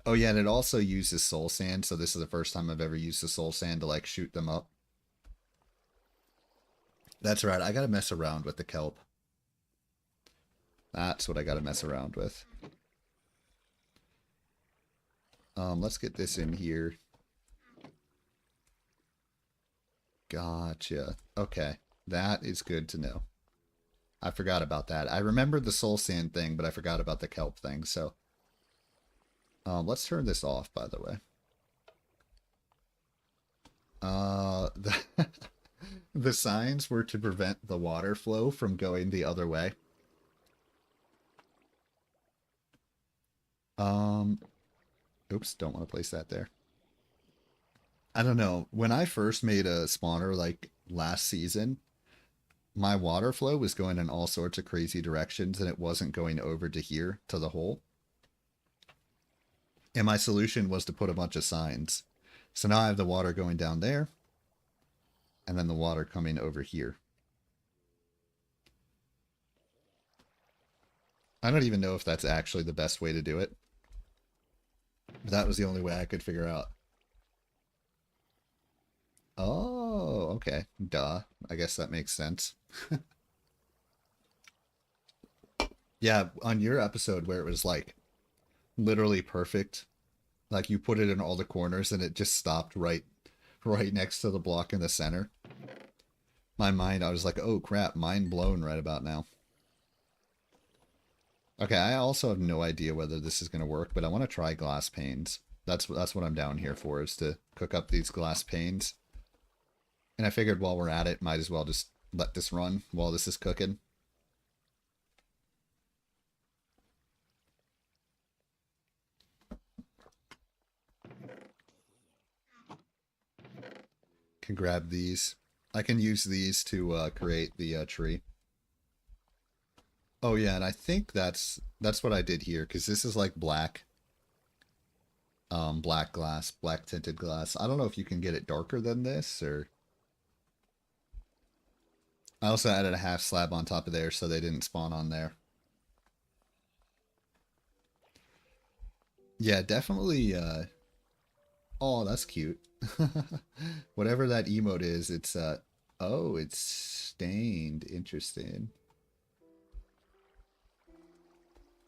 Oh yeah, and it also uses soul sand, so this is the first time I've ever used the soul sand to like shoot them up. That's right, I gotta mess around with the kelp. That's what I gotta mess around with. Let's get this in here. Gotcha. Okay, that is good to know. I forgot about that. I remembered the soul sand thing, but I forgot about the kelp thing, so... let's turn this off, by the way. The signs were to prevent the water flow from going the other way. Oops, don't want to place that there. I don't know. When I first made a spawner, like, last season, my water flow was going in all sorts of crazy directions, and it wasn't going over to here, to the hole. And my solution was to put a bunch of signs. So now I have the water going down there, and then the water coming over here. I don't even know if that's actually the best way to do it. But that was the only way I could figure out. Oh, okay. Duh. I guess that makes sense. Yeah, on your episode where it was like literally perfect, like you put it in all the corners and it just stopped right next to the block in the center. My mind, I was like, oh crap, mind blown right about now. Okay, I also have no idea whether this is going to work, but I want to try glass panes. That's what I'm down here for, is to cook up these glass panes. And I figured while we're at it, might as well just let this run while this is cooking. Can grab these. I can use these to create the tree. Oh yeah, and I think that's what I did here, because this is like black. Black glass, black tinted glass. I don't know if you can get it darker than this, or... I also added a half slab on top of there so they didn't spawn on there. Yeah, definitely, oh, that's cute. Whatever that emote is, it's, oh, it's stained. Interesting.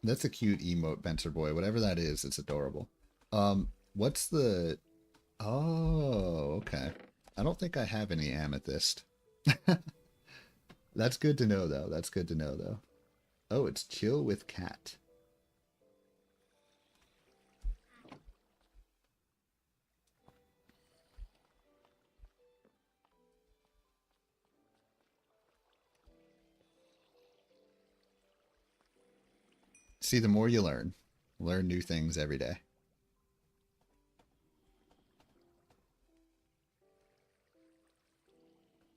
That's a cute emote, Benzer Boy. Whatever that is, it's adorable. What's the... Oh, okay. I don't think I have any amethyst. That's good to know, though. That's good to know, though. Oh, it's chill with cat. See, the more you learn. Learn new things every day.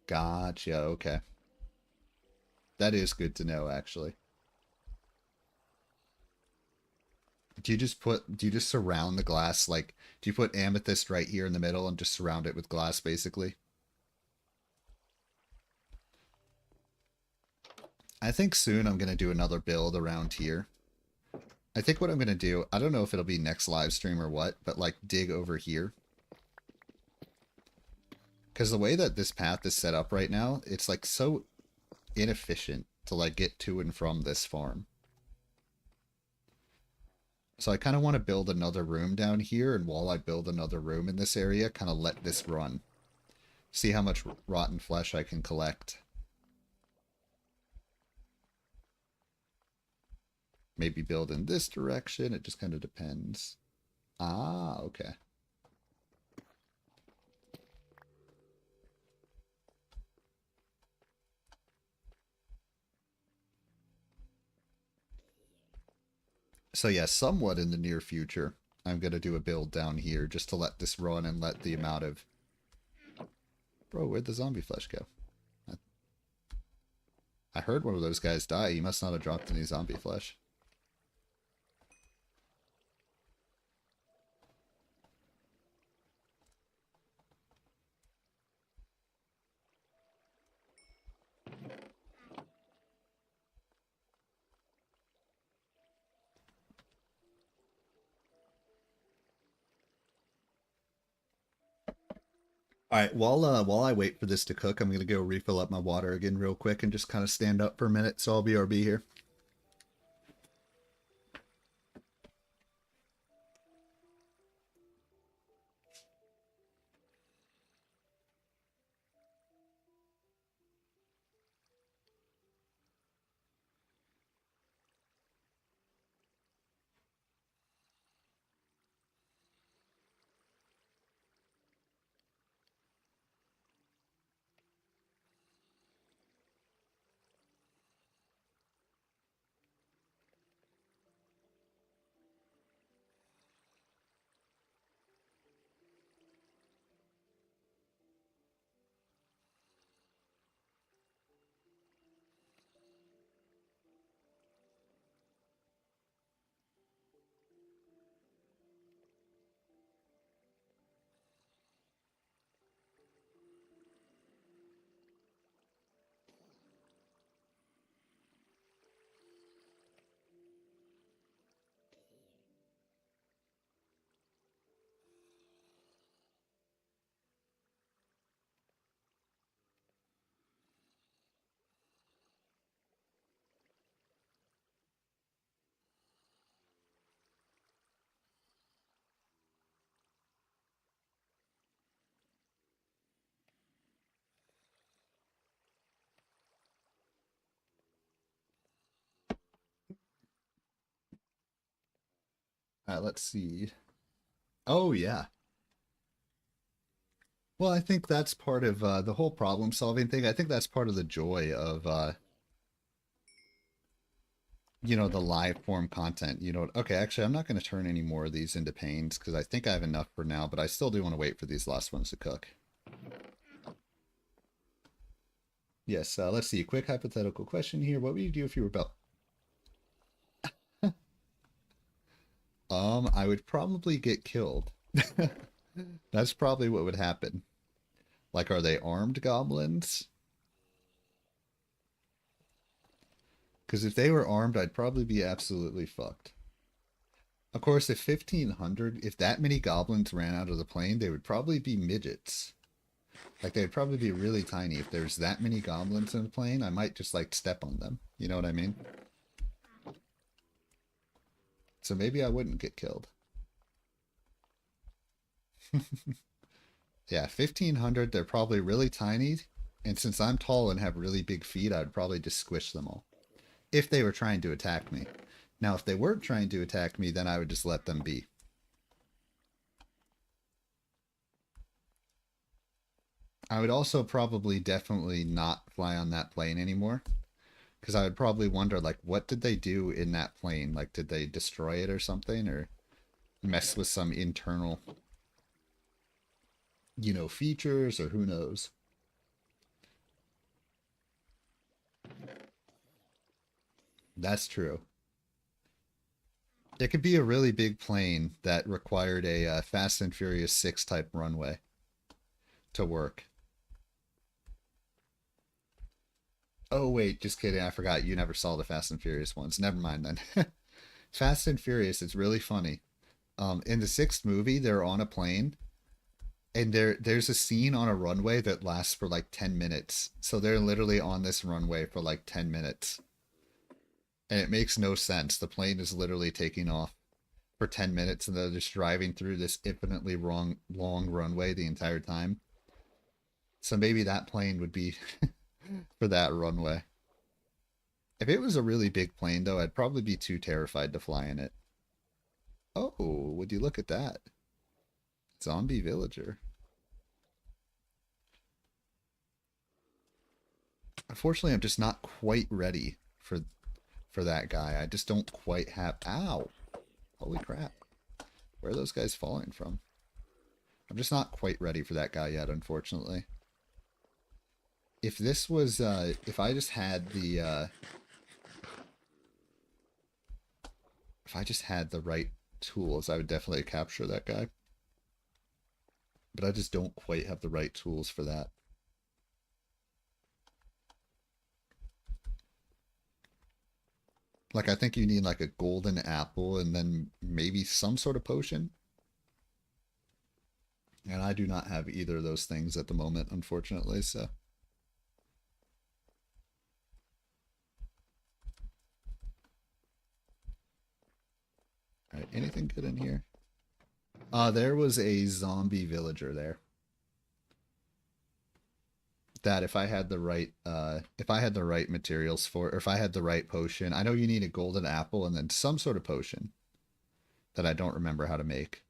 Gotcha, okay. That is good to know, actually. Do you just surround the glass, like, do you put amethyst right here in the middle and just surround it with glass, basically? I think soon I'm going to do another build around here. I think what I'm going to do, I don't know if it'll be next live stream or what, but like dig over here. Because the way that this path is set up right now, it's like so inefficient to like get to and from this farm. So I kind of want to build another room down here, and while I build another room in this area, kind of let this run. See how much rotten flesh I can collect. Maybe build in this direction. It just kind of depends. Ah, okay. So yeah, somewhat in the near future, I'm going to do a build down here just to let this run and let the amount of... Bro, where'd the zombie flesh go? I heard one of those guys die. He must not have dropped any zombie flesh. All right, while I wait for this to cook, I'm gonna go refill up my water again real quick and just kind of stand up for a minute. So I'll BRB here. All right, let's see. Oh yeah. Well, I think that's part of the whole problem solving thing. I think that's part of the joy of the live form content. Okay, actually, I'm not going to turn any more of these into panes because I think I have enough for now, but I still do want to wait for these last ones to cook. Yes, let's see. Quick hypothetical question here. What would you do if you were about... I would probably get killed. That's probably what would happen. Like, are they armed goblins? Because if they were armed, I'd probably be absolutely fucked. Of course, if 1,500, if that many goblins ran out of the plane, they would probably be midgets. Like, they'd probably be really tiny. If there's that many goblins in the plane, I might just, like, step on them. You know what I mean? So maybe I wouldn't get killed. Yeah, 1,500, they're probably really tiny. And since I'm tall and have really big feet, I'd probably just squish them all. If they were trying to attack me. Now, if they weren't trying to attack me, then I would just let them be. I would also probably definitely not fly on that plane anymore. Because I would probably wonder, like, what did they do in that plane? Like, did they destroy it or something? Or mess with some internal, features? Or who knows? That's true. It could be a really big plane that required a Fast and Furious 6 type runway to work. Oh, wait, just kidding. I forgot. You never saw the Fast and Furious ones. Never mind then. Fast and Furious, it's really funny. In the sixth movie, they're on a plane, and there's a scene on a runway that lasts for like 10 minutes. So they're literally on this runway for like 10 minutes. And it makes no sense. The plane is literally taking off for 10 minutes and they're just driving through this infinitely long runway the entire time. So maybe that plane would be for that runway. If it was a really big plane, though, I'd probably be too terrified to fly in it. Oh, would you look at that? Zombie villager. Unfortunately, I'm just not quite ready for that guy. I just don't quite have... Ow! Holy crap. Where are those guys falling from? I'm just not quite ready for that guy yet, unfortunately. If this was, if I just had the, if I just had the right tools, I would definitely capture that guy. But I just don't quite have the right tools for that. Like, I think you need like a golden apple and then maybe some sort of potion. And I do not have either of those things at the moment, unfortunately, so. Alright, anything good in here? There was a zombie villager there. That if I had the right materials for, or if I had the right potion, I know you need a golden apple and then some sort of potion that I don't remember how to make.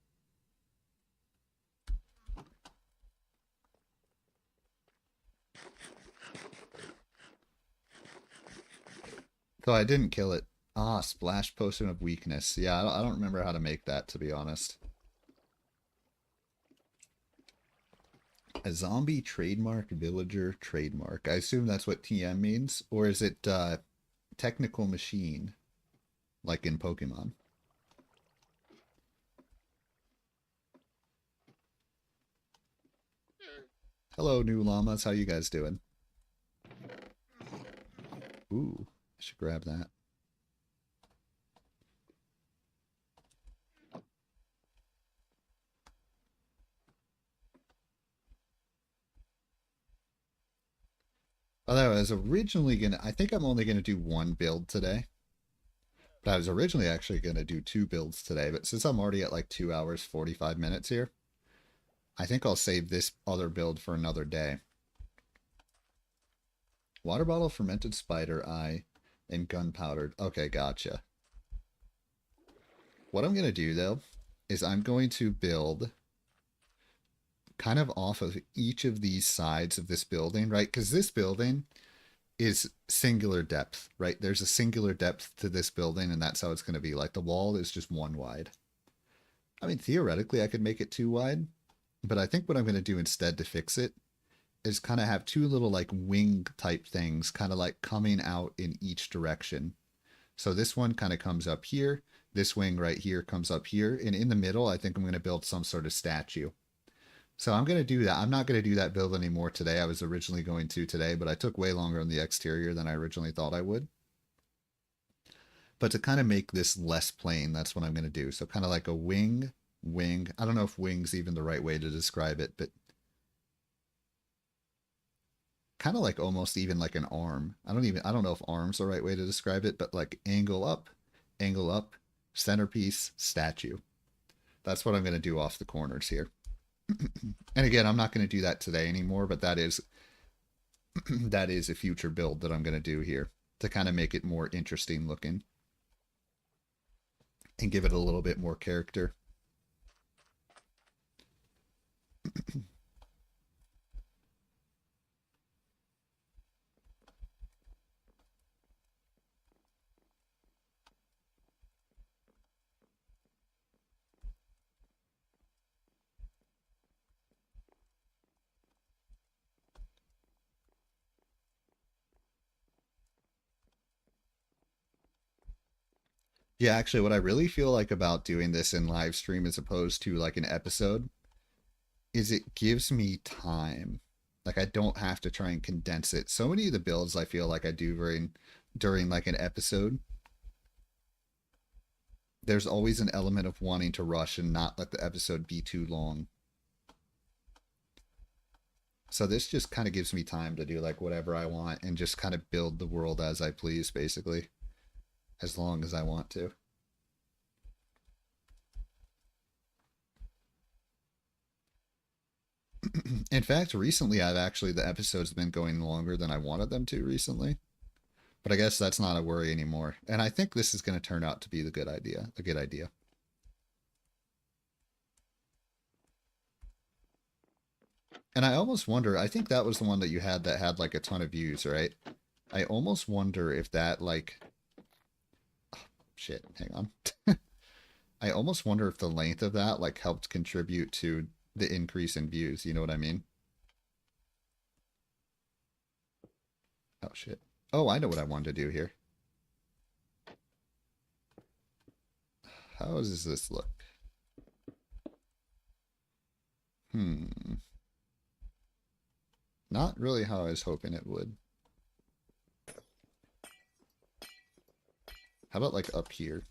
So I didn't kill it. Ah, splash potion of weakness. Yeah, I don't remember how to make that, to be honest. A zombie trademark, villager trademark. I assume that's what TM means. Or is it technical machine, like in Pokemon? Hello, new llamas. How you guys doing? Ooh, I should grab that. Although I was originally gonna, I think I'm only gonna do one build today. But I was originally actually gonna do 2 builds today. But since I'm already at like 2 hours 45 minutes here, I think I'll save this other build for another day. Water bottle, fermented spider eye, and gunpowder. Okay, gotcha. What I'm gonna do though is I'm going to build kind of off of each of these sides of this building, right? Because this building is singular depth, right? There's a singular depth to this building, and that's how it's going to be. Like, the wall is just 1 wide. I mean, theoretically, I could make it 2 wide, but I think what I'm going to do instead to fix it is kind of have 2 little, like, wing type things kind of like coming out in each direction. So this one kind of comes up here. This wing right here comes up here. And in the middle, I think I'm going to build some sort of statue. So I'm going to do that. I'm not going to do that build anymore today. I was originally going to today, but I took way longer on the exterior than I originally thought I would. But to kind of make this less plain, that's what I'm going to do. So kind of like a wing. I don't know if wing's even the right way to describe it, but kind of like almost even like an arm. I don't know if arm's the right way to describe it, but like angle up, centerpiece, statue. That's what I'm going to do off the corners here. And again, I'm not going to do that today anymore, but that is that is a future build that I'm going to do here to kind of make it more interesting looking and give it a little bit more character. Yeah, actually, what I really feel like about doing this in live stream as opposed to like an episode is it gives me time. Like, I don't have to try and condense it. So many of the builds I feel like I do during like an episode, there's always an element of wanting to rush and not let the episode be too long. So this just kind of gives me time to do like whatever I want and just kind of build the world as I please, basically, as long as I want to. In fact, recently the episodes have been going longer than I wanted them to recently. But I guess that's not a worry anymore. And I think this is going to turn out to be the good idea, a good idea. And I almost wonder, I think that was the one that you had that had like a ton of views, right? I almost wonder if that like, oh, shit, hang on. I almost wonder if the length of that like helped contribute to the increase in views. You know what I mean? Oh shit. Oh, I know what I wanted to do here. How does this look? Hmm. Not really how I was hoping it would. How about like up here?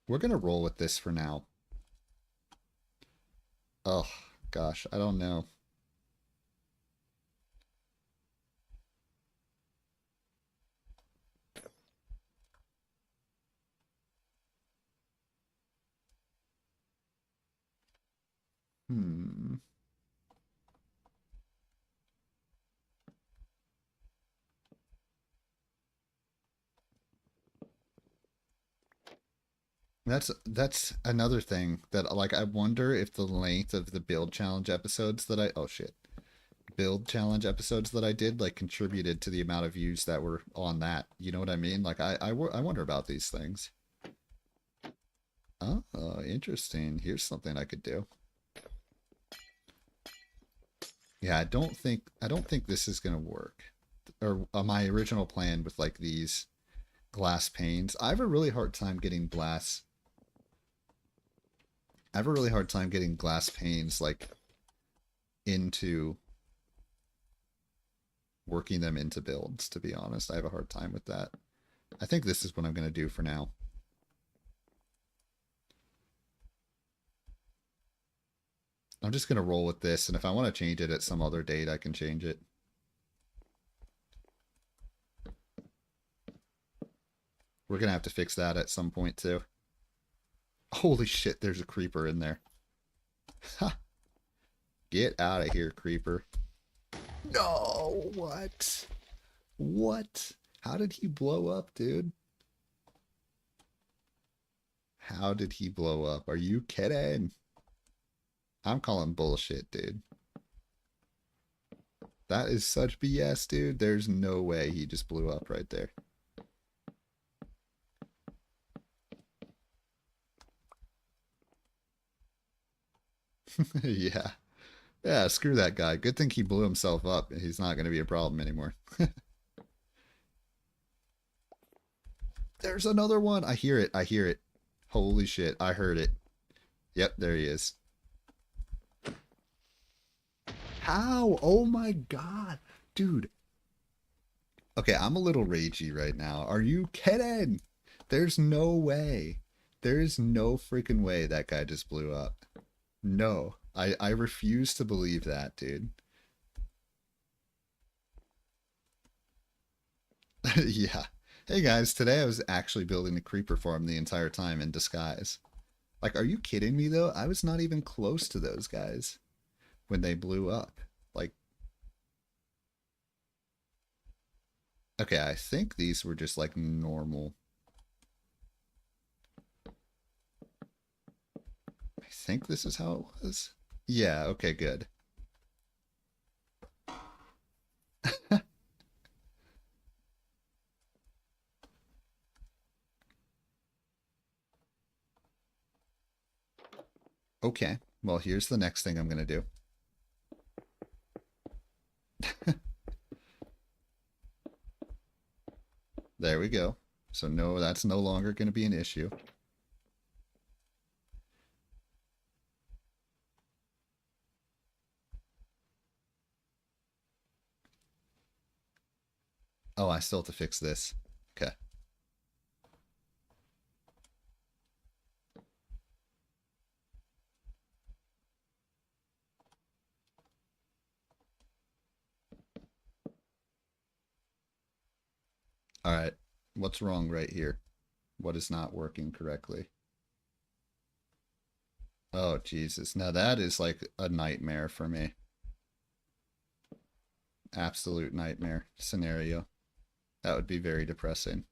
We're gonna roll with this for now. Oh, gosh, I don't know. Hmm. That's another thing that like I wonder if the length of the build challenge episodes that I oh shit build challenge episodes that I did like contributed to the amount of views that were on that. You know what I mean? Like I wonder about these things. Oh, interesting. Here's something I could do. Yeah, I don't think this is gonna work. Or my original plan with like these glass panes. I have a really hard time getting glass. I have a really hard time getting glass panes like into working them into builds, to be honest. I have a hard time with that. I think this is what I'm going to do for now. I'm just going to roll with this, and if I want to change it at some other date, I can change it. We're going to have to fix that at some point, too. Holy shit, there's a creeper in there. Ha! Get out of here, creeper. No! What? What? How did he blow up, dude? How did he blow up? Are you kidding? I'm calling bullshit, dude. That is such BS, dude. There's no way he just blew up right there. Yeah. Yeah, screw that guy. Good thing he blew himself up. He's not going to be a problem anymore. There's another one. I hear it. I hear it. Holy shit. I heard it. Yep, there he is. How? Oh my god. Dude. Okay, I'm a little ragey right now. Are you kidding? There's no way. There's no freaking way that guy just blew up. No. I refuse to believe that, dude. Yeah. Hey guys, today I was actually building a creeper farm the entire time in disguise. Like, are you kidding me though? I was not even close to those guys when they blew up. Like, okay, I think these were just like normal. I think this is how it was. Yeah, okay, good. Okay, well, here's the next thing I'm going to do. There we go. So no, that's no longer going to be an issue. Oh, I still have to fix this. Okay. All right. What's wrong right here? What is not working correctly? Oh, Jesus. Now that is like a nightmare for me. Absolute nightmare scenario. That would be very depressing.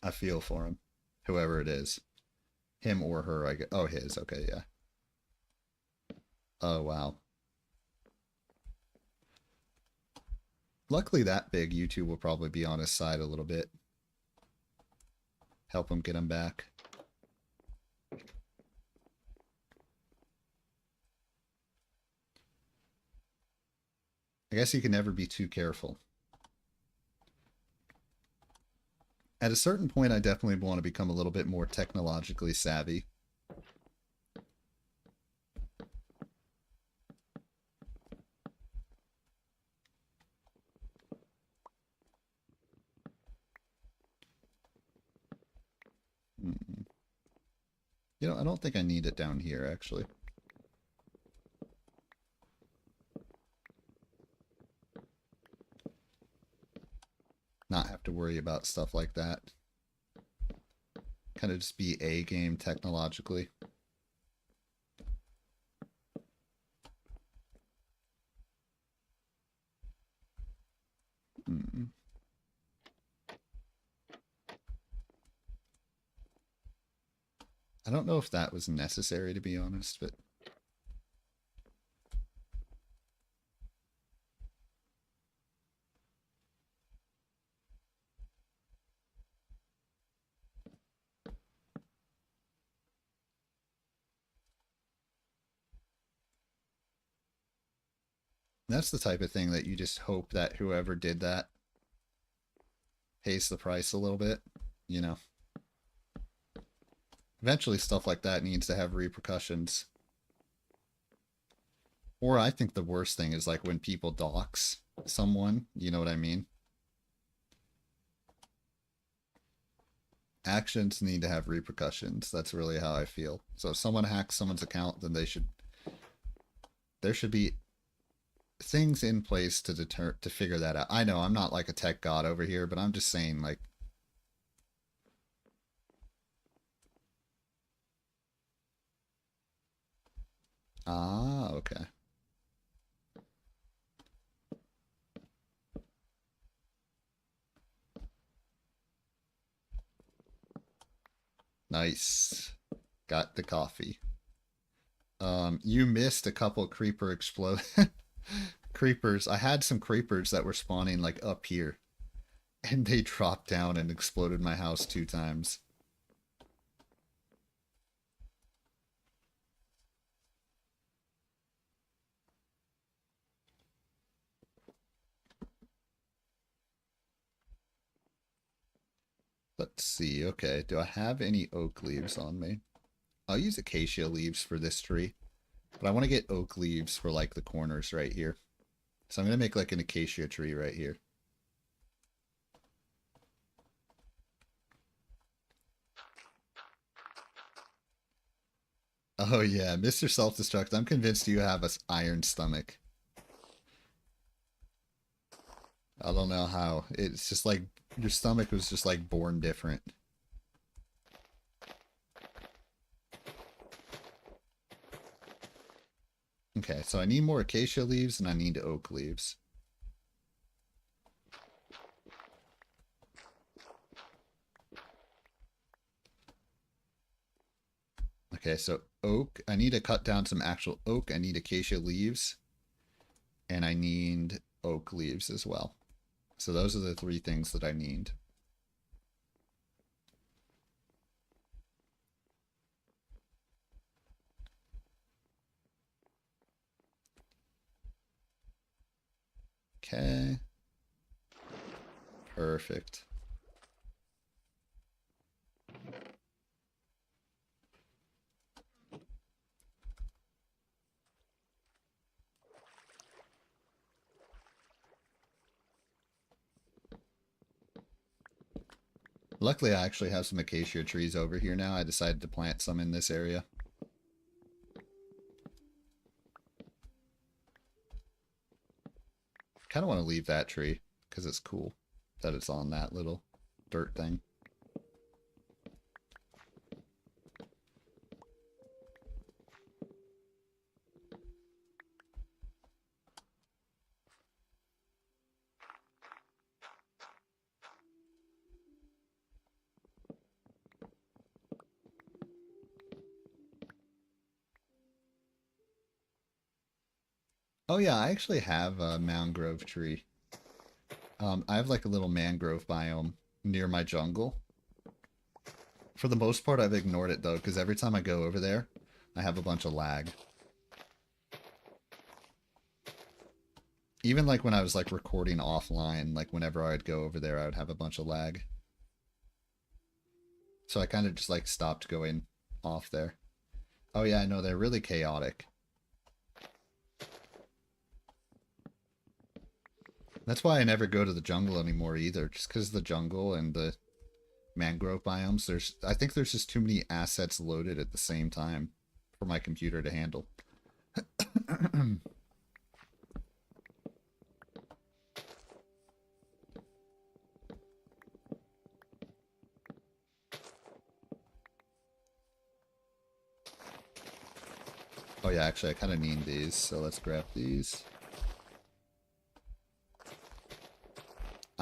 I feel for him. Whoever it is. Him or her, I guess. Oh, his. Okay, yeah. Oh, wow. Luckily, that big YouTube will probably be on his side a little bit. Help him get him back. I guess you can never be too careful. At a certain point, I definitely want to become a little bit more technologically savvy. You know, I don't think I need it down here, actually. Not have to worry about stuff like that. Kind of just be A game technologically. I don't know if that was necessary, to be honest, but... That's the type of thing that you just hope that whoever did that pays the price a little bit, you know. Eventually stuff like that needs to have repercussions. Or I think the worst thing is like when people dox someone, you know what I mean? Actions need to have repercussions. That's really how I feel. So if someone hacks someone's account, then there should be things in place to figure that out. I know I'm not like a tech god over here, but I'm just saying, like, okay. Nice. Got the coffee. You missed a couple creeper explode creepers. I had some creepers that were spawning like up here, and they dropped down and exploded my house 2 times. Let's see. Okay, do I have any oak leaves on me? I'll use acacia leaves for this tree, but I want to get oak leaves for like the corners right here. So I'm going to make like an acacia tree right here. Oh yeah, Mr. Self-Destruct, I'm convinced you have an iron stomach. I don't know how. It's just like your stomach was just like born different. Okay, so I need more acacia leaves and I need oak leaves. Okay, so oak. I need to cut down some actual oak. I need acacia leaves. And I need oak leaves as well. So those are the 3 things that I need. Okay. Perfect. Luckily, I actually have some acacia trees over here now. I decided to plant some in this area. Kind of want to leave that tree because it's cool that it's on that little dirt thing. Oh yeah, I actually have a mangrove tree. I have like a little mangrove biome near my jungle. For the most part, I've ignored it though, because every time I go over there, I have a bunch of lag. Even like when I was like recording offline, like whenever I'd go over there, I would have a bunch of lag. So I kind of just like stopped going off there. Oh yeah, I know, they're really chaotic. That's why I never go to the jungle anymore either, just because the jungle and the mangrove biomes, I think there's just too many assets loaded at the same time for my computer to handle. Oh yeah, actually I kind of need these, so let's grab these.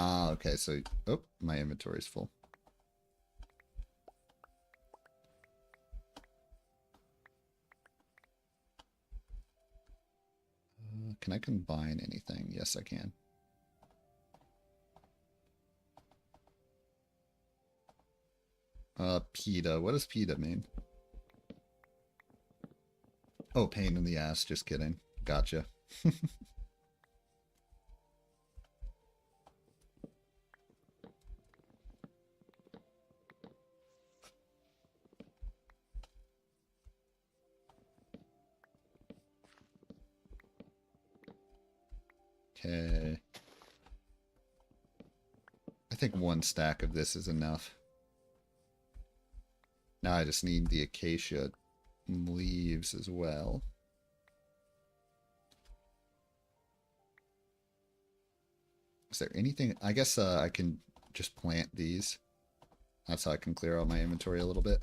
Ah, okay, so, oh, my inventory's full. Can I combine anything? Yes, I can. PETA. What does PETA mean? Oh, pain in the ass. Just kidding. Gotcha. Okay. I think one stack of this is enough. Now I just need the acacia leaves as well. Is there anything? I guess I can just plant these. That's how I can clear out my inventory a little bit.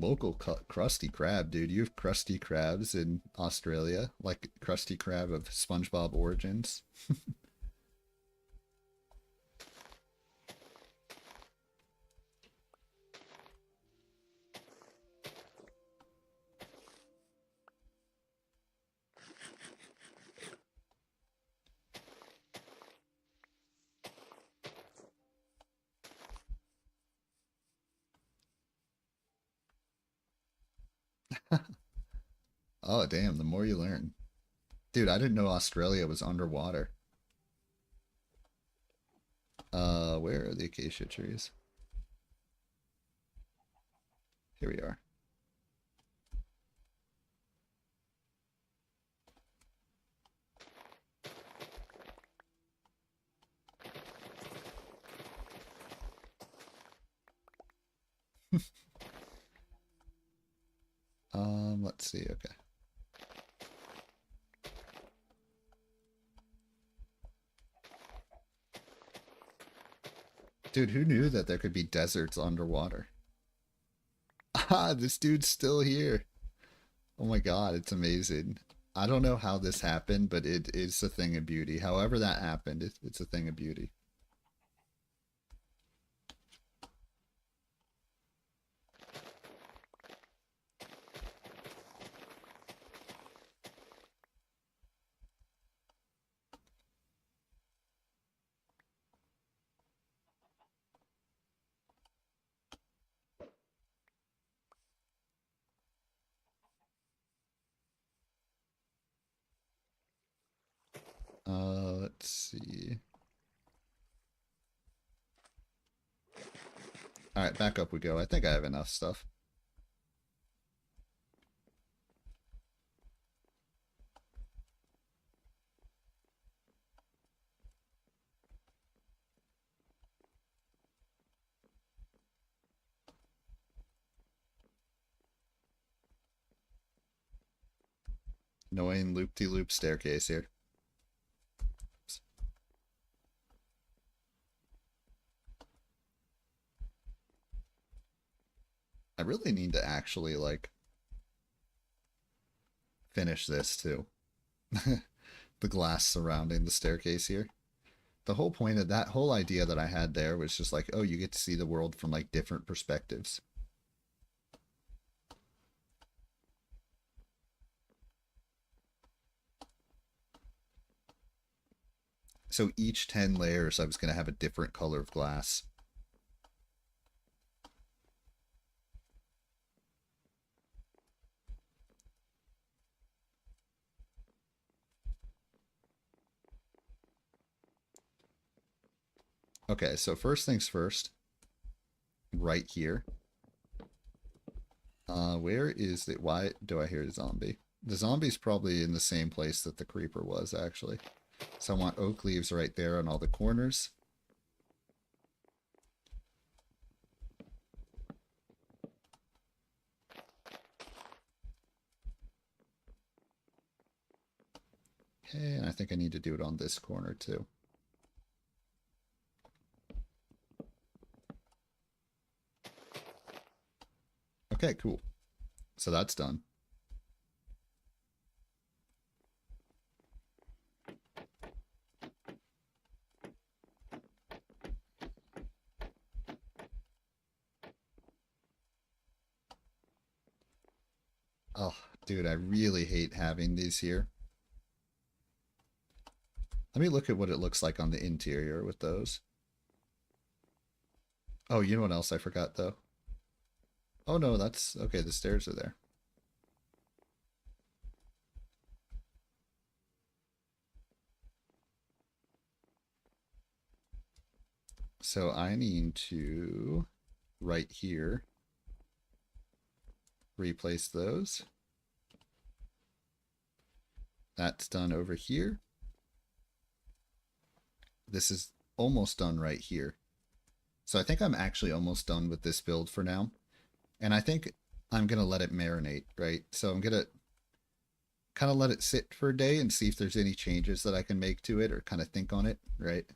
Local crusty crab, dude. You have crusty crabs in Australia, like crusty crab of SpongeBob origins. Oh, damn, the more you learn. Dude, I didn't know Australia was underwater. Where are the acacia trees? Here we are. Let's see, okay. Dude, who knew that there could be deserts underwater? Ah, this dude's still here. Oh my god, it's amazing. I don't know how this happened, but it is a thing of beauty. However that happened, it's a thing of beauty. Let's see. Alright, back up we go. I think I have enough stuff. Annoying loop-de-loop staircase here. I really need to actually, like, finish this, too. The glass surrounding the staircase here. the whole point of that whole idea that I had there was just like, oh, you get to see the world from like different perspectives. So each 10 layers, I was going to have a different color of glass. Okay, so first things first, right here. Where is it? Why do I hear a zombie? The zombie's probably in the same place that the creeper was, actually. So I want oak leaves right there on all the corners. Okay, and I think I need to do it on this corner too. Okay, cool. So that's done. Oh, dude, I really hate having these here. Let me look at what it looks like on the interior with those. Oh, you know what else I forgot, though? Oh, no, that's... Okay, the stairs are there. So I need to, right here, replace those. That's done over here. This is almost done right here. So I think I'm actually almost done with this build for now. And I think I'm going to let it marinate, right? So I'm going to kind of let it sit for a day and see if there's any changes that I can make to it or kind of think on it, right?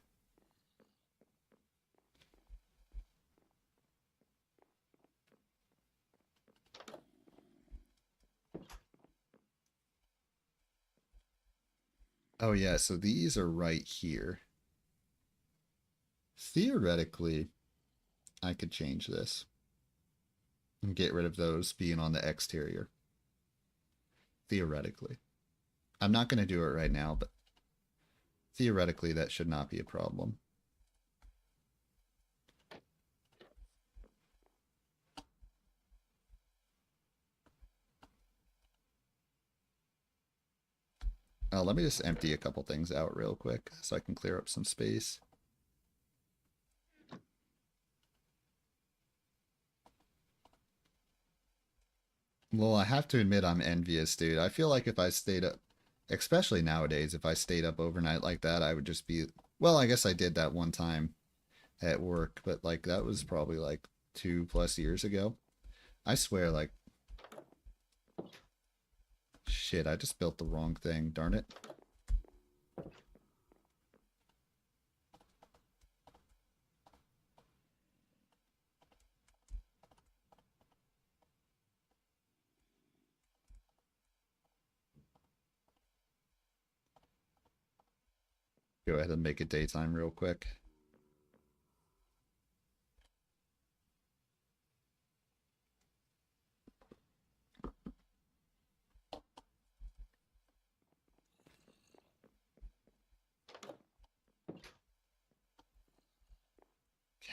Oh yeah, so these are right here. Theoretically, I could change this and get rid of those being on the exterior. Theoretically. I'm not going to do it right now, but theoretically that should not be a problem. Let me just empty a couple things out real quick so I can clear up some space. Well, I have to admit I'm envious, dude. I feel like if I stayed up, especially nowadays, if I stayed up overnight like that, I would just be, well, I guess I did that one time at work, but like that was probably like 2+ years ago. I swear, like, shit, I just built the wrong thing, darn it. Go ahead and make it daytime real quick.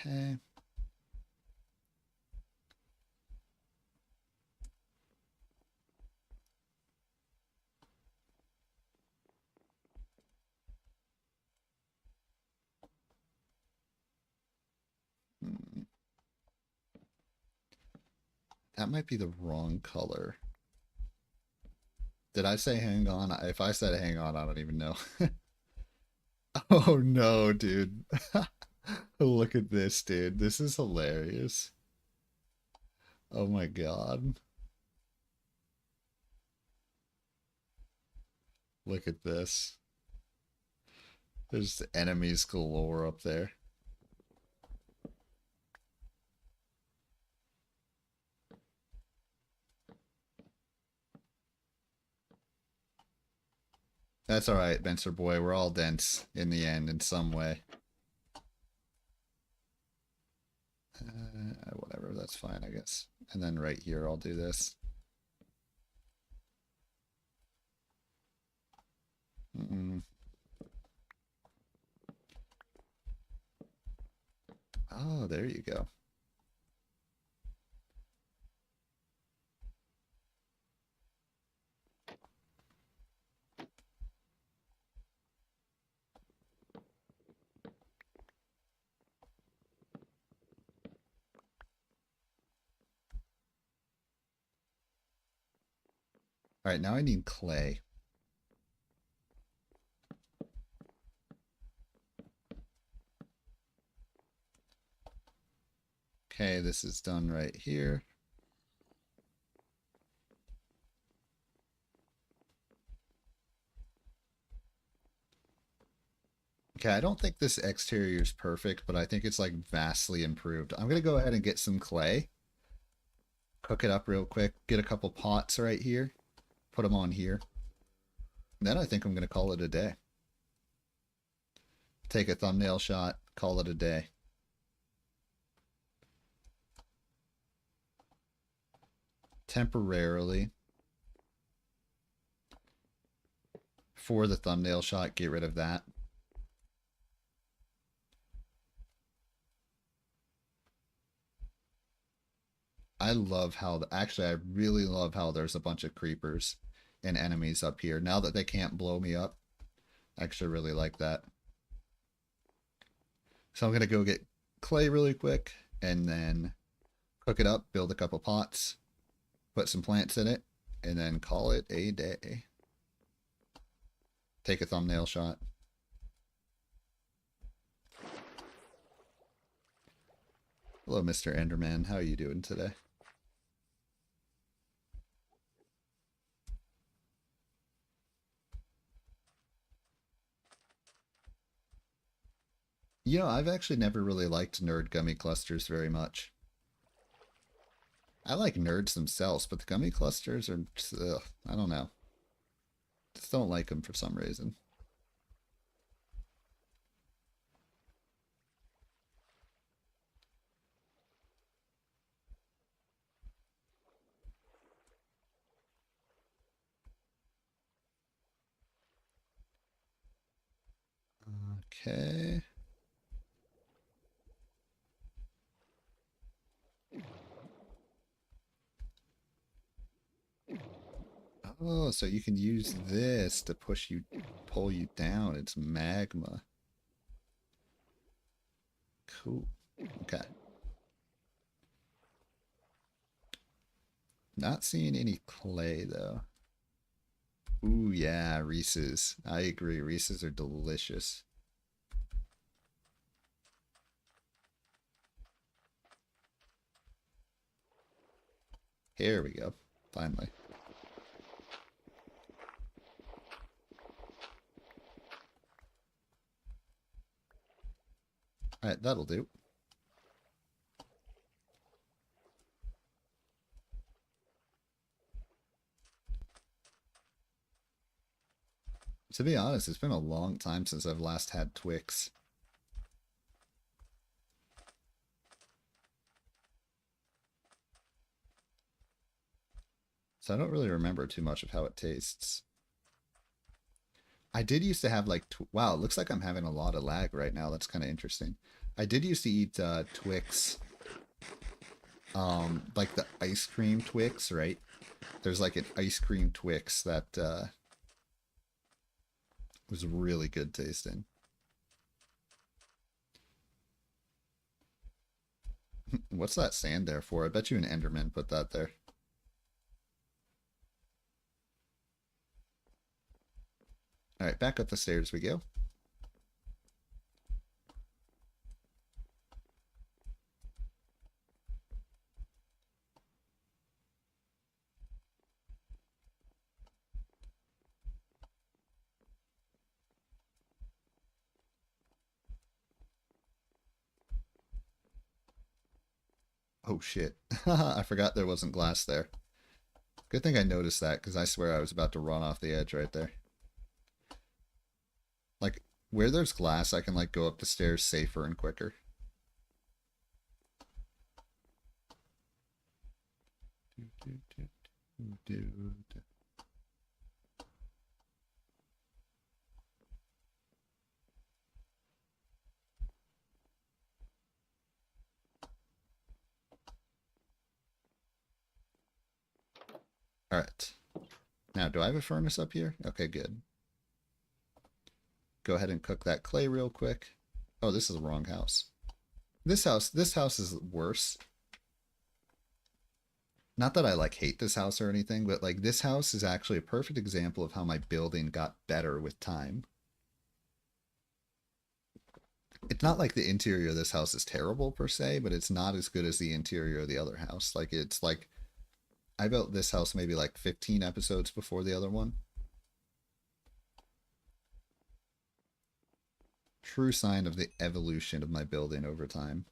Okay. That might be the wrong color. Did I say hang on? If I said hang on, I don't even know. Oh no, dude. Look at this, dude. This is hilarious. Oh my god. Look at this. There's enemies galore up there. That's alright, Benser boy. We're all dense in the end in some way. Whatever, that's fine, I guess. And then right here, I'll do this. Oh, there you go. All right, now I need clay. Okay, this is done right here. Okay, I don't think this exterior is perfect, but I think it's like vastly improved. I'm gonna go ahead and get some clay, cook it up real quick, get a couple pots right here, put them on here. Then I think I'm gonna call it a day. Take a thumbnail shot, call it a day. Temporarily. For the thumbnail shot, get rid of that. I love how, actually, I really love how there's a bunch of creepers and enemies up here. Now that they can't blow me up, I actually really like that. So I'm going to go get clay really quick and then cook it up, build a couple pots, put some plants in it, and then call it a day. Take a thumbnail shot. Hello, Mr. Enderman. How are you doing today? You know, I've actually never really liked nerd gummy clusters very much. I like nerds themselves, but the gummy clusters are just, ugh, I don't know. Just don't like them for some reason. Okay. Oh, so you can use this to push you, pull you down. It's magma. Cool. Okay. Not seeing any clay though. Ooh, yeah, Reese's. I agree. Reese's are delicious. Here we go. Finally. Alright, that'll do. To be honest, it's been a long time since I've last had Twix. So I don't really remember too much of how it tastes. I did used to have like, wow, it looks like I'm having a lot of lag right now. That's kind of interesting. I did used to eat Twix, like the ice cream Twix, right? There's like an ice cream Twix that was really good tasting. What's that sand there for? I bet you an Enderman put that there. Alright, back up the stairs we go. Oh shit. I forgot there wasn't glass there. Good thing I noticed that, because I swear I was about to run off the edge right there. Like, where there's glass, I can, like, go up the stairs safer and quicker. Dude. All right. Now, do I have a furnace up here? Okay, good. Go ahead and cook that clay real quick. Oh, this is the wrong house. This house is worse. Not that I like hate this house or anything, but like this house is actually a perfect example of how my building got better with time. It's not like the interior of this house is terrible per se, but it's not as good as the interior of the other house. Like it's like I built this house maybe like 15 episodes before the other one. True sign of the evolution of my building over time.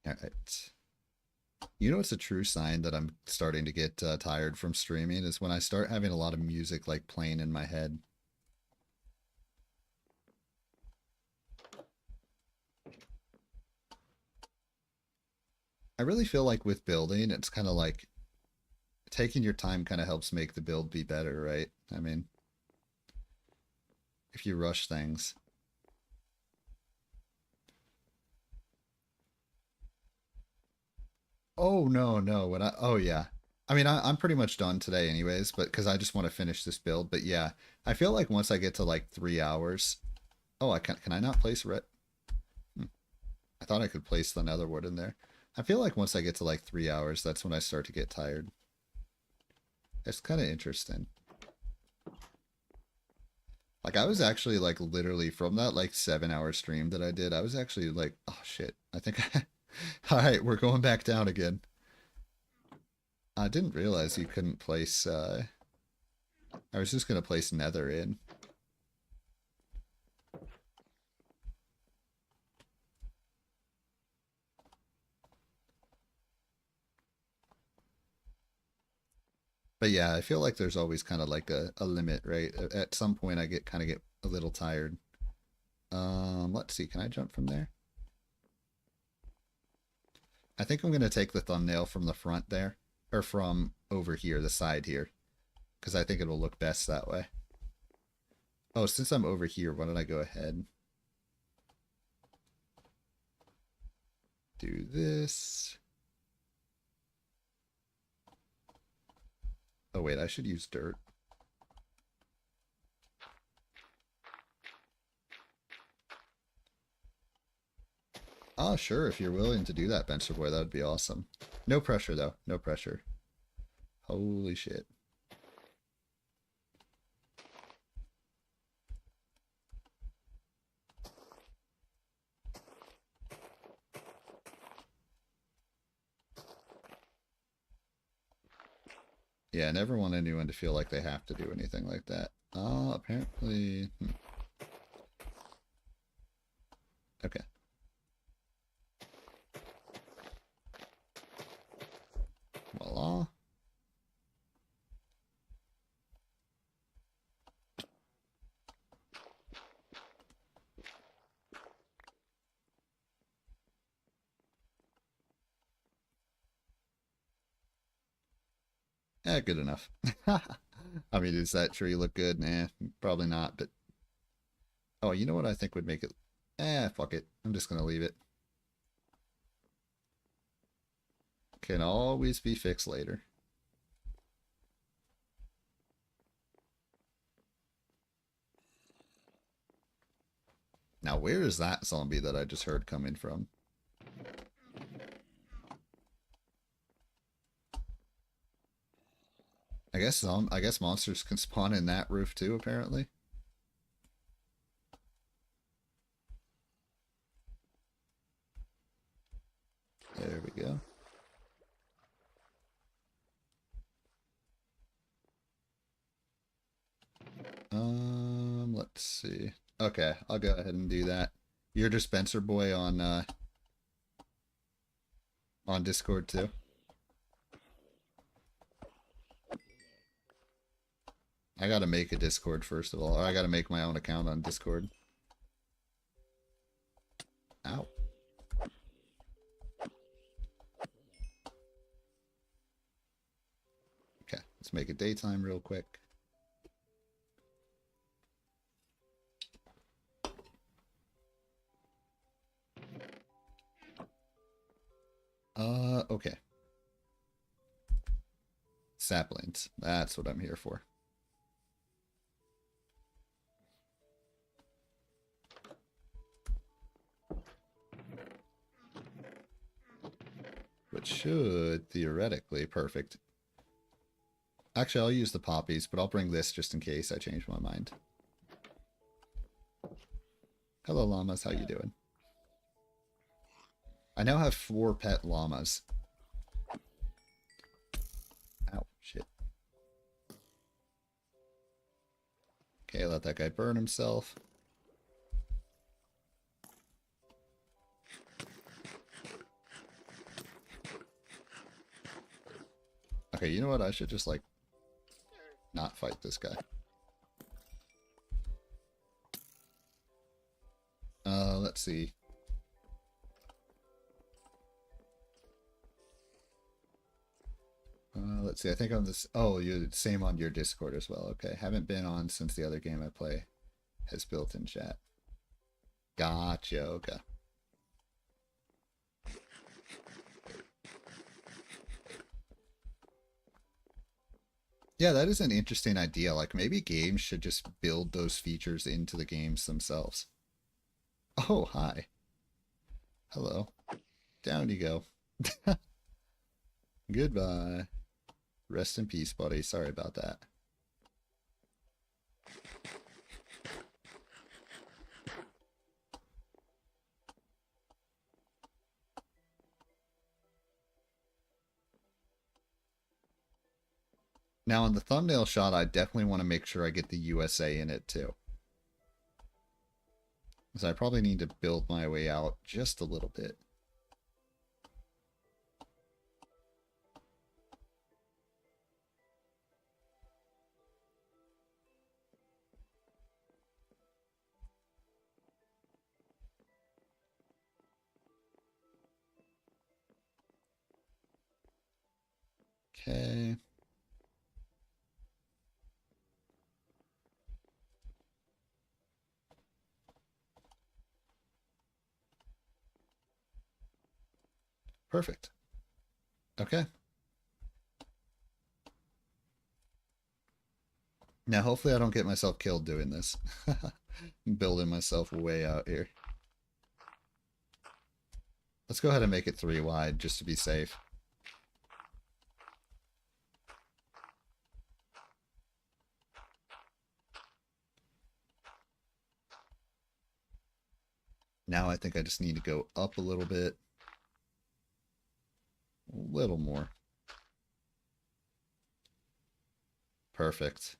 All right. You know what's a true sign that I'm starting to get tired from streaming is when I start having a lot of music like playing in my head. I really feel like with building, it's kind of like taking your time kind of helps make the build be better, right? I mean, if you rush things. Oh no, no. When I oh yeah. I mean, I'm pretty much done today anyways, but because I just want to finish this build. But yeah, I feel like once I get to like 3 hours. Oh, can I not place red? Hmm. I thought I could place the netherwood in there. I feel like once I get to like 3 hours, that's when I start to get tired. It's kind of interesting. Like I was actually like literally from that like 7 hour stream that I did, I was actually like, oh shit. I think all right, we're going back down again. I didn't realize you couldn't place I was just gonna place nether in. But yeah, I feel like there's always kind of like a limit, right? At some point I get kind of get a little tired. Let's see, can I jump from there? I think I'm gonna take the thumbnail from the front there. Or from over here, the side here. Because I think it'll look best that way. Oh, since I'm over here, why don't I go ahead? Do this. Oh wait, I should use dirt. Oh, sure, if you're willing to do that, Bencher Boy, that would be awesome. No pressure, though. No pressure. Holy shit. Yeah, never want anyone to feel like they have to do anything like that. Apparently... Okay. Voila. Yeah, good enough. I mean, does that tree look good? Nah, probably not, but... Oh, you know what I think would make it... fuck it. I'm just gonna leave it. Can always be fixed later. Now, where is that zombie that I just heard coming from? I guess monsters can spawn in that roof too, apparently. There we go. Let's see. Okay, I'll go ahead and do that. You're dispenser boy on Discord too. I gotta make a Discord first of all. Or I gotta make my own account on Discord. Ow. Okay, let's make it daytime real quick. Okay. Saplings. That's what I'm here for. Which should, theoretically, perfect. Actually, I'll use the poppies, but I'll bring this just in case I change my mind. Hello, llamas. How you doing? I now have 4 pet llamas. Ow, shit. Okay, let that guy burn himself. Okay, you know what? I should just, like, not fight this guy. Let's see. Let's see. I think on this... Oh, you're the same on your Discord as well. Okay. Haven't been on since the other game I play has built-in chat. Gotcha. Okay. Yeah, that is an interesting idea. Like, maybe games should just build those features into the games themselves. Oh, hi. Hello. Down you go. Goodbye. Rest in peace, buddy. Sorry about that. Now, in the thumbnail shot, I definitely want to make sure I get the USA in it, too. Because I probably need to build my way out just a little bit. Okay. Perfect. Okay. Now, hopefully I don't get myself killed doing this. I'm building myself way out here. Let's go ahead and make it 3 wide just to be safe. Now I think I just need to go up a little bit. A little more. Perfect.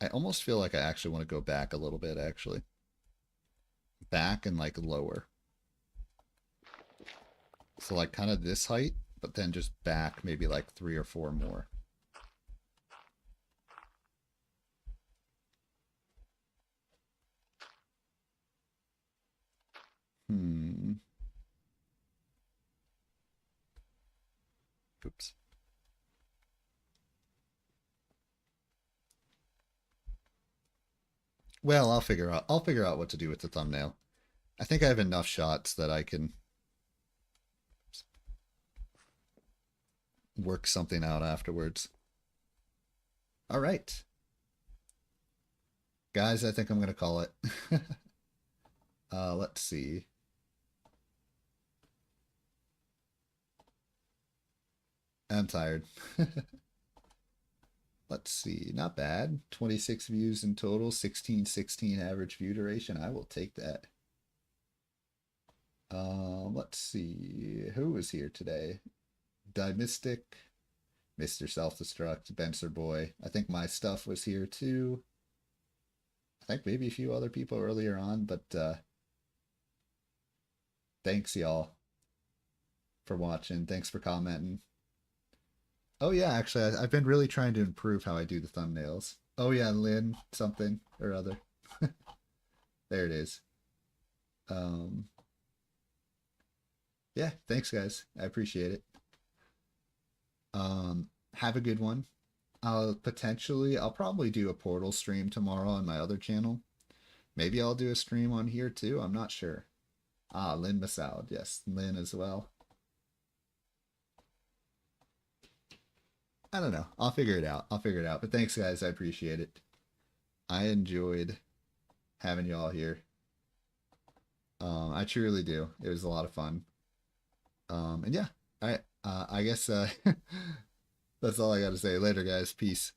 I almost feel like I actually want to go back a little bit, actually. Back and, like, lower. So, like, kind of this height, but then just back maybe, like, 3 or 4 more. Oops. Well, I'll figure out what to do with the thumbnail. I think I have enough shots that I can work something out afterwards. All right. Guys, I think I'm going to call it. Let's see. I'm tired. Let's see. Not bad. 26 views in total, 16 average view duration. I will take that. Let's see. Who was here today? Dimystic, Mr. Self-Destruct, Benser Boy. I think my stuff was here too. I think maybe a few other people earlier on, but thanks y'all for watching. Thanks for commenting. Oh yeah, actually, I've been really trying to improve how I do the thumbnails. Oh yeah, Lynn something or other. There it is. Um, yeah, thanks guys. I appreciate it. Have a good one. I'll probably do a Portal stream tomorrow on my other channel. Maybe I'll do a stream on here too. I'm not sure. Ah, Lynn Masoud. Yes, Lynn as well. I don't know. I'll figure it out. I'll figure it out. But thanks, guys. I appreciate it. I enjoyed having you all here. I truly do. It was a lot of fun. And yeah, I guess that's all I got to say. Later, guys. Peace.